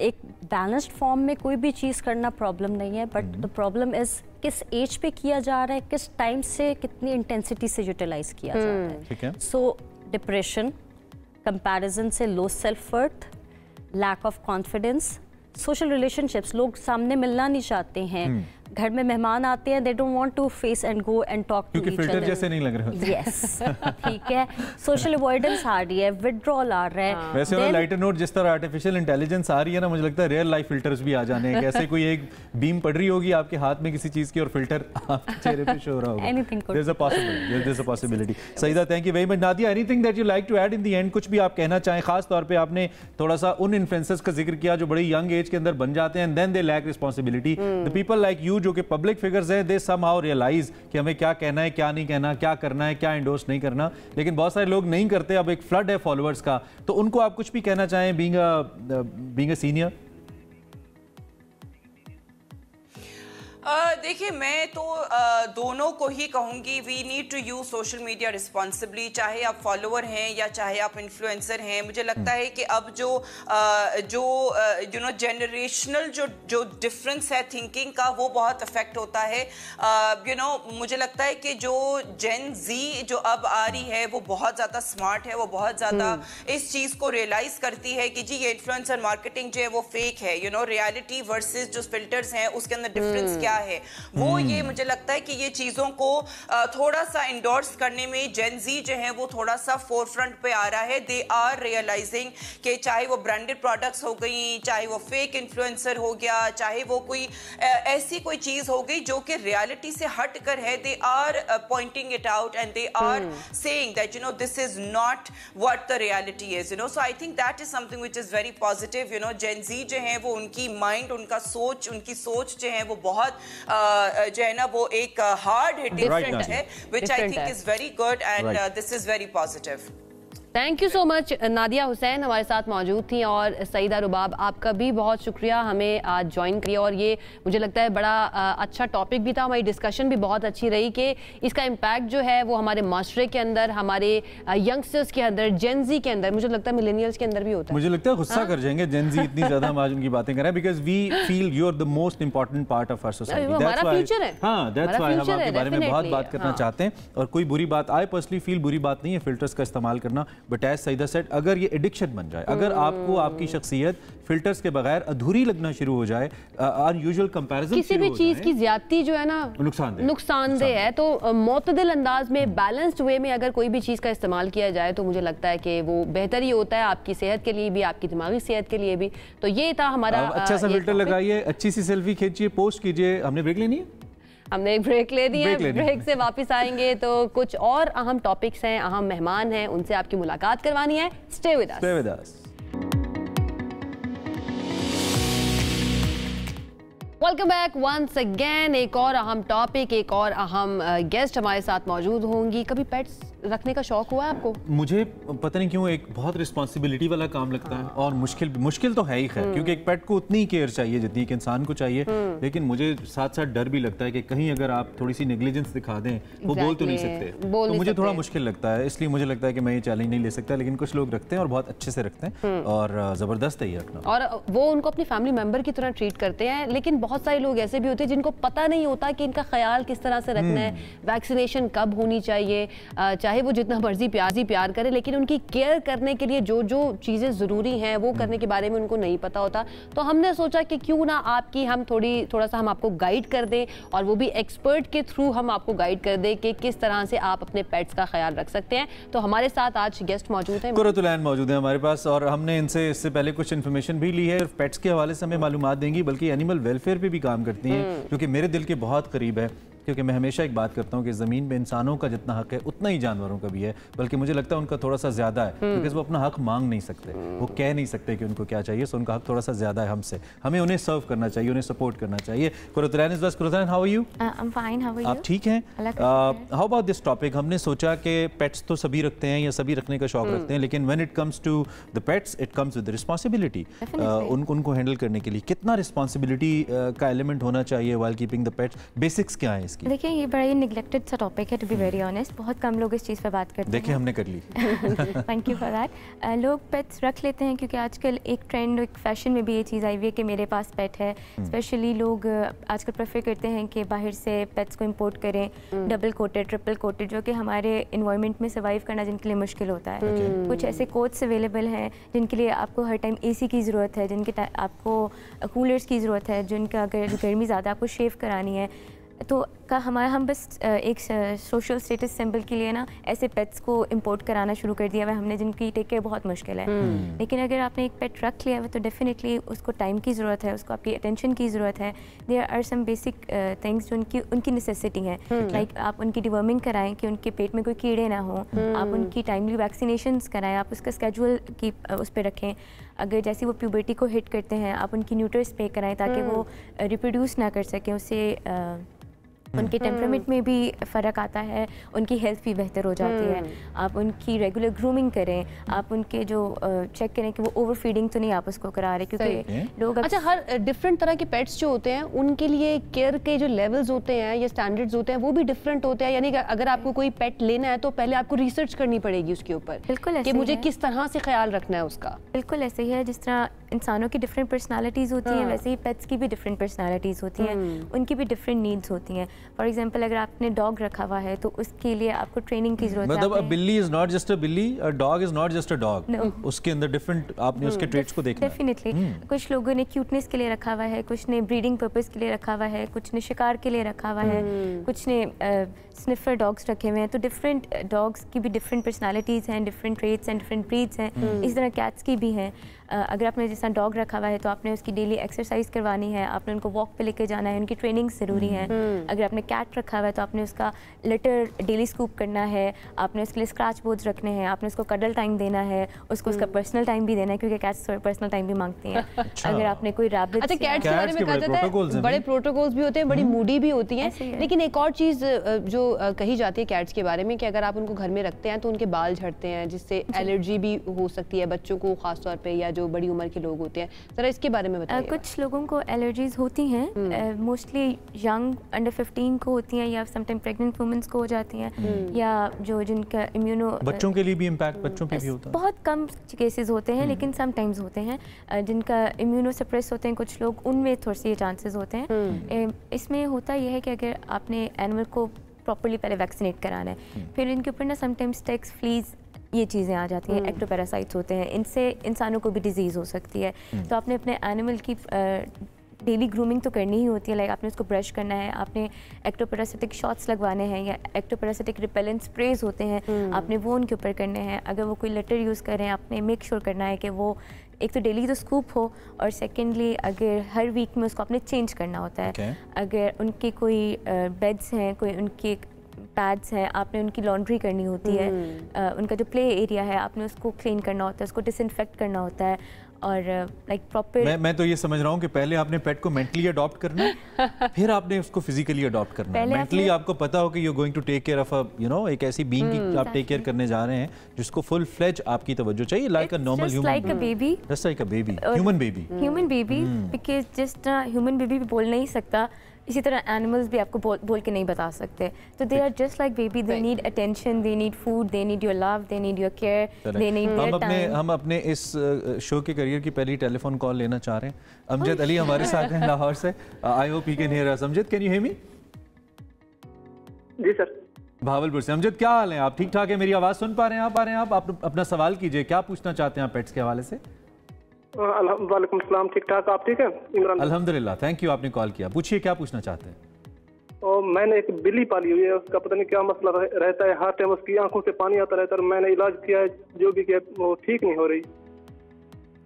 एक बैलेंस्ड फॉर्म में कोई भी चीज़ करना प्रॉब्लम नहीं है, बट द प्रॉब्लम इज़ किस एज पे किया जा रहा है, किस टाइम से कितनी इंटेंसिटी से यूटिलाइज किया जा रहा है।
ठीक है।
सो डिप्रेशन, कंपैरिजन से low self worth, lack of confidence, social relationships, लोग सामने मिलना नहीं चाहते हैं, घर में मेहमान आते हैं, they don't want to face and go and talk to each other,
filter जैसे नहीं लग रहे।
यस, ठीक है, सोशल अवॉइडेंस आ रही है, विथड्रॉल आ रहा है।
वैसे ऑन लाइटर नोट, जिस तरह आर्टिफिशियल इंटेलिजेंस आ रही है ना, मुझे लगता है रियल लाइफ फिल्टर्स भी आ जाने हैं। कैसे कोई एक बीम पड़ रही होगी आपके हाथ में किसी चीज की और फिल्टर आपके चेहरे पे शो हो रहा होगा।
Anything could.
There's a possibility. Saeeda, thank you very much. Nadia, anything that you like to add in the end? कुछ भी आप कहना चाहें? खास तौर पे आपने थोड़ा सा उन इन्फ्लुएंसर्स का जिक्र किया जो बड़ी यंग एज के अंदर बन जाते हैं, and then they lack responsibility. The people like you जो कि पब्लिक फिगर्स हैं, दे समहाउ रियलाइज कि हमें क्या कहना है, क्या नहीं कहना, क्या करना है, क्या एंडोर्स नहीं करना, लेकिन बहुत सारे लोग नहीं करते। अब एक फ्लड है फॉलोअर्स का, तो उनको आप कुछ भी कहना चाहें बीइंग अ सीनियर?
देखिए मैं तो दोनों को ही कहूंगी, we need to use social media responsibly, चाहे आप फॉलोअर हैं या चाहे आप इन्फ्लुएंसर हैं। मुझे लगता है कि अब जो जनरेशनल जो डिफरेंस है थिंकिंग का, वो बहुत अफेक्ट होता है। मुझे लगता है कि जो जेन जी जो अब आ रही है वो बहुत ज़्यादा स्मार्ट है, वो बहुत ज़्यादा इस चीज़ को रियलाइज करती है कि जी ये इन्फ्लुएंसर मार्केटिंग जो है वो फेक है। रियलिटी वर्सेस जो फिल्टर्स हैं उसके अंदर डिफरेंस क्या है, वो ये मुझे लगता है कि ये चीज़ों को थोड़ा सा इंडोर्स करने में जेन जी जो है वो थोड़ा सा फोर फ्रंट पे आ रहा है। दे आर रियलाइजिंग कि चाहे वो ब्रांडेड प्रोडक्ट्स हो गई, चाहे वो फेक इन्फ्लुएंसर हो गया, चाहे वो कोई ऐसी कोई चीज़ हो गई जो कि रियलिटी से हट कर है, they are pointing it out and they are saying that this is not what the reality is. So I think that is something which is very positive. Gen Z जो है वो उनकी माइंड, उनकी सोच जो है वो बहुत जो है ना वो एक हार्ड हिटिंग है, which I think is very good and this is very positive.
Thank you so much. Nadia Hussain हमारे साथ मौजूद थी और सईदा रुबाब, आपका भी बहुत शुक्रिया हमें आज ज्वाइन किया। और ये मुझे लगता है बड़ा अच्छा टॉपिक भी था, हमारी डिस्कशन भी बहुत अच्छी रही कि इसका इम्पैक्ट जो है वो हमारे माशरे के अंदर, हमारे यंगस्टर्स के अंदर, जेन जी के अंदर, मुझे लगता है मिलेनियल्स के अंदर भी होता है।
मुझे लगता है गुस्सा कर जाएंगे जेन जी इतनी ज्यादा हम आज उनकी बातें कर रहे हैं, because we feel you are the most important part of our society.
हमारा फ्यूचर है।
हाँ, दैट्स व्हाई हम आपके बारे में बहुत बात करना चाहते हैं। और कोई बुरी बात, आई पर्सनली फील बुरी बात नहीं है फिल्टर्स का इस्तेमाल करना, बट एज सईदा सेड, अगर ये एडिक्शन बन जाए, अगर आपको आपकी शख्सियत फिल्टर्स के बगैर अधूरी लगना शुरू हो जाए, अनयूजुअल कंपैरिजन,
किसी भी चीज की ज्यादती जो है ना नुकसानदेह है, तो मोतदिल अंदाज में, बैलेंस्ड वे में अगर कोई भी चीज का इस्तेमाल किया जाए तो मुझे लगता है कि वो बेहतर ही होता है, आपकी सेहत के लिए भी, आपकी दिमागी सेहत के लिए भी। तो ये था हमारा
अच्छा सा फिल्टर लगाइए, अच्छी सी सेल्फी खींचिए, पोस्ट कीजिए। हमने ब्रेक लेनी है,
हमने एक ब्रेक ले दी है। ब्रेक से वापस आएंगे तो कुछ और अहम टॉपिक्स हैं, अहम मेहमान हैं, उनसे आपकी मुलाकात करवानी है। Stay with us. Welcome back once again. एक और अहम टॉपिक, एक और अहम गेस्ट हमारे साथ मौजूद होंगी। कभी पेट्स रखने का शौक हुआ है आपको? मुझे
पता नहीं क्यों एक बहुत रिस्पॉन्सिबिलिटी वाला काम लगता है, और मुश्किल तो है ही खैर, क्योंकि एक पेट को उतनी केयर चाहिए जितनी एक इंसान को चाहिए। लेकिन मुझे साथ साथ डर भी लगता है कि कहीं अगर आप थोड़ी सी नेग्लिजेंस दिखा दें, वो बोल तो नहीं सकते, तो मुझे थोड़ा मुश्किल लगता है। इसलिए मुझे लगता है कि मैं ये चैलेंज नहीं ले सकता, लेकिन कुछ लोग रखते हैं और बहुत अच्छे से रखते हैं, और ज़बरदस्त है ये रखना।
और वो उनको अपनी फैमिली मेंबर की तरह ट्रीट करते हैं। लेकिन बहुत सारे लोग ऐसे भी होते हैं जिनको पता नहीं होता कि इनका ख्याल किस तरह से रखना है, वैक्सीनेशन कब होनी चाहिए, चाहे वो जितना मर्जी प्यार करे, लेकिन उनकी केयर करने के लिए जो जो चीज़ें ज़रूरी हैं वो करने के बारे में उनको नहीं पता होता। तो हमने सोचा कि क्यों ना हम थोड़ा सा हम आपको गाइड कर दें, और वो भी एक्सपर्ट के थ्रू हम आपको गाइड कर दें कि किस तरह से आप अपने पेट्स का ख्याल रख सकते हैं। तो हमारे साथ आज गेस्ट मौजूद हैं,
कुर्रतुल ऐन मौजूद है हमारे पास, और हमने इनसे इससे पहले कुछ इन्फॉर्मेशन भी ली है। पेट्स के हवाले से हमें मालूमात देंगी, बल्कि एनिमल वेलफेयर पे भी काम करती हैं, जो कि मेरे दिल के बहुत करीब है, क्योंकि मैं हमेशा एक बात करता हूँ कि ज़मीन पे इंसानों का जितना हक है उतना ही जानवरों का भी है, बल्कि मुझे लगता है उनका थोड़ा सा ज़्यादा है, क्योंकि वो अपना हक मांग नहीं सकते, वो कह नहीं सकते कि उनको क्या चाहिए, सो उनका हक थोड़ा सा ज़्यादा है हमसे। हमें उन्हें सर्व करना चाहिए, उन्हें सपोर्ट करना चाहिए। Qurratul, how are you? आप ठीक हैं? How about this topic? हमने सोचा कि पेट्स तो सभी रखते हैं या सभी रखने का शौक रखते हैं, लेकिन when it comes to the pets, it comes with responsibility. उनको हैंडल करने के लिए कितना रिस्पॉन्सिबिलिटी का एलिमेंट होना चाहिए while keeping the pets? Basics क्या है इसकी?
देखिए, ये बड़ा ही निगलेक्टेड सा टॉपिक है, टू बी वेरी ऑनेस्ट। बहुत कम लोग इस चीज़ पे बात करते हैं।
देखिए, हमने कर ली।
Thank you for that. लोग पेट्स रख लेते हैं क्योंकि आजकल एक ट्रेंड, एक फैशन में भी ये चीज़ आई हुई है कि मेरे पास पेट है। स्पेशली लोग आजकल प्रेफर करते हैं कि बाहर से पेट्स को इंपोर्ट करें, डबल कोटेड, ट्रिपल कोटेड, जो कि हमारे इन्वायरमेंट में सर्वाइव करना जिनके लिए मुश्किल होता है। कुछ ऐसे कोट्स अवेलेबल हैं जिनके लिए आपको हर टाइम AC की ज़रूरत है, जिनके आपको कूलर्स की ज़रूरत है, जिनका अगर गर्मी ज़्यादा आपको शेव करानी है, तो हम बस एक सोशल स्टेटस सिंबल के लिए ना ऐसे पेट्स को इंपोर्ट कराना शुरू कर दिया है हमने, जिनकी टेक केयर बहुत मुश्किल है। लेकिन अगर आपने एक पेट रख लिया है तो डेफिनेटली उसको टाइम की ज़रूरत है, उसको आपकी अटेंशन की ज़रूरत है। There are some basic things जो उनकी नेसेसिटी है। लाइक आप उनकी डिवर्मिंग कराएं कि उनके पेट में कोई कीड़े ना हो, आप उनकी टाइमली वैक्सीनेशंस कराएं, आप उसका स्केड्यूल की उस पर रखें। अगर जैसे वो प्यूबर्टी को हिट करते हैं, आप उनकी न्यूटर स्प्रे कराएं ताकि वो रिप्रोड्यूस ना कर सकें, उससे उनके टेम्परामेंट में भी फ़र्क आता है, उनकी हेल्थ भी बेहतर हो जाती है। आप उनकी रेगुलर ग्रूमिंग करें, आप उनके जो चेक करें कि वो ओवर फीडिंग तो नहीं आप उसको करा रहे, क्योंकि लोग
अच्छा हर डिफरेंट तरह के पेट्स जो होते हैं उनके लिए केयर के जो लेवल्स होते हैं या स्टैंडर्ड्स होते हैं वो भी डिफरेंट होते हैं, यानी कि अगर आपको कोई पेट लेना है तो पहले आपको रिसर्च करनी पड़ेगी उसके ऊपर,
बिल्कुल
कि मुझे किस तरह से ख्याल रखना है उसका।
बिल्कुल ऐसे ही है, जिस तरह इंसानों की डिफरेंट पर्सनालिटीज़ होती हैं वैसे ही पेट्स की भी डिफरेंट पर्सनालिटीज़ होती हैं, उनकी भी डिफरेंट नीड्स होती हैं। फॉर एग्जांपल अगर आपने डॉग रखा हुआ है तो उसके लिए आपको ट्रेनिंग की जरूरत है।
मतलब अ बिल्ली इज नॉट जस्ट अ बिल्ली, a dog is not just a dog, उसके अंदर डिफरेंट आपने उसके ट्रेट्स को देखना है।
डेफिनेटली कुछ लोगों ने क्यूटनेस के लिए रखा हुआ है, कुछ ने ब्रीडिंग पर्पस के लिए रखा हुआ है, कुछ ने शिकार के लिए रखा हुआ है, कुछ ने स्निफर डॉग्स रखे हुए हैं। तो डिफरेंट डॉग्स की भी डिफरेंट पर्सनालिटीज़ हैं, different traits and different breeds हैं। इस तरह कैट्स की भी हैं। अगर आपने जैसा डॉग रखा हुआ है तो आपने उसकी डेली एक्सरसाइज करवानी है, आपने उनको वॉक पे लेके जाना है, उनकी ट्रेनिंग ज़रूरी है। अगर आपने कैट रखा हुआ है तो आपने उसका लिटर डेली स्कूप करना है, आपने उसके लिए स्क्रैच बोर्ड्स रखने हैं, आपने उसको कडल टाइम देना है, उसको उसका पर्सनल टाइम भी देना है, क्योंकि कैट्स पर्सनल टाइम भी मांगती हैं। अगर आपने कोई रैबिट,
अच्छा कैट्स के बारे में कहा जाता है बड़े प्रोटोकॉल्स भी होते हैं, बड़ी मूडी भी होती हैं, लेकिन एक और चीज़ जो कही जाती है कैट्स के बारे में कि अगर आप उनको घर में रखते हैं तो उनके बाल झड़ते हैं, जिससे एलर्जी भी हो सकती है बच्चों को खासतौर पे, या जो बड़ी उम्र के लोग होते हैं। जरा इसके बारे में बताइए।
कुछ लोगों को एलर्जीज होती हैं, मोस्टली यंग अंडर 15 को होती हैं, या समटाइम प्रेग्नेंट वुमेन्स को हो जाती हैं, या जो जिनका इम्यूनो, बच्चों
के लिए भी इम्पैक्ट बच्चों पे भी होता है।
बहुत कम केसेस होते हैं, लेकिन समटाइम्स होते हैं। जिनका इम्यूनो सप्रेस होते हैं कुछ लोग, उनमें थोड़े से चांसेस होते हैं। इसमें होता यह है कि अगर आपने एनिमल को प्रॉपर्ली पहले वैक्सीनेट कराना है, फिर इनके ऊपर ना समटाइम्स टेक्स, फ्लीज, ये चीज़ें आ जाती हैं, एक्टोपैरासाइट्स होते हैं, इनसे इंसानों को भी डिजीज़ हो सकती है। तो आपने अपने एनिमल की डेली ग्रूमिंग तो करनी ही होती है, लाइक आपने उसको ब्रश करना है, आपने एक्टोपैरासिटिक शॉट्स लगवाने हैं, या एक्टोपैरासिटिक रिपेलेंट स्प्रेज होते हैं, आपने वो उनके ऊपर करने हैं। अगर वो कोई लेटर यूज़ कर रहे हैं, आपने मेक श्योर करना है कि वो एक तो डेली तो स्कूप हो, और सेकेंडली अगर हर वीक में उसको आपने चेंज करना होता है। अगर उनके कोई बेड्स हैं, कोई उनके पैड्स हैं, आपने उनकी लॉन्ड्री करनी होती है। उनका जो प्ले एरिया है आपने उसको क्लीन करना होता है, उसको डिसइंफेक्ट करना होता है, और लाइक प्रॉपर। मैं
तो ये समझ रहा हूँ कि पहले आपने पेट को मेंटली अडॉप्ट करना है, फिर आपने उसको फिजिकली अडॉप्ट करना है। मेंटली आपको पता हो कि you are going to take care of a एक ऐसी बीइंग की आप टेक केयर करने जा रहे हैं जिसको फुल फ्लेज आपकी तवज्जो चाहिए, like a normal human,
like a baby,
just like a baby, human baby,
because जिस तरह ह्यूमन बेबी भी बोल नहीं सकता, इसी तरह एनिमल्स भी आपको बोल के नहीं बता सकते। तो they are just like baby, they need attention, they need food, they need your love, they need your care, they need their time.
हम अपने इस शो के करियर की पहली टेलीफोन कॉल लेना चाह रहे हैं। अमजद अली हमारे साथ हैं लाहौर से। I hope he can hear us. Amjad, can you hear me?
जी सर।
भावलपुर से। अमजद, क्या हाल है? आप ठीक ठाक है? मेरी आवाज़ सुन पा रहे हैं आप? आप अपना सवाल कीजिए, क्या पूछना चाहते हैं आप पेट्स के हवाले से?
वालेकुम सलाम, ठीक ठाक, आप ठीक है? इमरान
अल्हम्दुलिल्लाह, थैंक यू, आपने कॉल किया। पूछिए, क्या पूछना चाहते हैं?
मैंने एक बिल्ली पाली हुई है, उसका पता नहीं क्या मसला रहता है, हर टाइम उसकी आंखों से पानी आता रहता है, मैंने इलाज किया है, जो भी किया वो ठीक नहीं हो रही।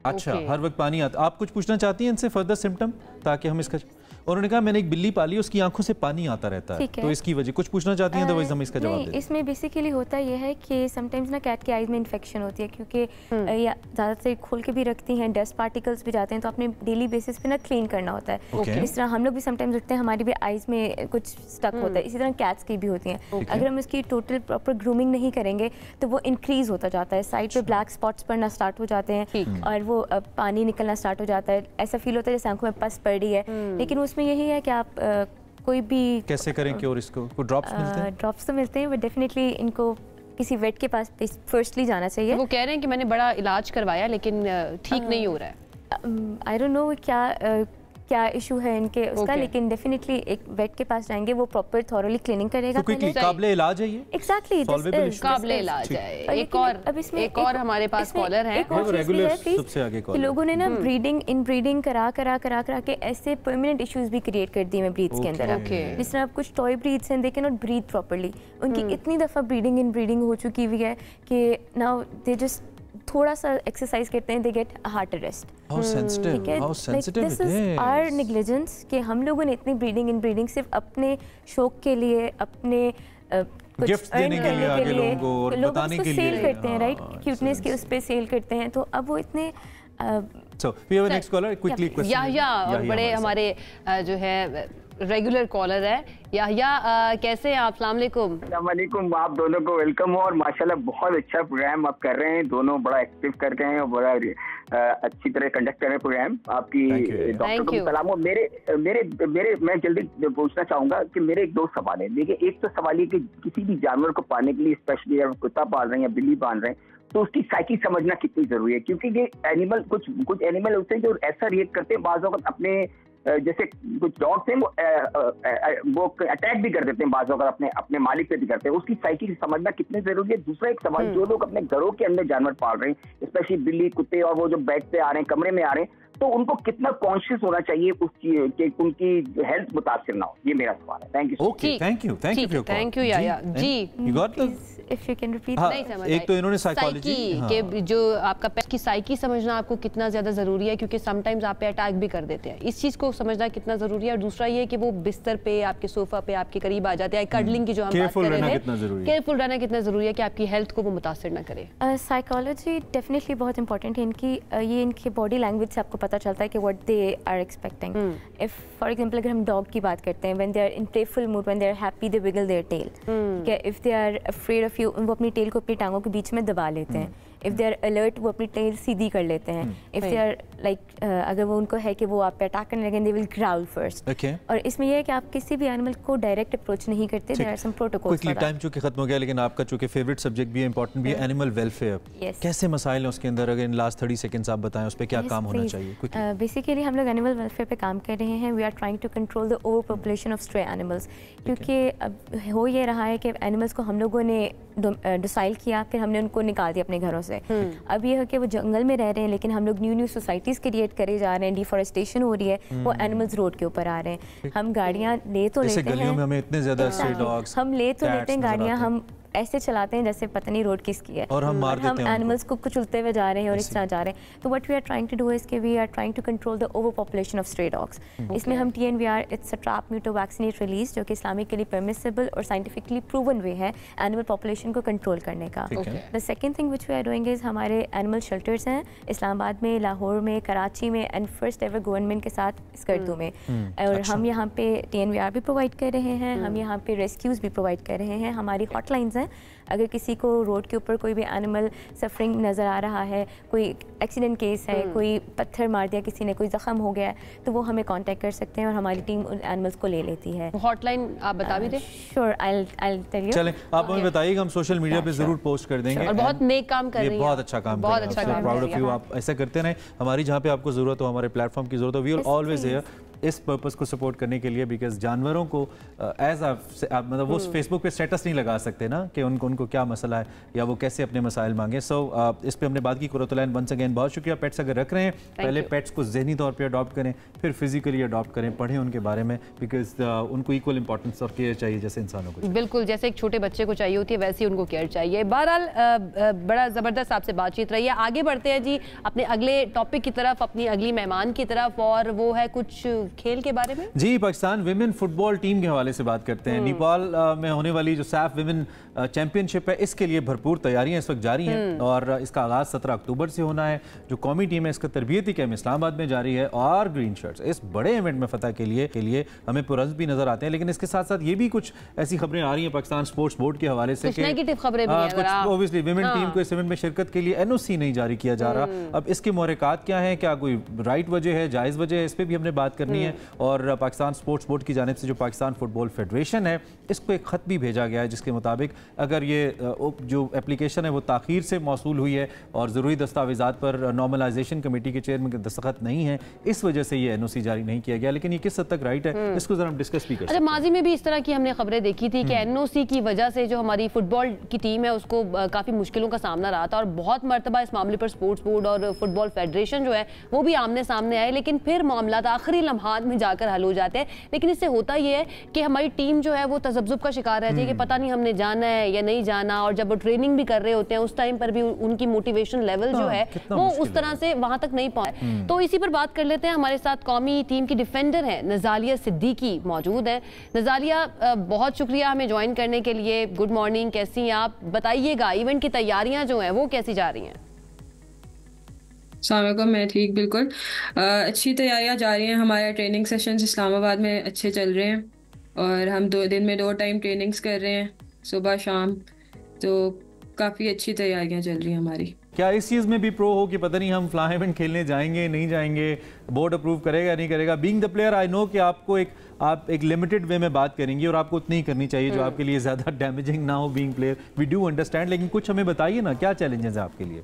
अच्छा, हर वक्त पानी आता। आप कुछ पूछना चाहती हैं इनसे फर्दर सिम्टम, ताकि हम इसका? उन्होंने कहा मैंने एक बिल्ली पाली, उसकी आंखों से पानी आता रहता है, तो इसकी वजह कुछ पूछना चाहती हैं? अदरवाइज हम इसका जवाब दें।
इसमें बेसिकली होता यह है कि समटाइम्स ना कैट के आईज में इन्फेक्शन होती है, क्योंकि या ज़्यादातर खोल के भी रखती हैं, डस्ट पार्टिकल्स भी जाते हैं, तो आपने डेली बेसिस पे ना क्लीन करना होता है। इस तरह हम लोग भी समटाइम्स उठते हैं, हमारी भी आईज में कुछ स्टक होता है, इसी तरह कैट्स की भी होती हैं। अगर हम इसकी टोटल प्रॉपर ग्रूमिंग नहीं करेंगे तो वो इंक्रीज होता जाता है, साइड पे ब्लैक स्पॉट्स पड़ना स्टार्ट हो जाते हैं, और वो पानी निकलना स्टार्ट हो जाता है, ऐसा फील होता है जैसे आंखों में पस पड़ रही है। लेकिन उसमें यही है कि आप कोई भी
कैसे करें कि, और इसको कोई ड्रॉप्स मिलते हैं?
ड्रॉप्स तो मिलते हैं, बट डेफिनेटली इनको किसी वेट के पास फर्स्टली जाना चाहिए।
वो कह रहे हैं कि मैंने बड़ा इलाज करवाया लेकिन ठीक नहीं हो रहा है।
आई डोंट नो क्या इशू है इनके उसका, लेकिन डेफिनेटली एक वेट के पास जाएंगे, वो प्रॉपर थॉरोली क्लीनिंग करेगा।
तो काबिले इलाज है ये?
एग्जैक्टली, काबिले इलाज है। एक और हमारे पास कॉलर है,
सबसे आगे कॉलर।
लोगों ने ना ब्रीडिंग करा के ऐसे परमानेंट इश्यूज भी क्रिएट कर दिए हैं ब्रीड्स के अंदर। जिस तरह कुछ टॉय ब्रीड्स हैं, they can not breathe properly, उनकी इतनी दफ़ा ब्रीडिंग हो चुकी हुई है कि नाउ दे जस्ट थोड़ा सा एक्सरसाइज करते हैं, they get heart arrest.
How sensitive, how sensitive
this is our negligence कि हम लोगों ने इतनी ब्रीडिंग सिर्फ अपने शौक के लिए, अपने
गिफ्ट देने के लिए आगे लोगों को और बताने के लिए
सेल करते हैं, राइट? क्यूटनेस के उस पे सेल करते हैं, तो अब वो इतने
So we have a next caller, quickly question.
या और बड़े हमारे जो है रेगुलर कॉलर है। याहिया कैसे हैं आप? अस्सलाम वालेकुम।
आप दोनों को वेलकम हो और माशाल्लाह बहुत अच्छा प्रोग्राम आप कर रहे हैं, दोनों बड़ा एक्टिव कर रहे हैं और बड़ा अच्छी तरह कंडक्ट कर रहे हैं प्रोग्राम। आपकी डॉक्टर को सलाम हो। मेरे मैं जल्दी पूछना चाहूंगा कि मेरे एक दो सवाल है। देखिए, एक तो सवाल ये कि किसी भी जानवर को पालने के लिए, स्पेशली अगर कुत्ता पाल रहे हैं या बिल्ली पाल रहे हैं, तो उसकी साइकी समझना कितनी जरूरी है, क्योंकि ये एनिमल कुछ एनिमल होते हैं जो ऐसा रिएक्ट करते हैं बाज़ वक़्त अपने, जैसे कुछ डॉग्स हैं वो अटैक भी कर देते हैं बाज़ वक़्त अपने मालिक पे भी करते हैं। उसकी साइकी समझना कितनी जरूरी है। दूसरा एक सवाल, जो लोग अपने घरों के अंदर जानवर पाल रहे हैं, स्पेशली बिल्ली, कुत्ते, और वो जो बेड पे आ रहे हैं, कमरे में आ रहे हैं, तो उनको कितना कॉन्शियस होना चाहिए उस चीज कि उनकी हेल्थ मुतासिर ना हो। ये मेरा सवाल है। Thank you.
Okay, thank you
thank you याया जी।
You got the
if you can repeat.
नहीं समझ
एक तो इन्होंने साइकोलॉजी
के जो आपका पेट की साइकी समझना आपको कितना ज्यादा जरूरी है, क्योंकि समटाइम्स आप पे अटैक भी कर देते हैं, इस चीज को समझना कितना जरूरी है। और दूसरा ये कि वो बिस्तर पे, आपके सोफा पे आपके करीब आ जाते हैं, कडलिंग की जो हम बात कर रहे थे, केयरफुल रहना कितना जरूरी है कि आपकी हेल्थ को वो मुतासिर ना करे।
साइकोलॉजी डेफिनेटली बहुत इंपॉर्टेंट है इनकी। ये इनकी बॉडी लैंग्वेज से आपको पता चलता है कि what they are expecting. If for example अगर हम डॉग की बात करते हैं, when they are in playful mood, when they are happy, they wiggle their tail. ठीक है, if they are afraid of you, वो अपनी टेल को अपनी टांगों के बीच में दबा लेते हैं। इफ दे आर अलर्ट, वो अपनी टेल सीधी कर लेते हैं। इफ दे आर लाइक अगर वो उनको है कि वो आप पे अटैक करने लगे, दे विल ग्राउल फर्स्ट। और इसमें यह है कि आप किसी भी एनिमल को डायरेक्ट अप्रोच नहीं करते। There are some protocols.
Quickly, time चूंकि खत्म हो गया, लेकिन आपका चूंकि फेवरेट सब्जेक्ट भी है, इंपॉर्टेंट भी है, एनिमल वेलफेयर। कैसे मसाइल हैं उसके अंदर, अगर इन लास्ट 30 सेकंड्स आप बताएं उस पे क्या काम होना चाहिए?
बेसिकली हम लोग एनिमल वेलफेयर पे काम कर रहे हैं। We are trying to control the over population of stray animals, क्योंकि अब हो ये रहा है कि एनिमल्स को हम लोगों ने डिसाइड किया, फिर हमने उनको निकाल दिया अपने घरों से। अब ये है कि वो जंगल में रह रहे हैं, लेकिन हम लोग न्यू सोसाइटीज़ क्रिएट करे जा रहे हैं, डिफॉरेस्टेशन हो रही है, वो एनिमल्स रोड के ऊपर आ रहे हैं। हम गाड़ियाँ ले तो लेते हैं,
में हमें इतने ज़्यादा स्ट्रे डॉग्स,
हम ले तो लेते हैं गाड़ियाँ, हम ऐसे चलाते हैं जैसे पता नहीं रोड किसकी है,
और हम मार देते हैं,
एनिमल्स को कुचलते हुए जा रहे हैं और इस तरह जा रहे हैं। तो what we are trying to do is कि we are trying to control the over population of stray dogs. इसमें हम TNVR, it's a trap neuter vaccinate release, जो कि इस्लामिकली परमिसिबल और साइंटिफिकली प्रूवन वे है एनिमल पॉपुलेशन को control करने का। The second thing which we are doing is, हमारे एनिमल शेल्टर्स हैं इस्लामाबाद में, लाहौर में, कराची में, एंड फर्स्ट एवर गवर्नमेंट के साथ स्कर्दू में। और हम यहाँ पे TNVR भी प्रोवाइड कर रहे हैं, हम यहाँ पे रेस्क्यूज़ भी प्रोवाइड कर रहे हैं। हमारी हॉटलाइंस हैं, अगर किसी को रोड के ऊपर कोई भी एनिमल सफरिंग नज़र आ रहा है, कोई एक्सीडेंट केस है, कोई पत्थर मार दिया किसी ने, कोई ज़ख्म हो गया है, तो वो हमें कांटेक्ट कर सकते हैं और हमारी टीम उन एनिमल्स को ले लेती है।
हॉटलाइन आप बता भी दें?
Sure, I tell you.
चलें, आप हमें बताइएगा, हम सोशल मीडिया पे जरूर पोस्ट कर देंगे।
और बहुत नेक काम कर रही हैं,
बहुत अच्छा काम,
बहुत अच्छा काम,
प्राउड ऑफ यू। आप ऐसा करते रहें, हमारी जहाँ पे आपको जरूरत हो, हमारे प्लेटफॉर्म की जरूरत हो, वी आर ऑलवेज हियर इस पर्पस को सपोर्ट करने के लिए, बिकॉज जानवरों को एज मतलब वो फेसबुक पे स्टेटस नहीं लगा सकते ना कि उनको क्या मसला है या वो कैसे अपने मसाइल मांगे। सो इस पे हमने बात की। कुरतुलैन वंस अगेन बहुत शुक्रिया। पेट्स अगर रख रहे हैं, पहले पेट्स को जहनी तौर पे अडॉप्ट करें, फिर फिजिकली अडॉप्ट करें, पढ़ें उनके बारे में, बिकॉज उनको इक्वल इंपॉर्टेंस और केयर चाहिए जैसे इंसानों को।
बिल्कुल, जैसे एक छोटे बच्चे को चाहिए होती है, वैसे ही उनको केयर चाहिए। बहरहाल बड़ा ज़बरदस्त आपसे बातचीत रही है। आगे बढ़ते हैं जी अपने अगले टॉपिक की तरफ, अपनी अगली मेहमान की तरफ, और वो है कुछ खेल के बारे में।
जी, पाकिस्तान विमेन फुटबॉल टीम के हवाले से बात करते हैं। नेपाल में होने वाली जो सैफ विमेन चैंपियनशिप है, इसके लिए भरपूर तैयारियां इस वक्त जारी हैं और इसका आगाज 17 अक्टूबर से होना है। जो कौमी टीम है, इसका तरबियती कैंप इस्लामाबाद में जारी है और ग्रीन शर्ट्स इस बड़े इवेंट में फतह के लिए हमें पुरज़ भी नजर आते हैं। लेकिन इसके साथ साथ ये भी कुछ ऐसी खबरें आ रही हैं पाकिस्तान स्पोर्ट्स बोर्ड के हवाले से,
नेगेटिव खबरें भी हैं।
ऑब्वियसली विमेन टीम को इस इवेंट में शिरकत के लिए NOC नहीं जारी किया जा रहा। अब इसके मुहर्रिकात क्या है, क्या कोई राइट वजह है, जायज़ वजह है, इस पर भी हमने बात करनी है। और पाकिस्तान स्पोर्ट्स बोर्ड की जानिब से जो पाकिस्तान फुटबॉल फेडरेशन है, इसको एक खत भी भेजा गया है, जिसके मुताबिक अगर ये जो एप्लीकेशन है वो ताखीर से मौसूल हुई है और ज़रूरी दस्तावेज़ात पर नॉर्मलाइजेशन कमेटी के चेयरमैन के दस्तखत नहीं है, इस वजह से ये NOC जारी नहीं किया गया। लेकिन ये किस हद तक राइट है, इसको जरा हम डिस्कस भी करें।
अच्छा, माजी में भी इस तरह की हमने खबरें देखी थी कि NOC की वजह से जो हमारी फुटबॉल की टीम है उसको काफ़ी मुश्किलों का सामना रहा था, और बहुत मरतबा इस मामले पर स्पोर्ट्स बोर्ड और फुटबॉल फेडरेशन जो है वो भी आमने सामने आए, लेकिन फिर मामला आखिरी लम्हात में जाकर हल हो जाते हैं। लेकिन इससे होता ये है कि हमारी टीम जो है वो तजब्जुब का शिकार रहती है कि पता नहीं हमने जाना है या नहीं जाना, और जब वो ट्रेनिंग भी कर रहे होते हैं उस टाइम पर भी उनकी मोटिवेशन लेवल जो है वो उस तरह से वहां तक नहीं पहुंचे। तो इसी पर बात कर लेते हैं। हमारे साथ कौमी टीम की डिफेंडर है नजालिया सिद्दीकी मौजूद है। नजालिया, बहुत शुक्रिया हमें ज्वाइन करने के लिए। गुड मॉर्निंग, कैसी हैं आप? बताइएगा इवेंट की तैयारियां जो हैं वो कैसी जा रही हैं?
अस्सलाम, मैं ठीक बिल्कुल। अच्छी तैयारियां जा रही हैं। हमारे ट्रेनिंग सेशंस इस्लामाबाद में अच्छे चल रहे हैं और हम 2 टाइम ट्रेनिंग्स कर रहे हैं, सुबह शाम। तो काफ़ी अच्छी तैयारियां चल रही हैं हमारी।
क्या इस चीज़ में भी प्रो हो कि पता नहीं हम फ्लाई इवेंट खेलने जाएंगे नहीं जाएंगे, बोर्ड अप्रूव करेगा नहीं करेगा? Being the player I know कि आपको आप एक लिमिटेड वे में बात करेंगे और आपको उतनी ही करनी चाहिए जो आपके लिए ज़्यादा डैमेजिंग ना हो। Being player we do understand, लेकिन कुछ हमें बताइए ना, क्या चैलेंजेस है आपके लिए?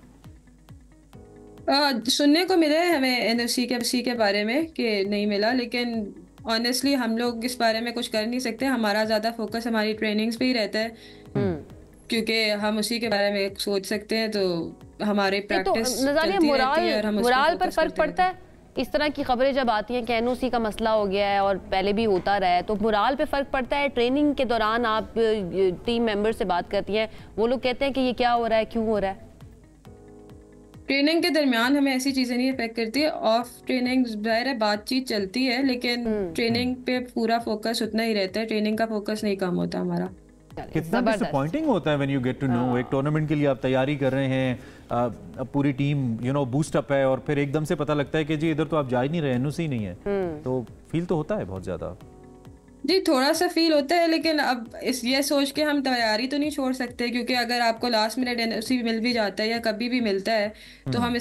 सुनने को मिला है हमें एनओसी के बारे में कि नहीं मिला, लेकिन ऑनेस्टली हम लोग इस बारे में कुछ कर नहीं सकते। हमारा ज़्यादा फोकस हमारी ट्रेनिंग्स पे ही रहता है, क्योंकि हम उसी के बारे में सोच सकते हैं। तो हमारे प्रैक्टिस चलती रहती है और हम
मोराल पर फर्क पड़ता है। इस तरह की खबरें जब आती हैं कि एनओसी का मसला हो गया है और पहले भी होता रहा है, तो मोराल पे फर्क पड़ता है। ट्रेनिंग के दौरान आप टीम मेंबर से बात करती हैं, वो लोग कहते हैं कि ये क्या हो रहा है, क्यों हो रहा है?
ट्रेनिंग के दरमियान हमें ऐसी चीज़ें नहीं अफेक्ट करती है। ऑफ ट्रेनिंग जाहिर है बातचीत चलती है, लेकिन ट्रेनिंग पे पूरा फोकस उतना ही रहता है। ट्रेनिंग का फोकस नहीं कम होता हमारा।
कितना डिसअपॉइंटिंग होता है when you get to know एक टूर्नामेंट के लिए आप तैयारी कर रहे हैं, पूरी टीम बूस्ट अप है और फिर एकदम से पता लगता है कि जी इधर तो आप जा ही नहीं रहे, एनओसी नहीं है। तो फील तो होता है बहुत ज़्यादा।
जी थोड़ा सा फील होता है, लेकिन अब ये सोच के हम तैयारी तो नहीं छोड़ सकते, क्योंकि अगर आपको लास्ट मिनट एनओसी मिल भी जाता है या कभी भी मिलता है तो हम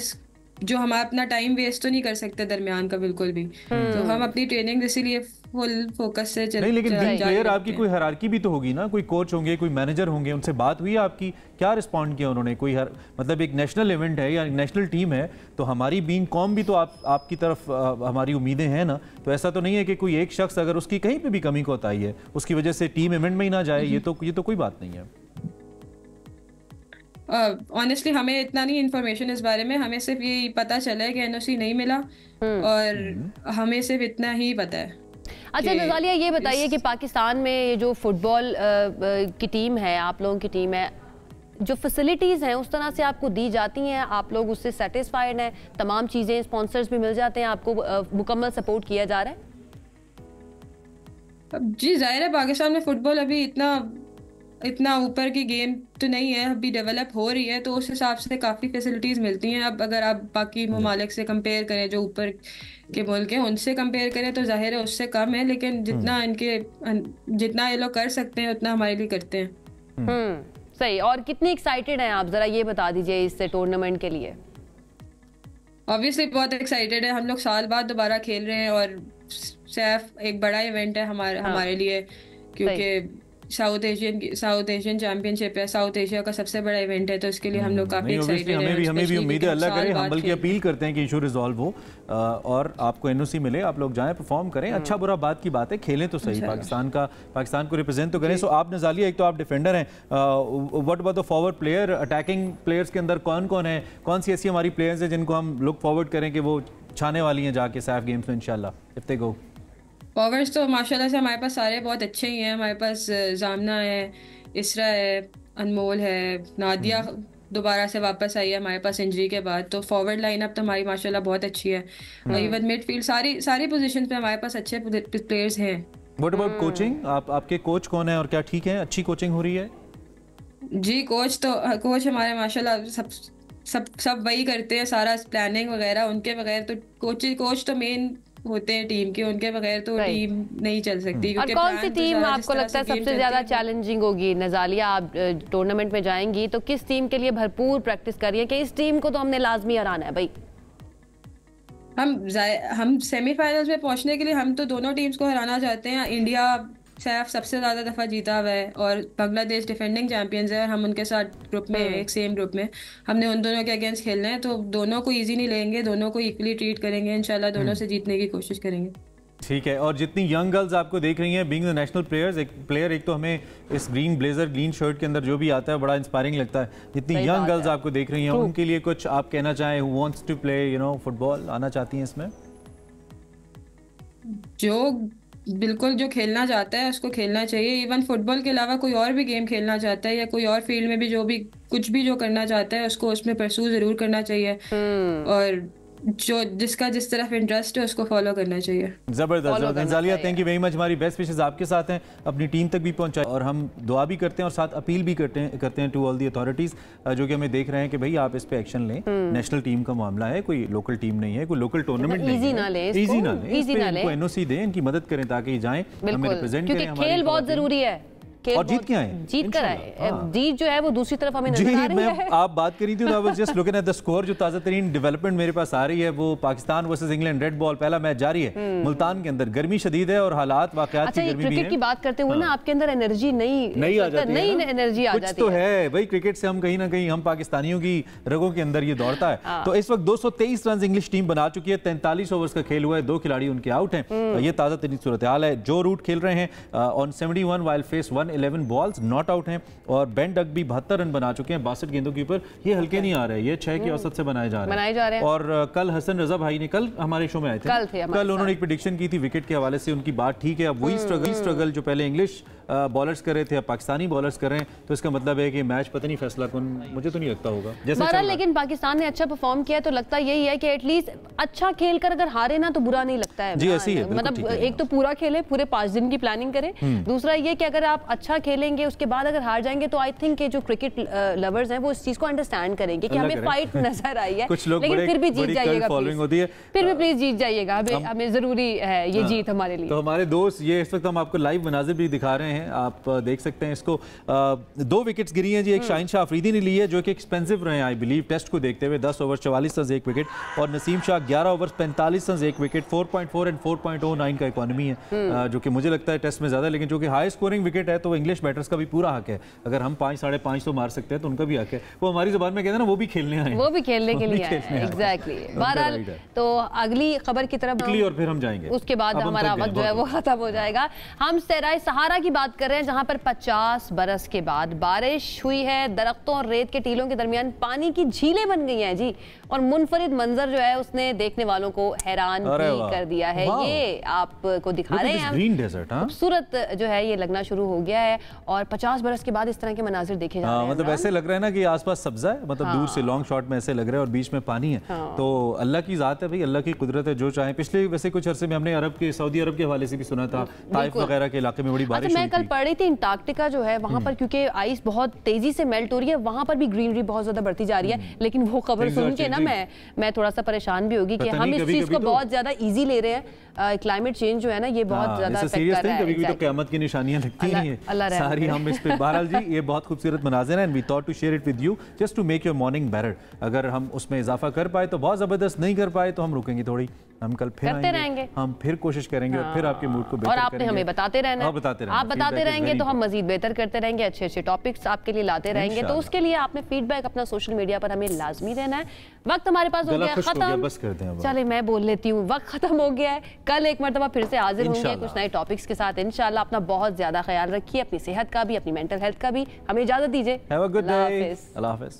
हम अपना टाइम वेस्ट तो नहीं कर सकते दरमियान का बिल्कुल भी। तो हम अपनी ट्रेनिंग इसीलिए फुल फोकस से
नहीं, लेकिन प्लेयर आपकी कोई हायरार्की भी तो होगी ना, कोई कोच होंगे, कोई मैनेजर होंगे, उनसे बात हुई आपकी? क्या रिस्पॉन्ड किया उन्होंने? कोई मतलब एक नेशनल इवेंट है या नेशनल टीम है, तो हमारी बीइंग कॉम भी तो आपकी तरफ हमारी उम्मीदें हैं ना। तो ऐसा तो नहीं है कि कोई एक शख्स अगर उसकी कहीं पे भी कमी को बताई है उसकी वजह से टीम इवेंट में ही ना जाए, ये तो कोई बात नहीं है।
ऑनेस्टली हमें इतना नहीं इन्फॉर्मेशन इस बारे में। हमें सिर्फ ये पता चला है कि एनओसी नहीं मिला और हमें सिर्फ इतना ही पता है।
अच्छा नज़ालिया, ये बताइए कि पाकिस्तान में ये जो फुटबॉल की टीम है, आप लोगों की टीम है, जो फैसिलिटीज़ हैं उस तरह से आपको दी जाती हैं? आप लोग उससे सेटिस्फाइड हैं? तमाम चीज़ें, स्पॉन्सर्स भी मिल जाते हैं, आपको मुकम्मल सपोर्ट किया जा रहा है?
जी जाहिर है पाकिस्तान में फुटबॉल अभी इतना ऊपर की गेम तो नहीं है, अभी डेवलप हो रही है, तो उस हिसाब से काफ़ी फैसिलिटीज़ मिलती हैं। अब अगर आप बाकी ममालिक से कंपेयर करें, जो ऊपर के मुल्क हैं उनसे कंपेयर करें, तो जाहिर है उससे कम है, लेकिन जितना ये लोग कर सकते हैं उतना हमारे लिए करते हैं।
सही। और कितनी एक्साइटेड हैं आप, ज़रा ये बता दीजिए इस टूर्नामेंट के लिए?
ऑब्वियसली बहुत एक्साइटेड है। हम लोग साल बाद दोबारा खेल रहे हैं और सैफ एक बड़ा इवेंट है हमारे लिए, क्योंकि साउथ एशियन चैंपियनशिप है, साउथ एशिया का सबसे बड़ा इवेंट है, तो इसके लिए हम लोग काफी एक्साइटेड हैं।
हमें भी उम्मीद है, अल्लाह करे, हम बल्कि अपील करते हैं कि इशू रिजॉल्व हो और आपको एनओसी मिले, आप लोग जाएं, परफॉर्म करें। अच्छा बुरा बात की बात है, खेलें तो सही, पाकिस्तान को रिप्रेजेंट तो करें। सो आप नज़ालिया, एक तो आप डिफेंडर हैं, what about the forward player? Attacking players के अंदर कौन कौन है, कौन सी ऐसी हमारी प्लेयर्स हैं जिनको हम लुक फॉरवर्ड करें कि वो छाने वाली हैं जाके सैफ गेम्स में इंशाल्लाह? इफ दे गो
फॉरवर्ड्स तो माशाल्लाह से हमारे पास सारे बहुत अच्छे ही हैं। हमारे पास जामना है, इसरा है, अनमोल है, नादिया दोबारा से वापस आई है हमारे पास इंजरी के बाद। तो फॉरवर्ड लाइनअप तो हमारी माशाल्लाह बहुत अच्छी है। इवन मिडफील्ड सारी पोजीशन पे हमारे पास अच्छे प्लेयर्स हैं।
What about coaching? आपके कोच कौन है और क्या ठीक है, अच्छी कोचिंग हो रही है?
जी कोच हमारे माशाल्लाह सब वही करते हैं, सारा प्लानिंग वगैरह। उनके बगैर तो कोच तो मेन होते हैं टीम के, उनके बगैर तो टीम नहीं चल सकती।
और कौन सी टीम आपको लगता है सबसे ज्यादा चैलेंजिंग होगी? नज़ालिया, आप टूर्नामेंट में जाएंगी तो किस टीम के लिए भरपूर प्रैक्टिस कर रही है कि इस टीम को तो हमने लाजमी हराना है भाई?
हम सेमीफाइनल्स में पहुंचने के लिए हम तो दोनों टीम्स को हराना चाहते हैं। इंडिया सैफ सबसे ज़्यादा दफ़ा जीता हुआ है और बांग्लादेश डिफेंडिंग चैंपियंस है, और हम उनके साथ ग्रुप में एक सेम ग्रुप में हमने उन दोनों के अगेंस्ट खेलना है। तो दोनों को इजी नहीं लेंगे, दोनों को इक्वली ट्रीट करेंगे, इंशाल्लाह दोनों से जीतने की कोशिश करेंगे।
ठीक है। और जितनी यंग गर्ल्स आपको देख रही हैं बीइंग द नेशनल प्लेयर, एक तो हमें इस ग्रीन ब्लेजर ग्रीन शर्ट के अंदर जो भी आता है बड़ा इंस्पायरिंग लगता है। जितनी यंग गर्ल्स आपको देख रही हैं उनके लिए कुछ आप कहना चाहें, who wants to play football, आना चाहती हैं इसमें?
जो खेलना चाहता है उसको खेलना चाहिए। इवन फुटबॉल के अलावा कोई और भी गेम खेलना चाहता है या कोई और फील्ड में भी जो करना चाहता है उसको उसमें परस्यू जरूर करना चाहिए। और जो जिसका जिस तरफ इंटरेस्ट है उसको फॉलो करना चाहिए।
जबरदस्त गंजालिया, थैंक यू वेरी मच। हमारी बेस्ट विशेस आपके साथ हैं, अपनी टीम तक भी पहुंचाए और हम दुआ भी करते हैं और साथ अपील भी करते हैं टू ऑल दी अथॉरिटीज जो कि हमें देख रहे हैं कि भाई आप इस पे एक्शन लें। नेशनल टीम का मामला है, कोई लोकल टीम नहीं है, कोई लोकल टूर्नामेंट नहीं है, इजी ना लें, इनको एनओसी दें, इनकी मदद करें ताकि जाएं, हमें रिप्रेजेंट करें।
क्योंकि खेल बहुत जरूरी है
और जीत के आए,
जीत कर आए। जीत जो है वो दूसरी तरफ हमें नजर आ रही है।
आप बात करी थी, I was just looking at the score. जो ताज़ा तरीन डेवलपमेंट मेरे पास आ रही है वो Pakistan versus England, red ball पहला मैच जारी है मुल्तान के अंदर। गर्मी शदीद है और हालात वाकयात की गर्मी भी है।
क्रिकेट की बात करते हुए ना आपके अंदर एनर्जी नहीं
आ जाती,
नई एनर्जी आ जाती है।
कुछ तो है भाई, क्रिकेट से हम कहीं ना कहीं, हम पाकिस्तानियों की रगों के अंदर ये दौड़ता है। तो इस वक्त 223 रन इंग्लिश टीम बना चुकी है, 43 ओवर्स का खेल हुआ है, 2 खिलाड़ी उनके आउट हैं। ये ताज़ा तरीन सूरत हाल है। जो रूट खेल रहे हैं on 71 while face 111 balls, not out हैं। और बेन डक भी 72 रन बना चुके हैं 62 गेंदों के ऊपर। ये हल्के नहीं आ रहे, ये 6 के औसत से बनाए जा रहे हैं। और कल हसन रजा भाई ने, कल हमारे शो में आए थे, कल उन्होंने एक प्रेडिक्शन की थी विकेट के हवाले से। उनकी बात ठीक है। अब वही स्ट्रगल जो पहले इंग्लिश बॉलर्स कर रहे थे, अब पाकिस्तानी बॉलर्स कर रहे हैं, तो इसका मतलब है कि मैच पता नहीं फैसला कौन, मुझे तो नहीं लगता होगा जैसे।
लेकिन पाकिस्तान ने अच्छा परफॉर्म किया, तो लगता यही है कि एटलीस्ट अच्छा खेल कर अगर हारे ना तो बुरा नहीं लगता है।
जी ऐसी है,
मतलब एक तो पूरा खेले, पूरे 5 दिन की प्लानिंग करें। दूसरा ये कि अगर आप अच्छा खेलेंगे उसके बाद अगर हार जाएंगे तो आई थिंक जो क्रिकेट लवर्स हैं वो इस चीज को अंडरस्टैंड करेंगे कि हमें फाइट नजर आई है, लेकिन फिर भी जीत जाइएगा, फिर भी प्लीज जीत जाइएगा, हमें जरूरी है ये जीत हमारे लिए।
तो हमारे दोस्त, ये इस वक्त हम आपको लाइव मनाजिर भी दिखा रहे हैं, आप देख सकते हैं इसको। 2 विकेट्स गिरी हैं जी। एक शाहीन शाह अफरीदी ने ली है जो कि एक्सपेंसिव रहे आई बिलीव टेस्ट को देखते हुए। 10 ओवर 44 रन 1 विकेट, और Naseem Shah 11 over 45 run 1 wicket. 4.4 and 4.09 का इकोनॉमी है, जो कि मुझे लगता है टेस्ट में ज्यादा, लेकिन जो कि हाई स्कोरिंग विकेट है तो इंग्लिश बैटर्स का भी पूरा हक है। अगर हम 5 साढ़े 5 तो मार सकते हैं तो उनका भी हक है। वो हमारी जुबान में कहते हैं ना, वो भी खेलने आए,
वो भी खेलने के लिए एग्जैक्टली। बहरहाल तो अगली खबर की तरफ
और फिर हम जाएंगे,
उसके बाद हमारा वक्त जो है वो खत्म हो जाएगा। हम सहराए सहारा की बात कर रहे हैं, जहां पर 50 बरस के बाद बारिश हुई है। दरख्तों और रेत के टीलों के दरमियान पानी की झीलें बन गई हैं जी, और मुनफरिद मंजर जो है उसने देखने वालों को हैरान भी कर दिया है। ये आपको दिखा रहे हैं,
ग्रीन डेजर्ट,
खूबसूरत जो है ये लगना शुरू हो गया है, और 50 बरस के बाद इस तरह के मनाजिर देखे जा रहे हैं।
मतलब ऐसे लग रहा है ना कि आसपास सब्जा है, मतलब दूर से लॉन्ग शॉट में ऐसे लग रहा है और बीच में पानी है। तो अल्लाह की जात है भाई, अल्लाह की कुदरत है, जो चाहे। पिछले वैसे कुछ अरसे में हमने अरब के, सऊदी अरब के हवाले से भी सुना था, ताइफ वगैरह के इलाके में बड़ी बारिश हुई थी।
मैं कल पढ़ रही थी, अंटार्कटिका जो है वहां पर क्योंकि आइस बहुत तेजी से मेल्ट हो रही है, वहां पर भी ग्रीनरी बहुत ज्यादा बढ़ती जा रही है। लेकिन वो खबर सुन के ना मैं थोड़ा सा परेशान भी होगी कि हम इस चीज को बहुत ज्यादा इजी ले रहे हैं। क्लाइमेट चेंज जो है ना ये बहुत ज्यादा इफेक्ट कर रहा है।
कभी-कभी तो क़यामत की निशानियां लगती हैं सारी हम इस पे। बहरहाल जी, ये बहुत खूबसूरत मनाज़िर हैं, and we thought to share it with you just to make your morning better. अगर हम उसमें इजाफा कर पाए तो बहुत जबरदस्त, नहीं कर पाए तो हम रुकेंगे थोड़ी, हम कल फिर आएंगे, हम फिर कोशिश करेंगे और फिर आपके मूड को बेहतर करेंगे।
और आपने हमें बताते रहना है, आप बताते रहेंगे तो हम मजीद बेहतर करते रहेंगे, अच्छे अच्छे टॉपिक्स आपके लिए लाते रहेंगे। तो उसके लिए आपने फीडबैक अपना सोशल मीडिया पर हमें लाजमी देना है। वक्त हमारे पास हो गया खत्म, चले मैं बोल लेती हूँ, वक्त खत्म हो गया है। कल एक मरतबा फिर से हाजिर होंगे कुछ नए टॉपिक्स के साथ इंशाल्लाह। अपना बहुत ज्यादा ख्याल रखिए, अपनी सेहत का भी, अपनी मेंटल हेल्थ का भी। हमें इजाजत दीजिए,
हैव अ गुड डे, अल्लाह हाफिज़।